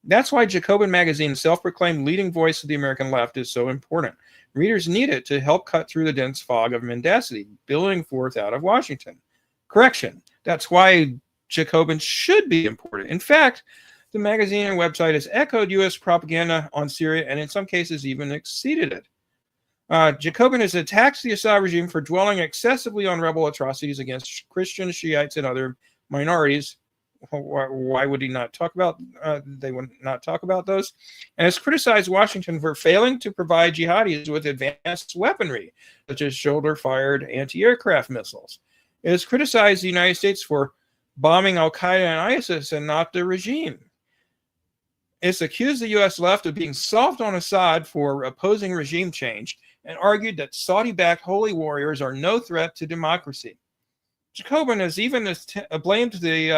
That's why Jacobin magazine's self-proclaimed leading voice of the American left is so important. Readers need it to help cut through the dense fog of mendacity billowing forth out of Washington. Correction, that's why Jacobin should be important. In fact, the magazine and website has echoed U.S. propaganda on Syria and in some cases even exceeded it. Jacobin has attacked the Assad regime for dwelling excessively on rebel atrocities against Christians, Shiites, and other minorities. Why would he not talk about? They would not talk about those, and has criticized Washington for failing to provide jihadis with advanced weaponry, such as shoulder-fired anti-aircraft missiles. It has criticized the United States for bombing Al-Qaeda and ISIS and not the regime. It's accused the U.S. left of being soft on Assad for opposing regime change and argued that Saudi-backed holy warriors are no threat to democracy. Jacobin has even blamed the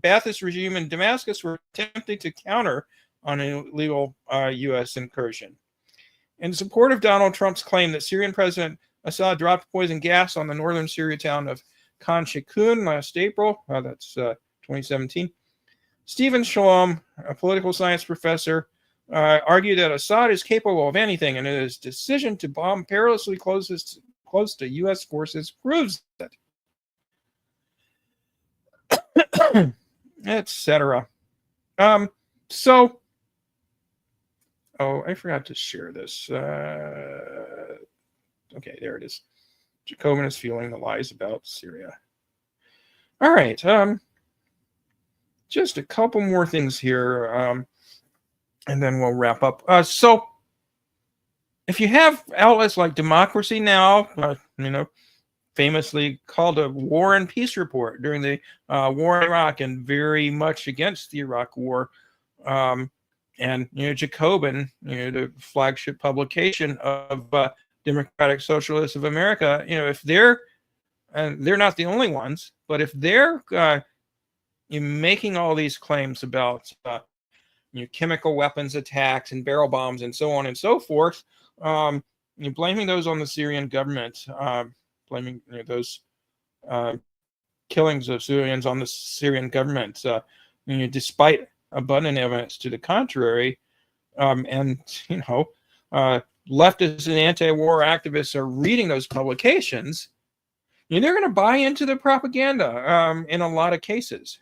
Ba'athist regime in Damascus for attempting to counter on an illegal U.S. incursion. In support of Donald Trump's claim that Syrian President Assad dropped poison gas on the northern Syria town of Khan Sheikhoun last April, that's 2017, Stephen Shalom, a political science professor, argued that Assad is capable of anything, and his decision to bomb perilously close to U.S. forces proves it. Etc. I forgot to share this. Okay, there it is. Jacobin is fueling the lies about Syria. All right. Just a couple more things here, and then we'll wrap up. So, if you have outlets like Democracy Now!, famously called a War and Peace report during the war in Iraq and very much against the Iraq War, and Jacobin, the flagship publication of Democratic Socialists of America, if they're not the only ones, but if they're making all these claims about chemical weapons attacks and barrel bombs and so on and so forth, blaming those on the Syrian government, blaming those killings of Syrians on the Syrian government, despite abundant evidence to the contrary, leftists and anti-war activists are reading those publications, they're going to buy into the propaganda in a lot of cases.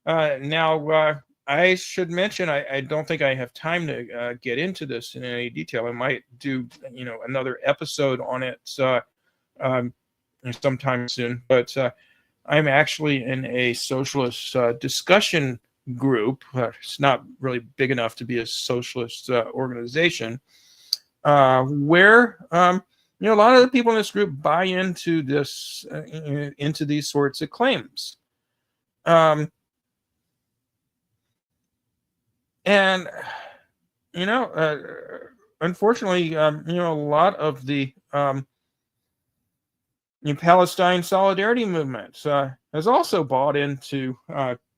Now, I should mention, I don't think I have time to get into this in any detail. I might do, another episode on it sometime soon. But I'm actually in a socialist discussion group. It's not really big enough to be a socialist organization, where a lot of the people in this group buy into this, into these sorts of claims. And unfortunately, a lot of the Palestine solidarity movement has also bought into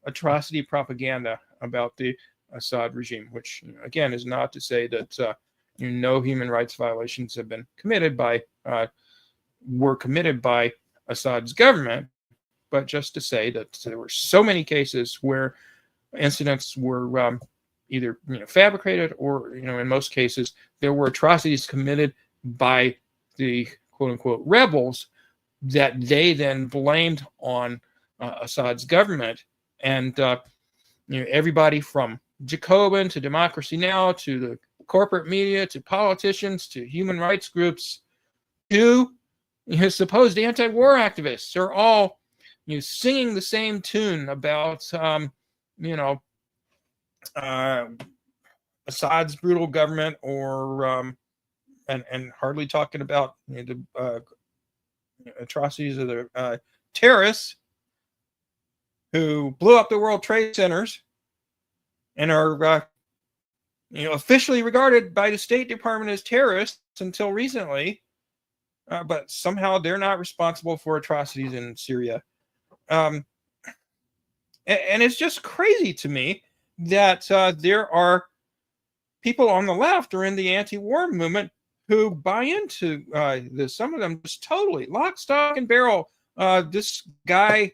atrocity propaganda about the Assad regime, which again is not to say that no human rights violations have been committed were committed by Assad's government, but just to say that there were so many cases where incidents were either fabricated, or in most cases there were atrocities committed by the quote unquote rebels that they then blamed on Assad's government. And everybody from Jacobin to Democracy Now! To the corporate media to politicians to human rights groups to supposed anti-war activists are all singing the same tune about Assad's brutal government, or and hardly talking about the atrocities of the terrorists who blew up the World Trade Centers and are officially regarded by the State Department as terrorists until recently, but somehow they're not responsible for atrocities in Syria. And it's just crazy to me that there are people on the left or in the anti-war movement who buy into this. Some of them just totally lock, stock, and barrel. This guy,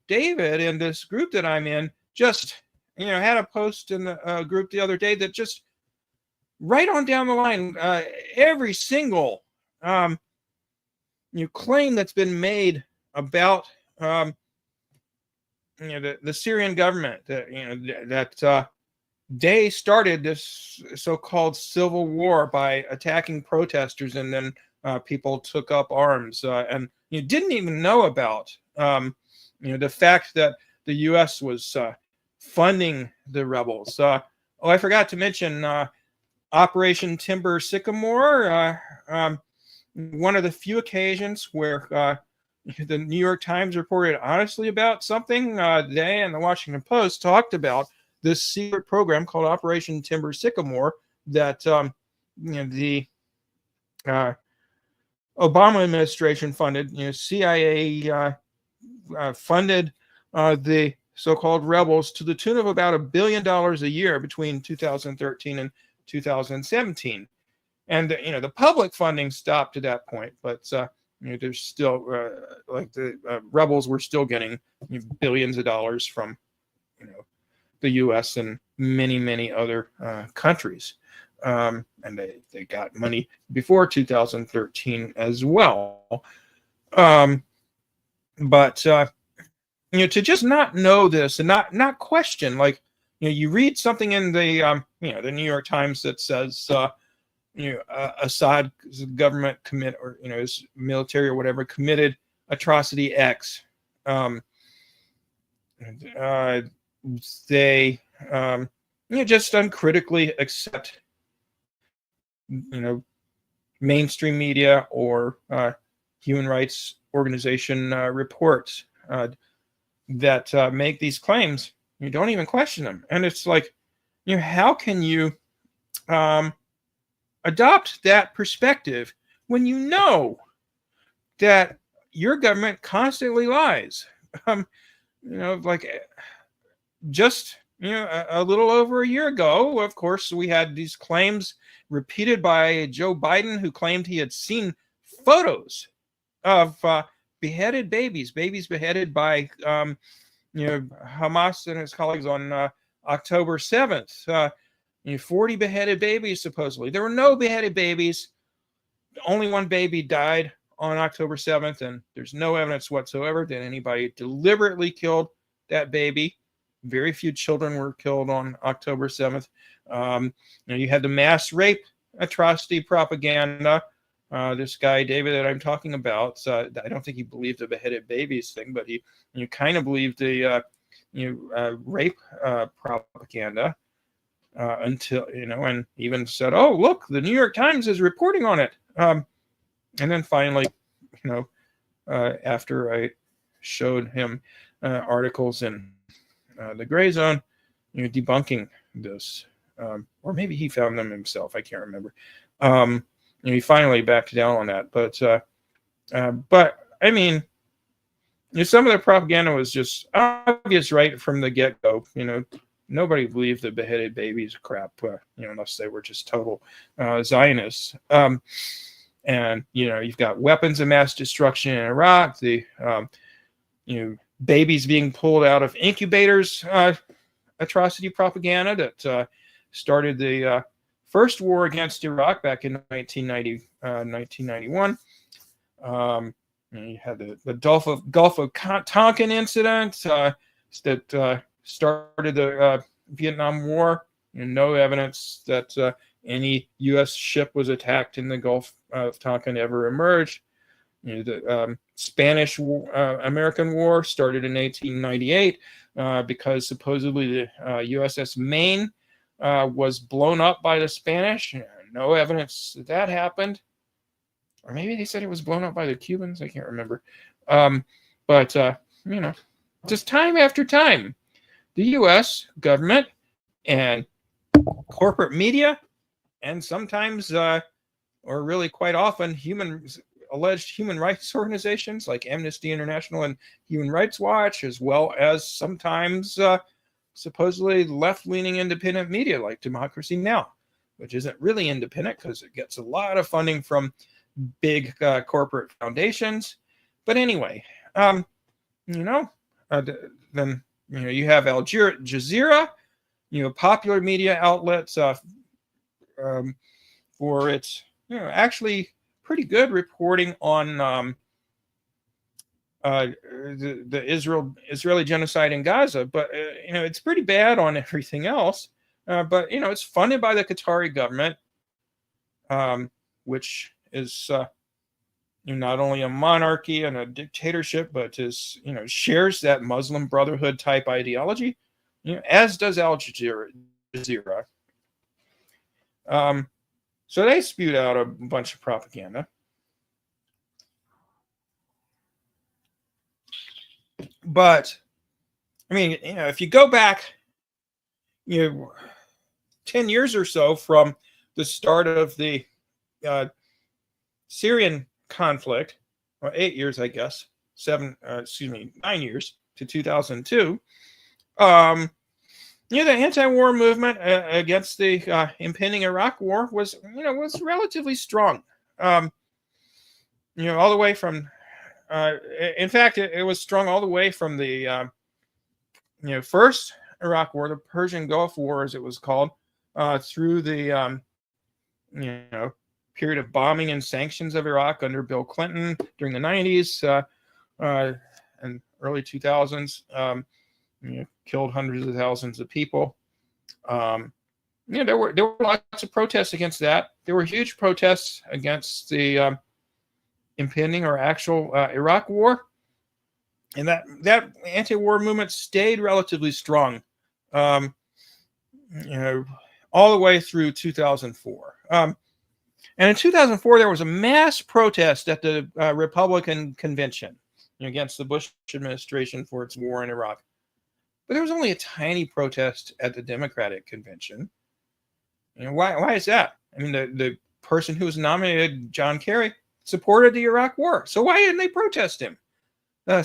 David, in this group that I'm in, just had a post in the group the other day that just right on down the line, every single claim that's been made about the Syrian government, that they started this so-called civil war by attacking protesters, and then people took up arms, and you didn't even know about the fact that the U.S. was funding the rebels. I forgot to mention Operation Timber Sycamore, one of the few occasions where the New York Times reported honestly about something. They and the Washington Post talked about this secret program called Operation Timber Sycamore that the Obama administration funded. CIA funded the so-called rebels to the tune of about $1 billion a year between 2013 and 2017. And the public funding stopped at that point, but there's still the rebels were still getting billions of dollars from the U.S. and many other countries, and they got money before 2013 as well. But to just not know this and not question, you read something in the the New York Times that says Assad's government his military or whatever committed atrocity X. They just uncritically accept mainstream media or human rights organization reports that make these claims. You don't even question them, and it's like, how can you adopt that perspective when you know that your government constantly lies? Just a little over a year ago, of course, we had these claims repeated by Joe Biden, who claimed he had seen photos of beheaded babies beheaded by Hamas and his colleagues on October 7th. 40 beheaded babies, supposedly. There were no beheaded babies. Only one baby died on October 7th, and there's no evidence whatsoever that anybody deliberately killed that baby. very few children were killed on October 7th. You had the mass rape atrocity propaganda. This guy, David, that I'm talking about, I don't think he believed the beheaded babies thing, but he kind of believed the rape propaganda until, and even said, oh, look, the New York Times is reporting on it. And then finally, after I showed him articles in the Gray Zone, debunking this, or maybe he found them himself. I can't remember. He finally backed down on that. But I mean, some of the propaganda was just obvious right from the get-go. Nobody believed the beheaded babies crap, unless they were just total Zionists. And you've got weapons of mass destruction in Iraq. The babies being pulled out of incubators, atrocity propaganda that started the first war against Iraq back in 1991. You had the Gulf of Tonkin incident that started the Vietnam War. No evidence that any U.S. ship was attacked in the Gulf of Tonkin ever emerged. The Spanish-American War started in 1898 because supposedly the USS Maine was blown up by the Spanish. No evidence that happened. Or maybe they said it was blown up by the Cubans. I can't remember. But just time after time, the U.S. government and corporate media, and sometimes, or really quite often, alleged human rights organizations like Amnesty International and Human Rights Watch, as well as sometimes supposedly left-leaning independent media like Democracy Now!, which isn't really independent because it gets a lot of funding from big corporate foundations. But anyway, then you have Al Jazeera, popular media outlets for its actually pretty good reporting on the Israeli genocide in Gaza, but it's pretty bad on everything else. But it's funded by the Qatari government, which is not only a monarchy and a dictatorship, but shares that Muslim Brotherhood type ideology, as does Al Jazeera. So they spewed out a bunch of propaganda. But I mean, if you go back, 10 years or so from the start of the Syrian conflict, or 8 years, I guess, 9 years to 2002. The anti-war movement against the impending Iraq war was relatively strong. All the way from, in fact, it was strong all the way from the, first Iraq war, the Persian Gulf War, as it was called, through the, period of bombing and sanctions of Iraq under Bill Clinton during the 90s and early 2000s. Killed hundreds of thousands of people. There were lots of protests against that. There were huge protests against the impending or actual Iraq war, and that anti-war movement stayed relatively strong, all the way through 2004. And in 2004, there was a mass protest at the Republican convention against the Bush administration for its war in Iraq. But there was only a tiny protest at the Democratic convention. Why is that? I mean, the person who was nominated, John Kerry, supported the Iraq war. So why didn't they protest him? That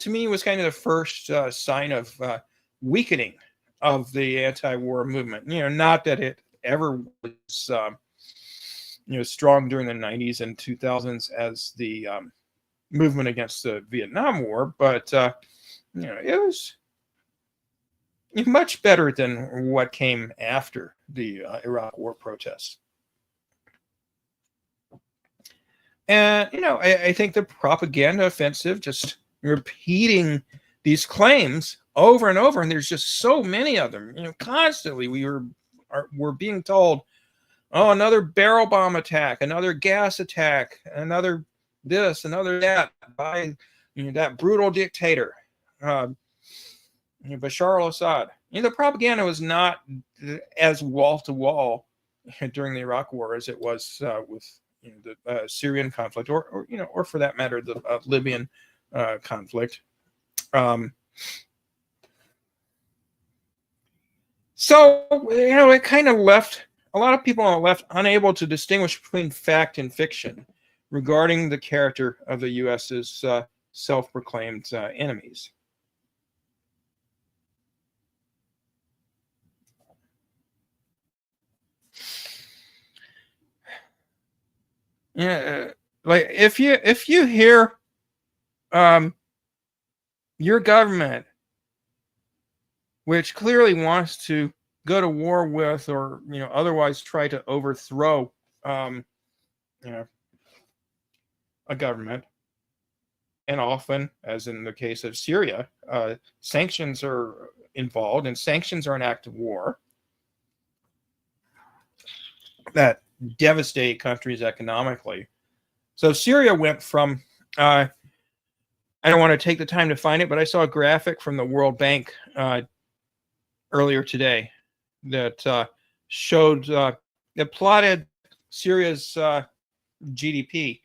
to me was kind of the first sign of weakening of the anti-war movement. Not that it ever was strong during the 90s and 2000s as the movement against the Vietnam War, but it was much better than what came after the Iraq War protests. And, I think the propaganda offensive, just repeating these claims over and over, and there's just so many of them. Constantly we're being told, oh, another barrel bomb attack, another gas attack, another this, another that by that brutal dictator, Bashar al-Assad. The propaganda was not as wall to wall during the Iraq War as it was with the Syrian conflict, or for that matter, the Libyan conflict. So it kind of left a lot of people on the left unable to distinguish between fact and fiction regarding the character of the U.S.'s self-proclaimed enemies. Like if you hear your government, which clearly wants to go to war with, or otherwise try to overthrow a government, and often, as in the case of Syria, sanctions are involved, and sanctions are an act of war that devastate countries economically. So Syria went from, I don't want to take the time to find it, but I saw a graphic from the World Bank earlier today that showed, that plotted Syria's GDP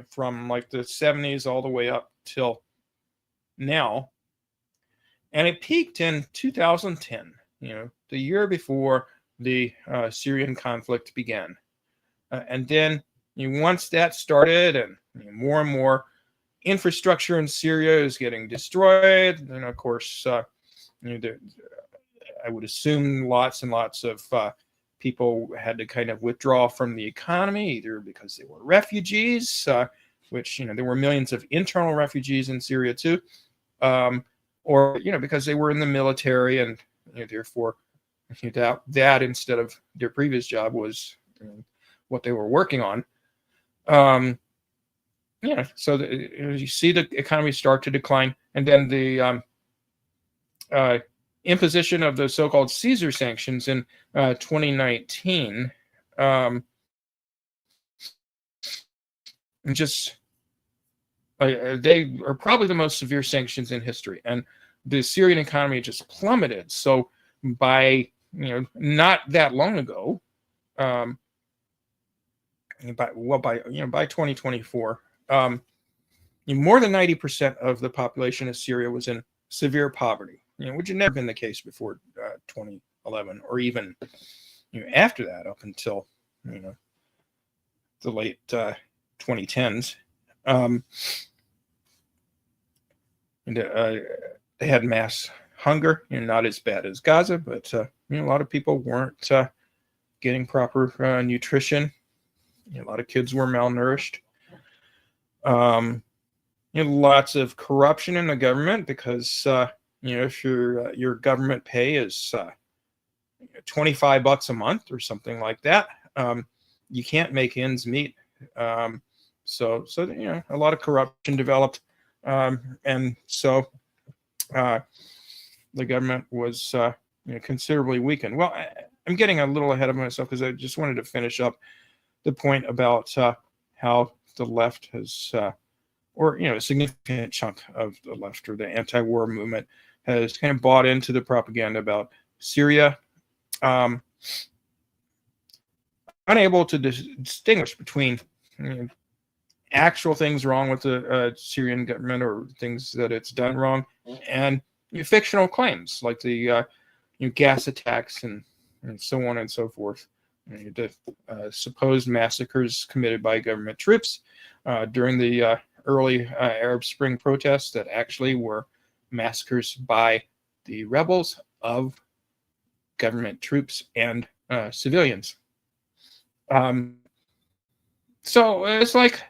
from like the 70s all the way up till now. And it peaked in 2010, the year before the Syrian conflict began. And then once that started, and more and more infrastructure in Syria is getting destroyed, and of course, I would assume lots and lots of people had to kind of withdraw from the economy, either because they were refugees, which there were millions of internal refugees in Syria too, or because they were in the military, and therefore that instead of their previous job was what they were working on. So you see the economy start to decline, and then the imposition of the so-called Caesar sanctions in 2019 just they are probably the most severe sanctions in history, and the Syrian economy just plummeted. So by not that long ago, by 2024, more than 90% of the population of Syria was in severe poverty, which had never been the case before 2011, or even after that, up until the late 2010s. They had mass hunger, not as bad as Gaza, but a lot of people weren't getting proper nutrition. A lot of kids were malnourished. Lots of corruption in the government, because if your government pay is $25 a month or something like that, you can't make ends meet. So a lot of corruption developed, and so the government was considerably weakened. Well, I'm getting a little ahead of myself, because I just wanted to finish up the point about how the left has, or a significant chunk of the left, or the anti-war movement, has kind of bought into the propaganda about Syria, unable to distinguish between actual things wrong with the Syrian government, or things that it's done wrong, and fictional claims like the gas attacks and so on and so forth. The supposed massacres committed by government troops during the early Arab Spring protests that actually were massacres by the rebels of government troops and civilians. So it's like,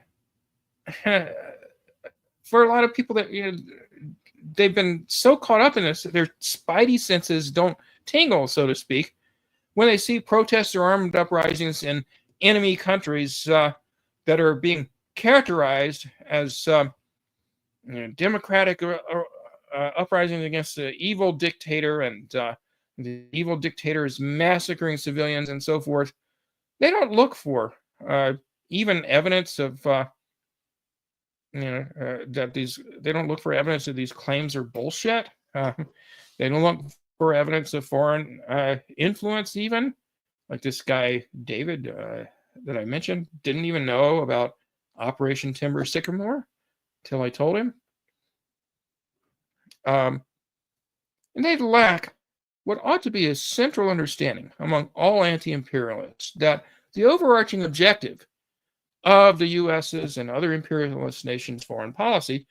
for a lot of people that they've been so caught up in this, their spidey senses don't tingle, so to speak, when they see protests or armed uprisings in enemy countries that are being characterized as democratic uprising against the evil dictator, and the evil dictator is massacring civilians and so forth. They don't look for even evidence of that these. They don't look for evidence that these claims are bullshit. They don't look for evidence of foreign influence, even like this guy David that I mentioned didn't even know about Operation Timber Sycamore till I told him. And they lack what ought to be a central understanding among all anti-imperialists that the overarching objective of the US's and other imperialist nations' foreign policy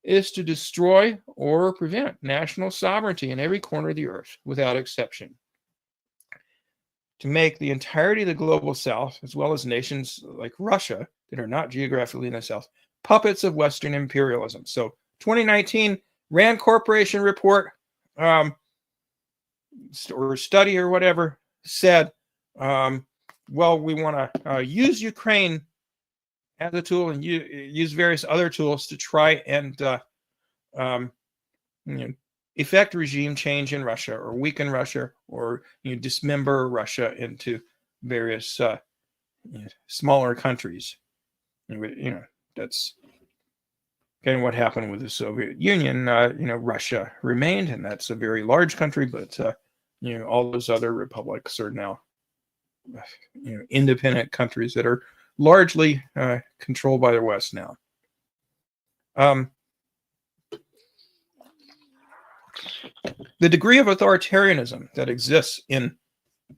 is to destroy or prevent national sovereignty in every corner of the earth without exception. To make the entirety of the global south, as well as nations like Russia that are not geographically in the south, puppets of Western imperialism. So 2019 Rand Corporation report or study or whatever said, well, we want to use Ukraine as a tool and use various other tools to try and effect regime change in Russia, or weaken Russia, or dismember Russia into various smaller countries. That's kind of what happened with the Soviet Union. Russia remained, and that's a very large country, but all those other republics are now independent countries that are largely controlled by the West now. The degree of authoritarianism that exists in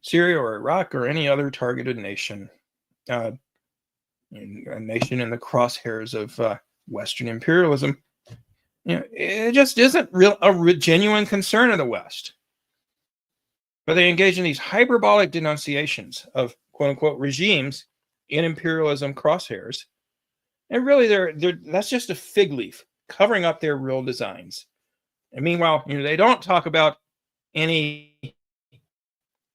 Syria or Iraq or any other targeted nation, a nation in the crosshairs of Western imperialism, it just isn't a genuine concern of the West. But they engage in these hyperbolic denunciations of quote-unquote regimes in imperialism crosshairs, and really that's just a fig leaf covering up their real designs. And meanwhile, they don't talk about any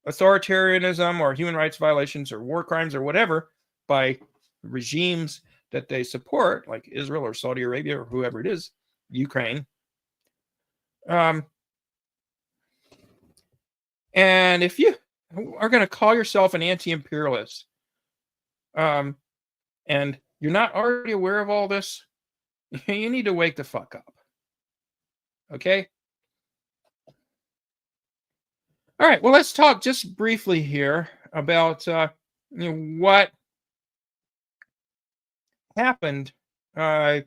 authoritarianism or human rights violations or war crimes or whatever by regimes that they support, like Israel or Saudi Arabia or whoever it is, Ukraine. And if you are going to call yourself an anti-imperialist, and you're not already aware of all this, you need to wake the fuck up. Okay? All right, well, let's talk just briefly here about what happened over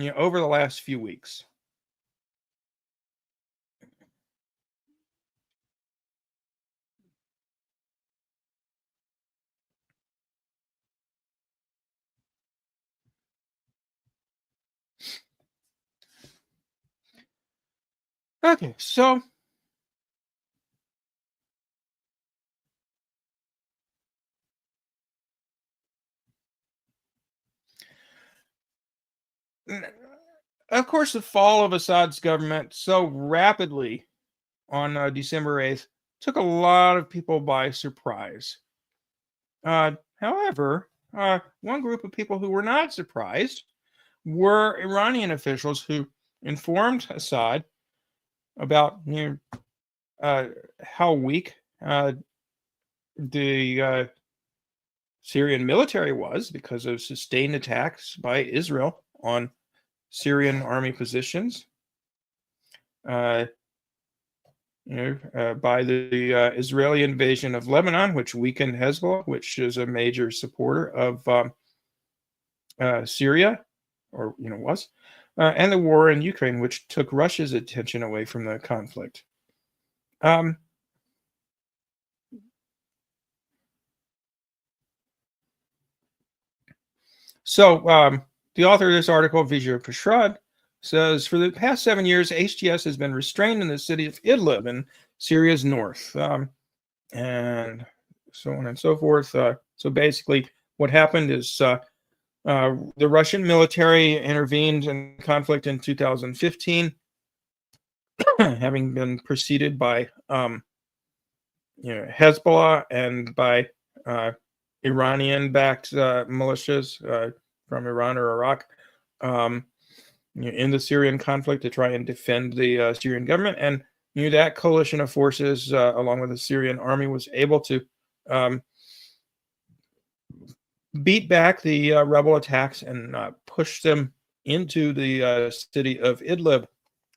the last few weeks. Okay, so of course, the fall of Assad's government so rapidly on December 8th took a lot of people by surprise. However, one group of people who were not surprised were Iranian officials who informed Assad about how weak the Syrian military was because of sustained attacks by Israel on Syrian army positions, by the Israeli invasion of Lebanon, which weakened Hezbollah, which is a major supporter of Syria, or was, and the war in Ukraine, which took Russia's attention away from the conflict. So the author of this article, Vijay Prasad, says, for the past 7 years, HTS has been restrained in the city of Idlib in Syria's north, and so on and so forth. So basically, what happened is the Russian military intervened in conflict in 2015, having been preceded by Hezbollah and by Iranian-backed militias from Iran or Iraq. in the Syrian conflict to try and defend the Syrian government. And that coalition of forces, along with the Syrian army, was able to beat back the rebel attacks and push them into the city of Idlib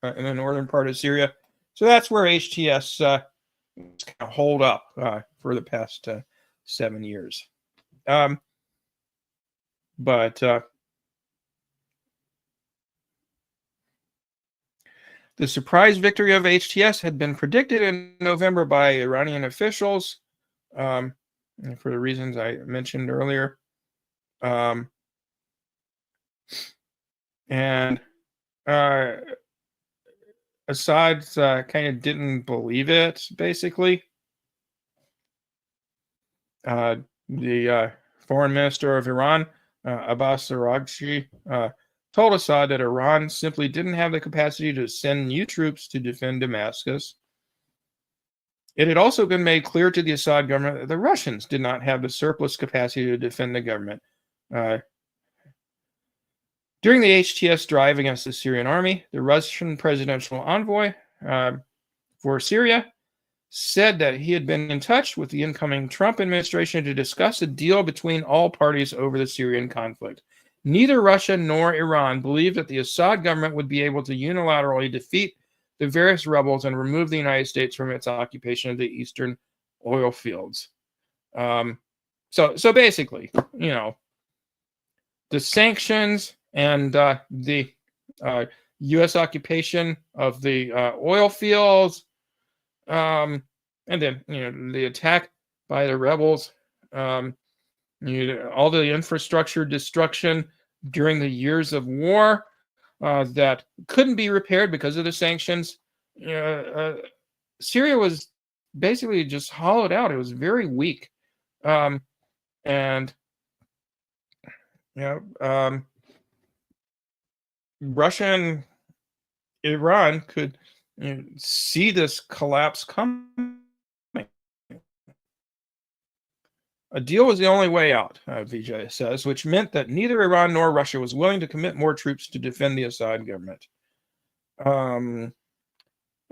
in the northern part of Syria. So that's where HTS kind of hold up for the past 7 years. But the surprise victory of HTS had been predicted in November by Iranian officials for the reasons I mentioned earlier. And Assad kind of didn't believe it, basically. The foreign minister of Iran, Abbas Araghchi, told Assad that Iran simply didn't have the capacity to send new troops to defend Damascus. It had also been made clear to the Assad government that the Russians did not have the surplus capacity to defend the government. During the HTS drive against the Syrian army, the Russian presidential envoy for Syria said that he had been in touch with the incoming Trump administration to discuss a deal between all parties over the Syrian conflict. Neither Russia nor Iran believed that the Assad government would be able to unilaterally defeat the various rebels and remove the United States from its occupation of the eastern oil fields. So basically, the sanctions and the U.S. occupation of the oil fields, and then the attack by the rebels, all the infrastructure destruction during the years of war that couldn't be repaired because of the sanctions. Syria was basically just hollowed out. It was very weak, and Russia and Iran could see this collapse coming. A deal was the only way out, Vijay says, which meant that neither Iran nor Russia was willing to commit more troops to defend the Assad government.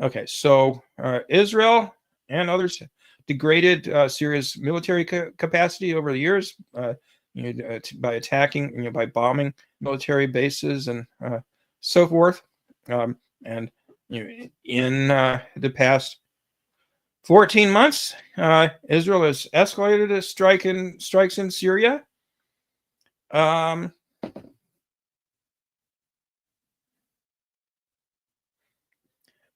Okay, so Israel and others degraded Syria's military capacity over the years by attacking, by bombing military bases and so forth. And in the past 14 months, Israel has escalated its strikes in Syria.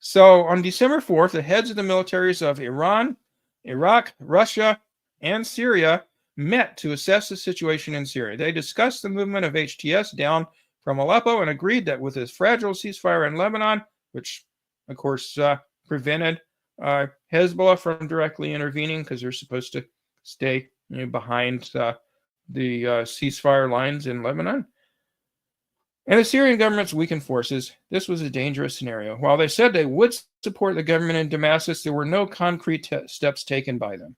So on December 4th, the heads of the militaries of Iran, Iraq, Russia, and Syria met to assess the situation in Syria. They discussed the movement of HTS down from Aleppo and agreed that with this fragile ceasefire in Lebanon, which of course prevented Hezbollah from directly intervening because they're supposed to stay behind the ceasefire lines in Lebanon, and the Syrian government's weakened forces, this was a dangerous scenario. While they said they would support the government in Damascus, there were no concrete steps taken by them.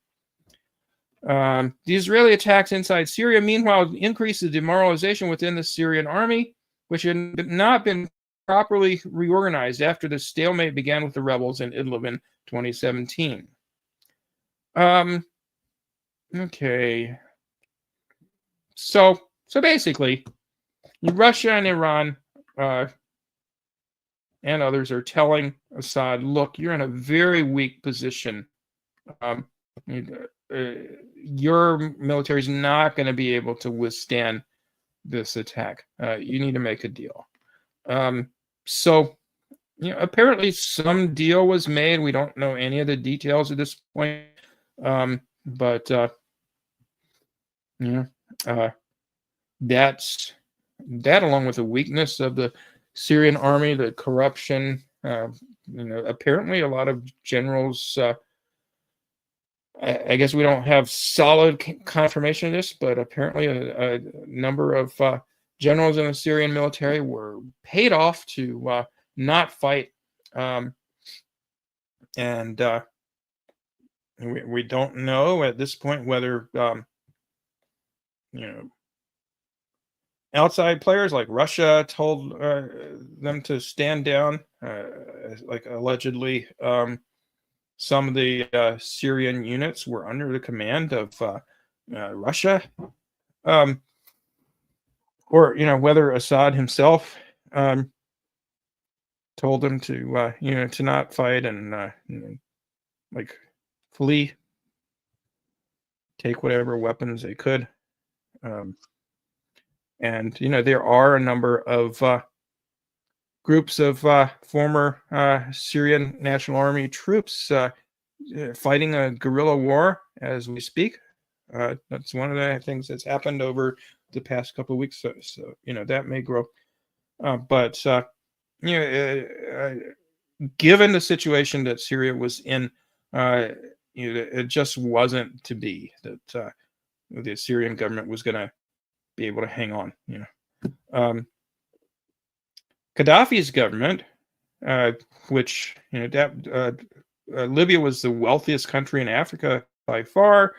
The Israeli attacks inside Syria, meanwhile, increased the demoralization within the Syrian army, which had not been properly reorganized after the stalemate began with the rebels in Idlib in 2017. Okay. So basically, Russia and Iran and others are telling Assad, look, you're in a very weak position. Your military is not going to be able to withstand this attack. You need to make a deal. So apparently some deal was made. We don't know any of the details at this point. But that's that, along with the weakness of the Syrian army, the corruption. Apparently a lot of generals. I guess we don't have solid confirmation of this, but apparently a number of generals in the Syrian military were paid off to not fight, and we don't know at this point whether outside players like Russia told them to stand down. Like allegedly, some of the Syrian units were under the command of Russia, or whether Assad himself told them to to not fight and like flee, take whatever weapons they could. And there are a number of groups of former Syrian National Army troops fighting a guerrilla war as we speak. That's one of the things that's happened over the past couple of weeks. So that may grow. But given the situation that Syria was in, it just wasn't to be that the Syrian government was going to be able to hang on. Gaddafi's government, which Libya was the wealthiest country in Africa by far,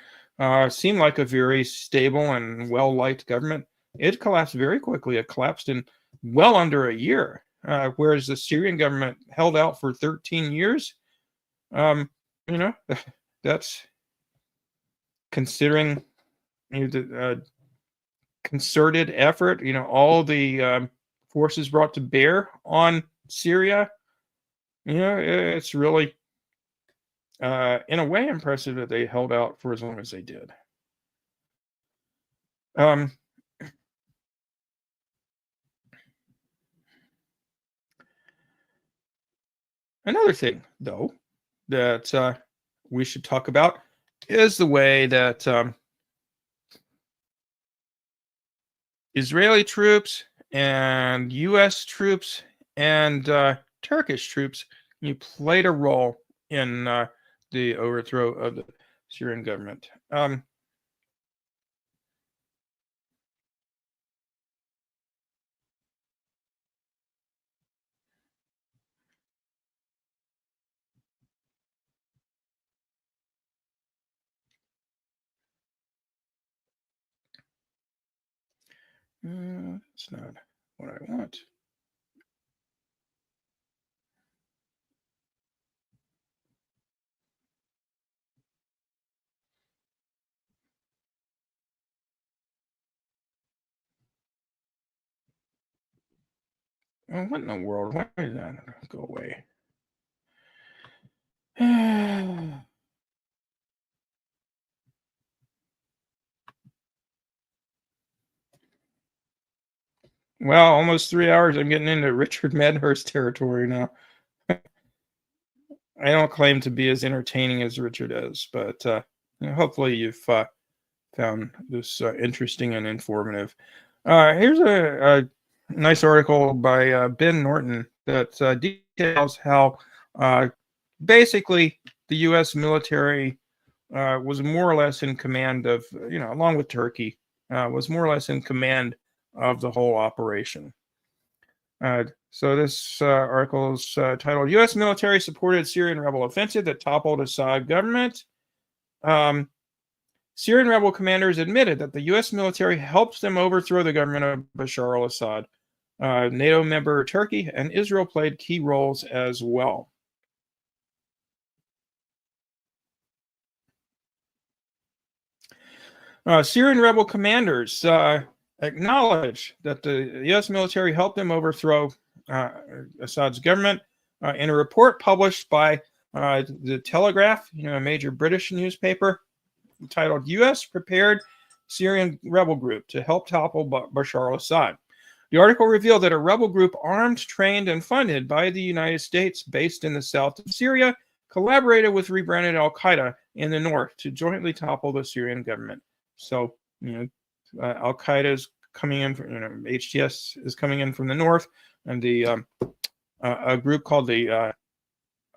seemed like a very stable and well-liked government. It collapsed very quickly. It collapsed in well under a year, whereas the Syrian government held out for 13 years. That's considering the concerted effort, all the forces brought to bear on Syria. It's really, in a way, impressive that they held out for as long as they did. Another thing, though, that we should talk about is the way that Israeli troops and U.S. troops and Turkish troops played a role in the overthrow of the Syrian government. It's not what I want. Oh, what in the world? Why did that go away? Well, almost 3 hours. I'm getting into Richard Medhurst territory now. I don't claim to be as entertaining as Richard is, but hopefully you've found this interesting and informative. Here's a nice article by Ben Norton that details how basically the U.S. military was more or less in command of, along with Turkey, was more or less in command of the whole operation. So this article is titled, U.S. military supported Syrian rebel offensive that toppled Assad government. Syrian rebel commanders admitted that the U.S. military helped them overthrow the government of Bashar al-Assad. NATO member Turkey and Israel played key roles as well. Syrian rebel commanders acknowledge that the U.S. military helped them overthrow Assad's government in a report published by the Telegraph, a major British newspaper, titled U.S. Prepared Syrian Rebel Group to Help Topple Bashar al-Assad. The article revealed that a rebel group armed, trained, and funded by the United States based in the south of Syria collaborated with rebranded al-Qaeda in the north to jointly topple the Syrian government. So, al-Qaeda is coming in from, HTS is coming in from the north, and the a group called the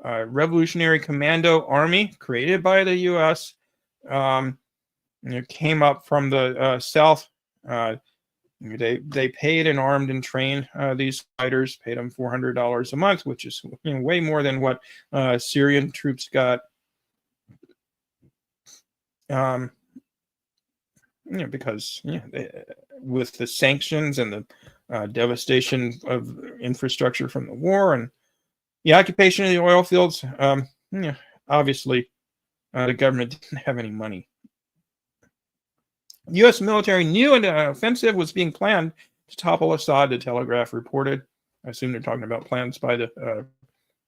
Revolutionary Commando Army, created by the U.S., came up from the south. They paid and armed and trained these fighters, paid them $400 a month, which is way more than what Syrian troops got. because with the sanctions and the devastation of infrastructure from the war and the occupation of the oil fields, obviously the government didn't have any money. U.S. military knew an offensive was being planned to topple Assad, the Telegraph reported. I assume they're talking about plans by the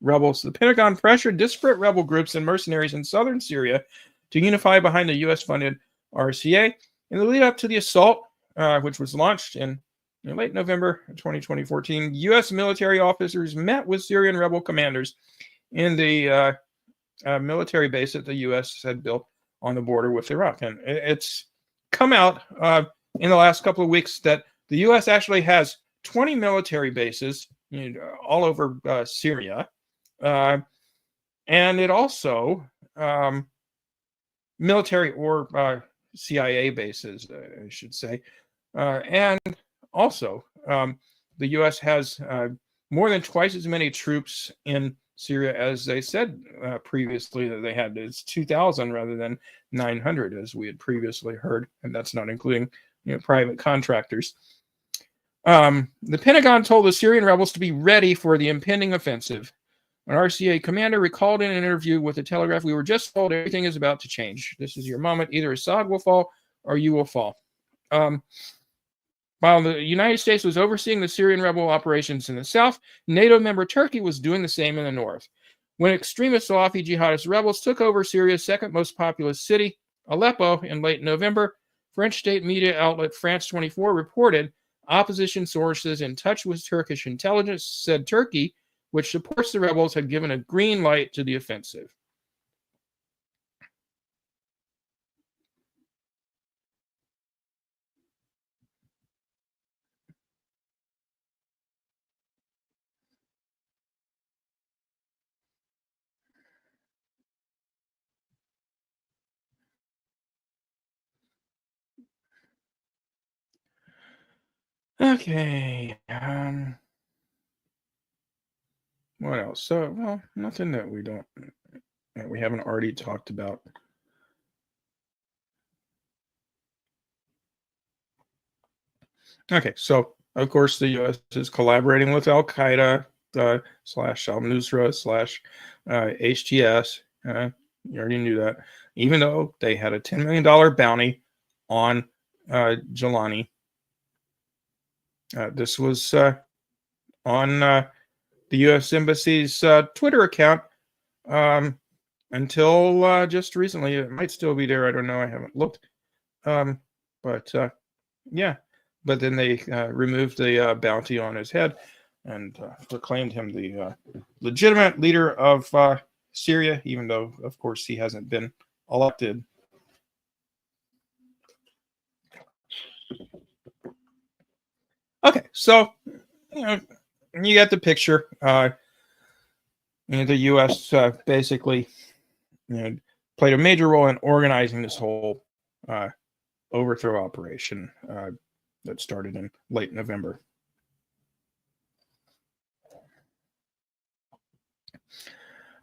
rebels. The Pentagon pressured disparate rebel groups and mercenaries in southern Syria to unify behind the U.S.-funded RCA in the lead up to the assault, which was launched in late November 2014. U.S. military officers met with Syrian rebel commanders in the military base that the U.S. had built on the border with Iraq. And it's come out in the last couple of weeks that the U.S. actually has 20 military bases all over Syria. And it also military or CIA bases, I should say. And also, the U.S. has more than twice as many troops in Syria as they said previously that they had. It's 2,000 rather than 900, as we had previously heard, and that's not including private contractors. The Pentagon told the Syrian rebels to be ready for the impending offensive. An RCA commander recalled in an interview with the Telegraph, "We were just told everything is about to change. This is your moment. Either Assad will fall or you will fall." While the United States was overseeing the Syrian rebel operations in the south, NATO member Turkey was doing the same in the north. When extremist Salafi jihadist rebels took over Syria's second most populous city, Aleppo, in late November, French state media outlet France 24 reported opposition sources in touch with Turkish intelligence said Turkey, which supports the rebels, had given a green light to the offensive. Okay. What else? So, well, nothing that we haven't already talked about. Okay, so of course the U.S. is collaborating with Al Qaeda slash Al Nusra slash HTS. You already knew that, even though they had a $10 million bounty on Jelani. This was on the U.S. Embassy's Twitter account until just recently. It might still be there. I don't know. I haven't looked. But But then they removed the bounty on his head and proclaimed him the legitimate leader of Syria, even though, of course, he hasn't been elected. Okay, so you get the picture. The U.S. Basically played a major role in organizing this whole overthrow operation that started in late November.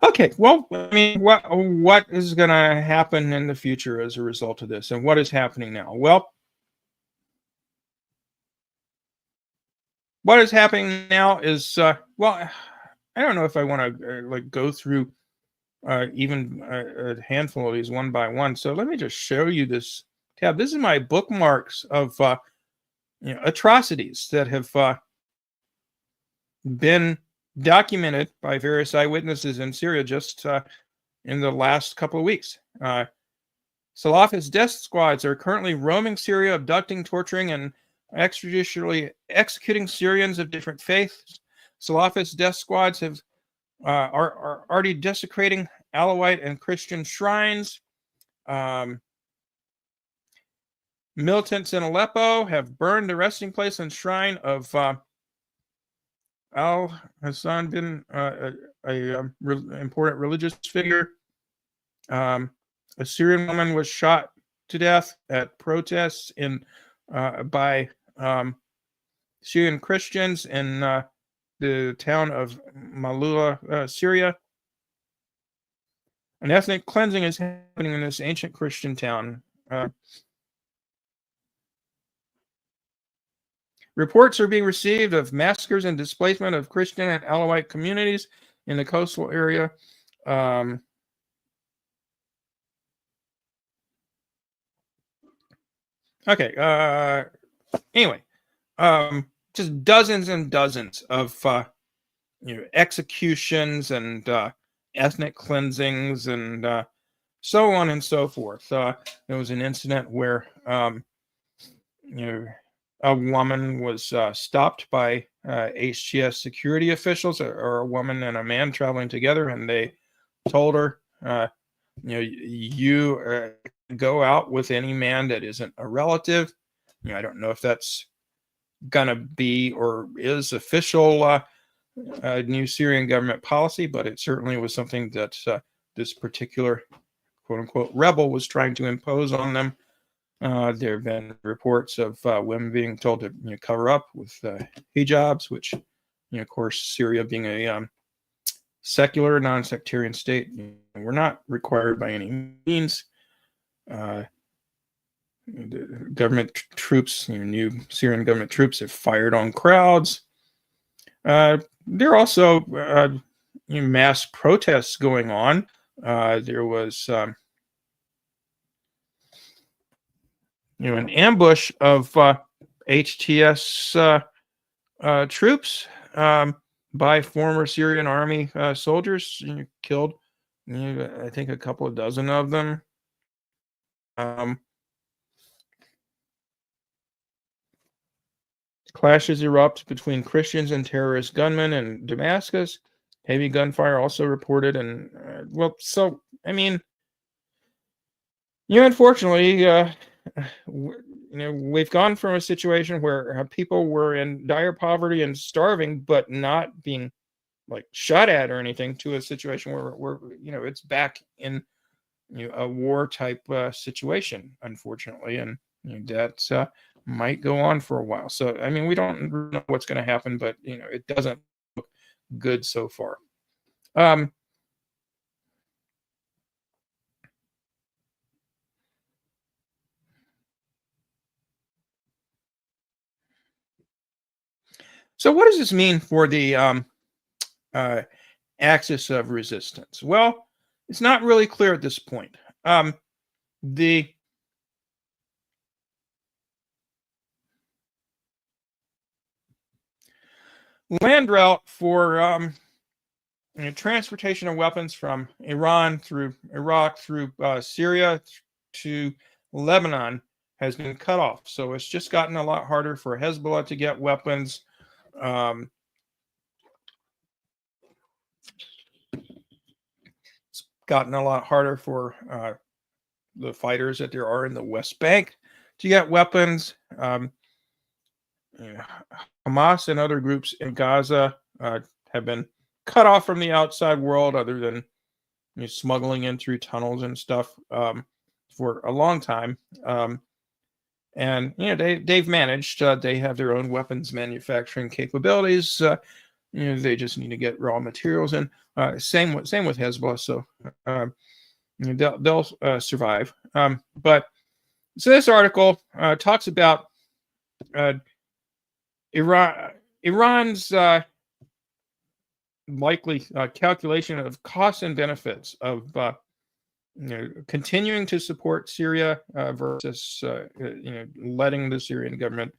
Okay, well, I mean, what is going to happen in the future as a result of this, and what is happening now? Well, what is happening now is, well, I don't know if I want to go through even a handful of these one by one. So let me just show you this tab. This is my bookmarks of atrocities that have been documented by various eyewitnesses in Syria just in the last couple of weeks. Salafist death squads are currently roaming Syria, abducting, torturing, and extrajudicially executing Syrians of different faiths. Salafist death squads are already desecrating Alawite and Christian shrines. Militants in Aleppo have burned the resting place and shrine of Al-Hassan bin, an important religious figure. A Syrian woman was shot to death at protests by Syrian Christians in the town of Malula, Syria. An ethnic cleansing is happening in this ancient Christian town. Reports are being received of massacres and displacement of Christian and Alawite communities in the coastal area. Anyway, just dozens and dozens of executions and ethnic cleansings and so on and so forth. There was an incident where a woman was stopped by HTS security officials, or a woman and a man traveling together, and they told her, you go out with any man that isn't a relative. I don't know if that's gonna be or is official new Syrian government policy, but it certainly was something that this particular quote-unquote rebel was trying to impose on them. There have been reports of women being told to cover up with hijabs, which, of course, Syria being a secular, non-sectarian state, we're not required by any means. The government troops, new Syrian government troops, have fired on crowds. There are also mass protests going on. There was an ambush of HTS troops by former Syrian army soldiers. Killed, I think, a couple of dozen of them. Clashes erupt between Christians and terrorist gunmen in Damascus. Heavy gunfire also reported, and unfortunately, we've gone from a situation where people were in dire poverty and starving, but not being shot at or anything, to a situation where it's back in a war type situation, unfortunately, and that might go on for a while. So we don't know what's going to happen, but it doesn't look good so far. So what does this mean for the axis of resistance? Well, it's not really clear at this point. The land route for transportation of weapons from Iran through Iraq through Syria to Lebanon has been cut off. So it's just gotten a lot harder for Hezbollah to get weapons. It's gotten a lot harder for the fighters that there are in the West Bank to get weapons. Hamas and other groups in Gaza have been cut off from the outside world, other than smuggling in through tunnels and stuff for a long time. And they've managed. They have their own weapons manufacturing capabilities. They just need to get raw materials in. Same with Hezbollah. So they'll survive. But so this article talks about Iran's likely calculation of costs and benefits of continuing to support Syria versus letting the Syrian government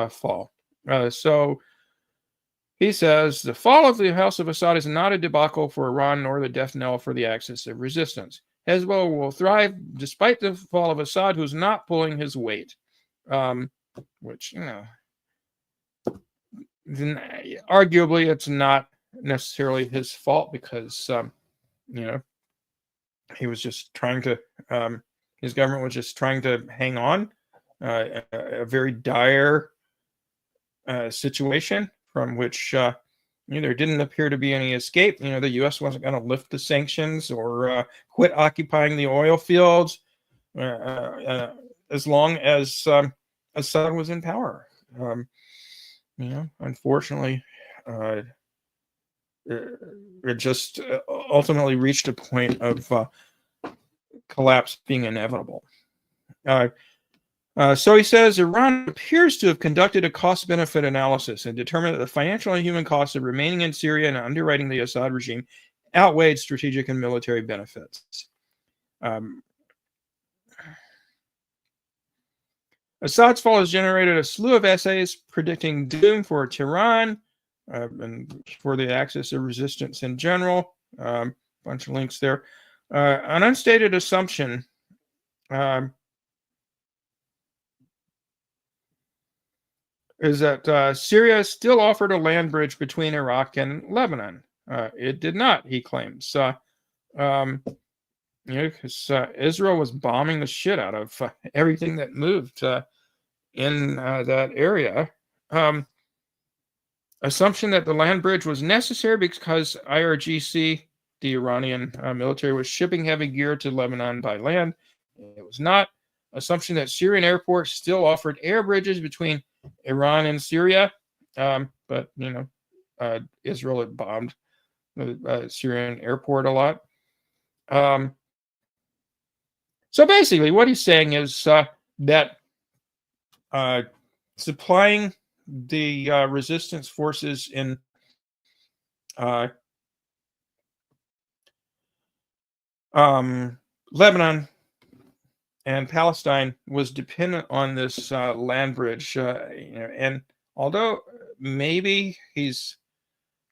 fall. So he says the fall of the House of Assad is not a debacle for Iran nor the death knell for the axis of resistance. Hezbollah will thrive despite the fall of Assad, who's not pulling his weight, which arguably it's not necessarily his fault, because he was just trying to his government was just trying to hang on, a very dire situation from which there didn't appear to be any escape. The U.S. wasn't going to lift the sanctions or quit occupying the oil fields as long as Assad was in power. Unfortunately, it just ultimately reached a point of collapse being inevitable. So he says Iran appears to have conducted a cost-benefit analysis and determined that the financial and human costs of remaining in Syria and underwriting the Assad regime outweighed strategic and military benefits. Assad's fall has generated a slew of essays predicting doom for Tehran and for the axis of resistance in general. Bunch of links there. An unstated assumption is that Syria still offered a land bridge between Iraq and Lebanon. It did not, he claims. Because Israel was bombing the shit out of everything that moved in that area. Assumption that the land bridge was necessary because IRGC, the Iranian military, was shipping heavy gear to Lebanon by land. It was not. Assumption that Syrian airports still offered air bridges between Iran and Syria, but Israel had bombed the Syrian airport a lot. So basically, what he's saying is that supplying the resistance forces in Lebanon and Palestine was dependent on this land bridge, and although maybe he's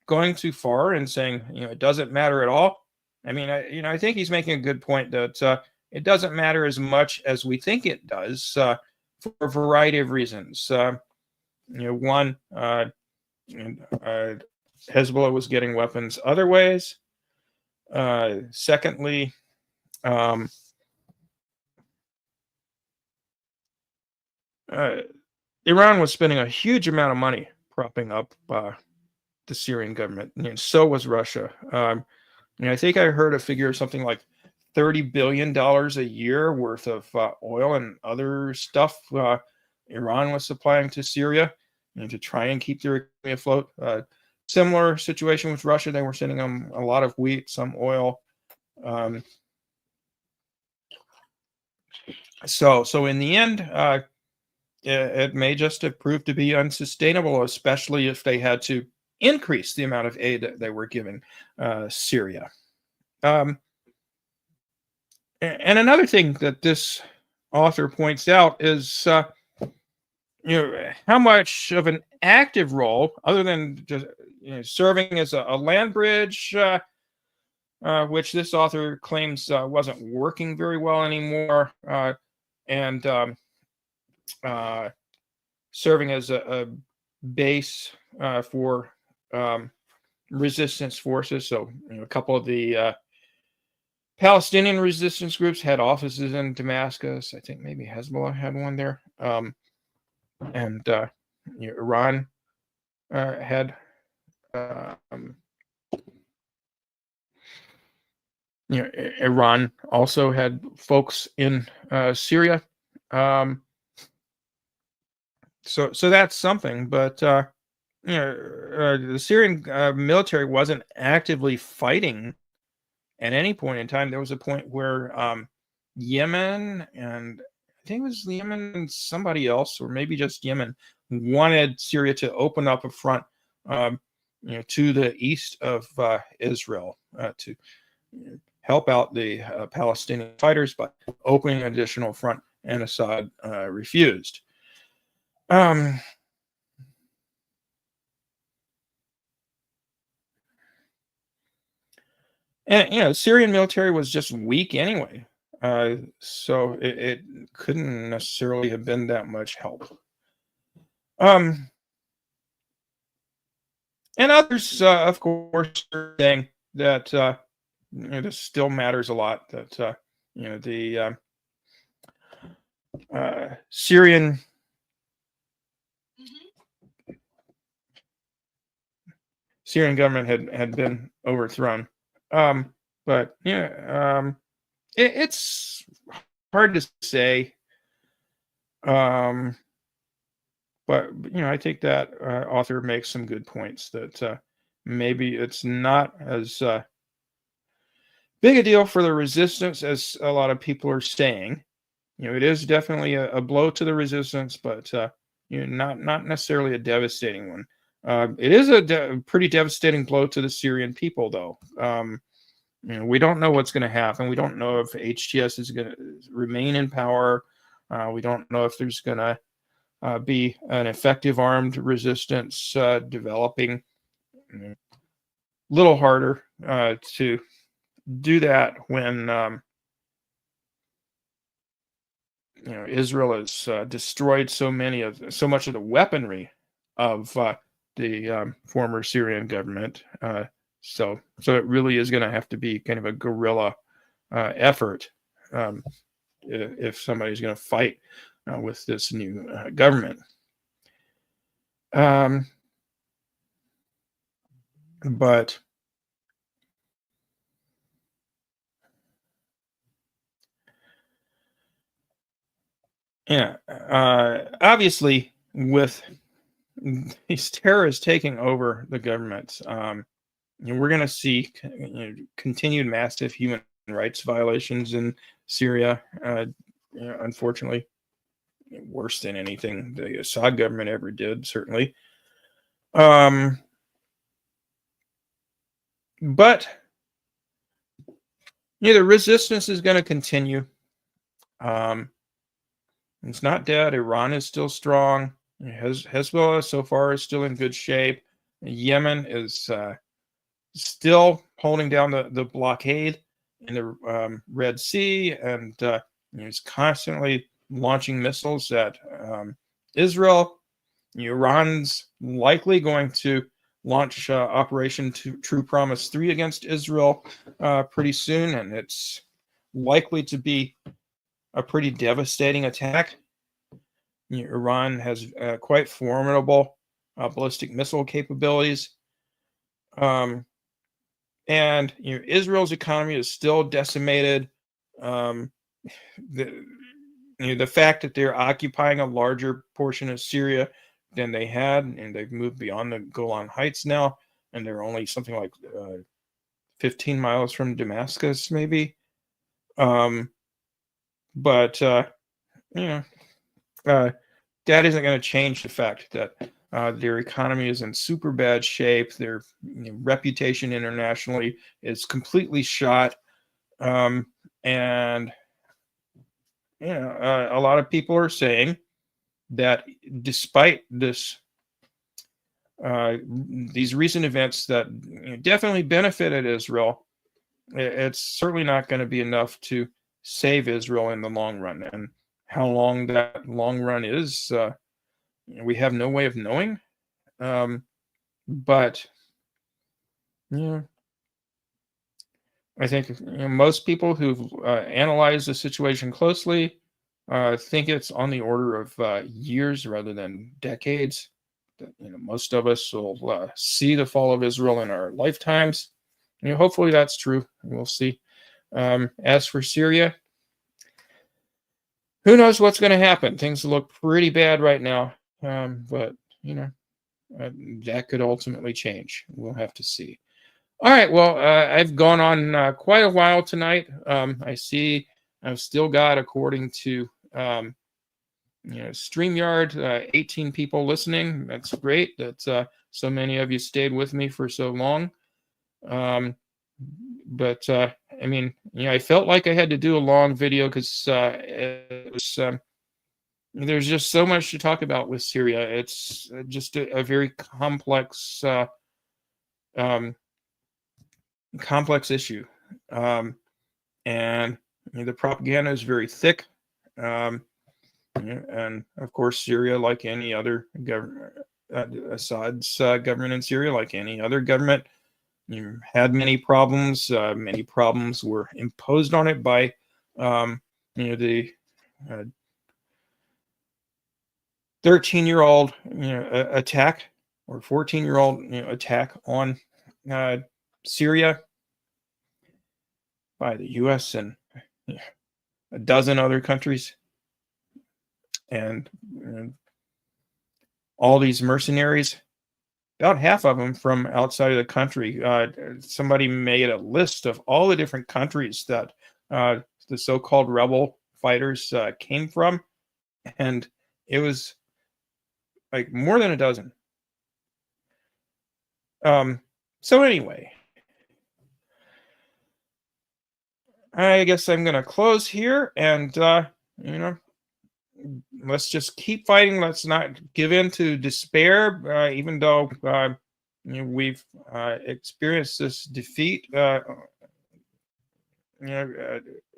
going too far and saying it doesn't matter at all. I mean, I think he's making a good point that it doesn't matter as much as we think it does for a variety of reasons. One, Hezbollah was getting weapons other ways. Secondly, Iran was spending a huge amount of money propping up the Syrian government. So was Russia. I think I heard a figure of something like $30 billion a year worth of oil and other stuff Iran was supplying to Syria to try and keep their economy afloat. Similar situation with Russia. They were sending them a lot of wheat, some oil. So in the end, it may just have proved to be unsustainable, especially if they had to increase the amount of aid that they were giving Syria. And another thing that this author points out is, how much of an active role, other than just serving as a land bridge, which this author claims wasn't working very well anymore, and serving as a base for resistance forces. So a couple of the Palestinian resistance groups had offices in Damascus. I think maybe Hezbollah had one there. And Iran had Iran also had folks in Syria. So that's something, but the Syrian military wasn't actively fighting at any point in time. There was a point where Yemen, and I think it was Yemen and somebody else, or maybe just Yemen, wanted Syria to open up a front to the east of Israel to help out the Palestinian fighters by opening an additional front, and Assad refused. And Syrian military was just weak anyway, so it couldn't necessarily have been that much help. And others, of course, are saying that this still matters a lot. That the Syrian government had been overthrown. But it's hard to say. But I think that author makes some good points that maybe it's not as big a deal for the resistance as a lot of people are saying, it is definitely a blow to the resistance, but not necessarily a devastating one. It is a pretty devastating blow to the Syrian people, though. We don't know what's going to happen. We don't know if HTS is going to remain in power. We don't know if there's going to be an effective armed resistance developing. A little harder to do that when Israel has destroyed so much of the weaponry of the former Syrian government. So it really is going to have to be kind of a guerrilla effort if somebody's going to fight with this new government. But obviously, with these terrorists taking over the government, we're going to see continued massive human rights violations in Syria. Unfortunately, worse than anything the Assad government ever did, certainly. But the resistance is going to continue. It's not dead. Iran is still strong. Hezbollah so far is still in good shape. Yemen is still holding down the blockade in the Red Sea, and is constantly launching missiles at Israel. Iran's likely going to launch Operation True Promise 3 against Israel pretty soon, and it's likely to be a pretty devastating attack. Iran has quite formidable ballistic missile capabilities. And Israel's economy is still decimated. The fact that they're occupying a larger portion of Syria than they had, and they've moved beyond the Golan Heights now, and they're only something like 15 miles from Damascus, maybe. But that isn't going to change the fact that their economy is in super bad shape. Their reputation internationally is completely shot. And a lot of people are saying that despite this, these recent events that definitely benefited Israel, it's certainly not going to be enough to save Israel in the long run. And how long that long run is, we have no way of knowing. But I think most people who've analyzed the situation closely think it's on the order of years rather than decades. Most of us will see the fall of Israel in our lifetimes. Hopefully that's true. We'll see. As for Syria, who knows what's going to happen? Things look pretty bad right now, but that could ultimately change. We'll have to see. All right. Well, I've gone on quite a while tonight. I see I've still got, according to StreamYard, 18 people listening. That's great. That's so many of you stayed with me for so long. But I felt like I had to do a long video because it was there's just so much to talk about with Syria. It's just a very complex issue, and the propaganda is very thick. And of course, Syria, like any other government, Assad's government in Syria, like any other government, had many problems. Many problems were imposed on it by the 13-year-old attack, or 14-year-old attack on Syria by the U.S. and a dozen other countries, and all these mercenaries, about half of them from outside of the country. Somebody made a list of all the different countries that the so-called rebel fighters came from, and it was like more than a dozen. So anyway, I guess I'm going to close here, and let's just keep fighting. Let's not give in to despair, even though we've experienced this defeat.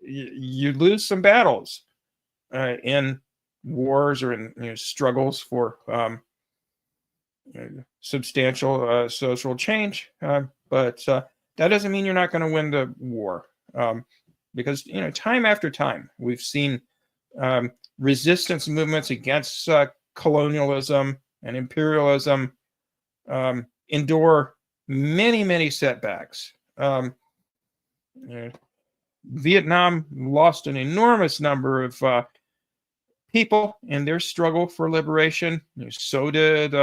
You lose some battles in wars or in struggles for substantial social change, but that doesn't mean you're not going to win the war, because time after time we've seen resistance movements against colonialism and imperialism endure many setbacks. Vietnam lost an enormous number of people in their struggle for liberation. So did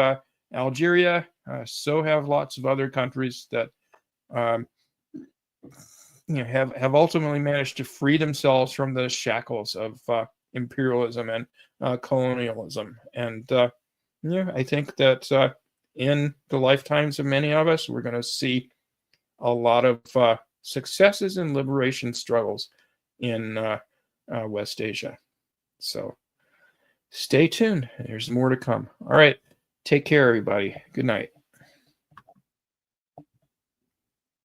Algeria. So have lots of other countries that have ultimately managed to free themselves from the shackles of imperialism and colonialism. And I think that in the lifetimes of many of us, we're going to see a lot of successes and liberation struggles in West Asia. So stay tuned. There's more to come. All right. Take care, everybody. Good night.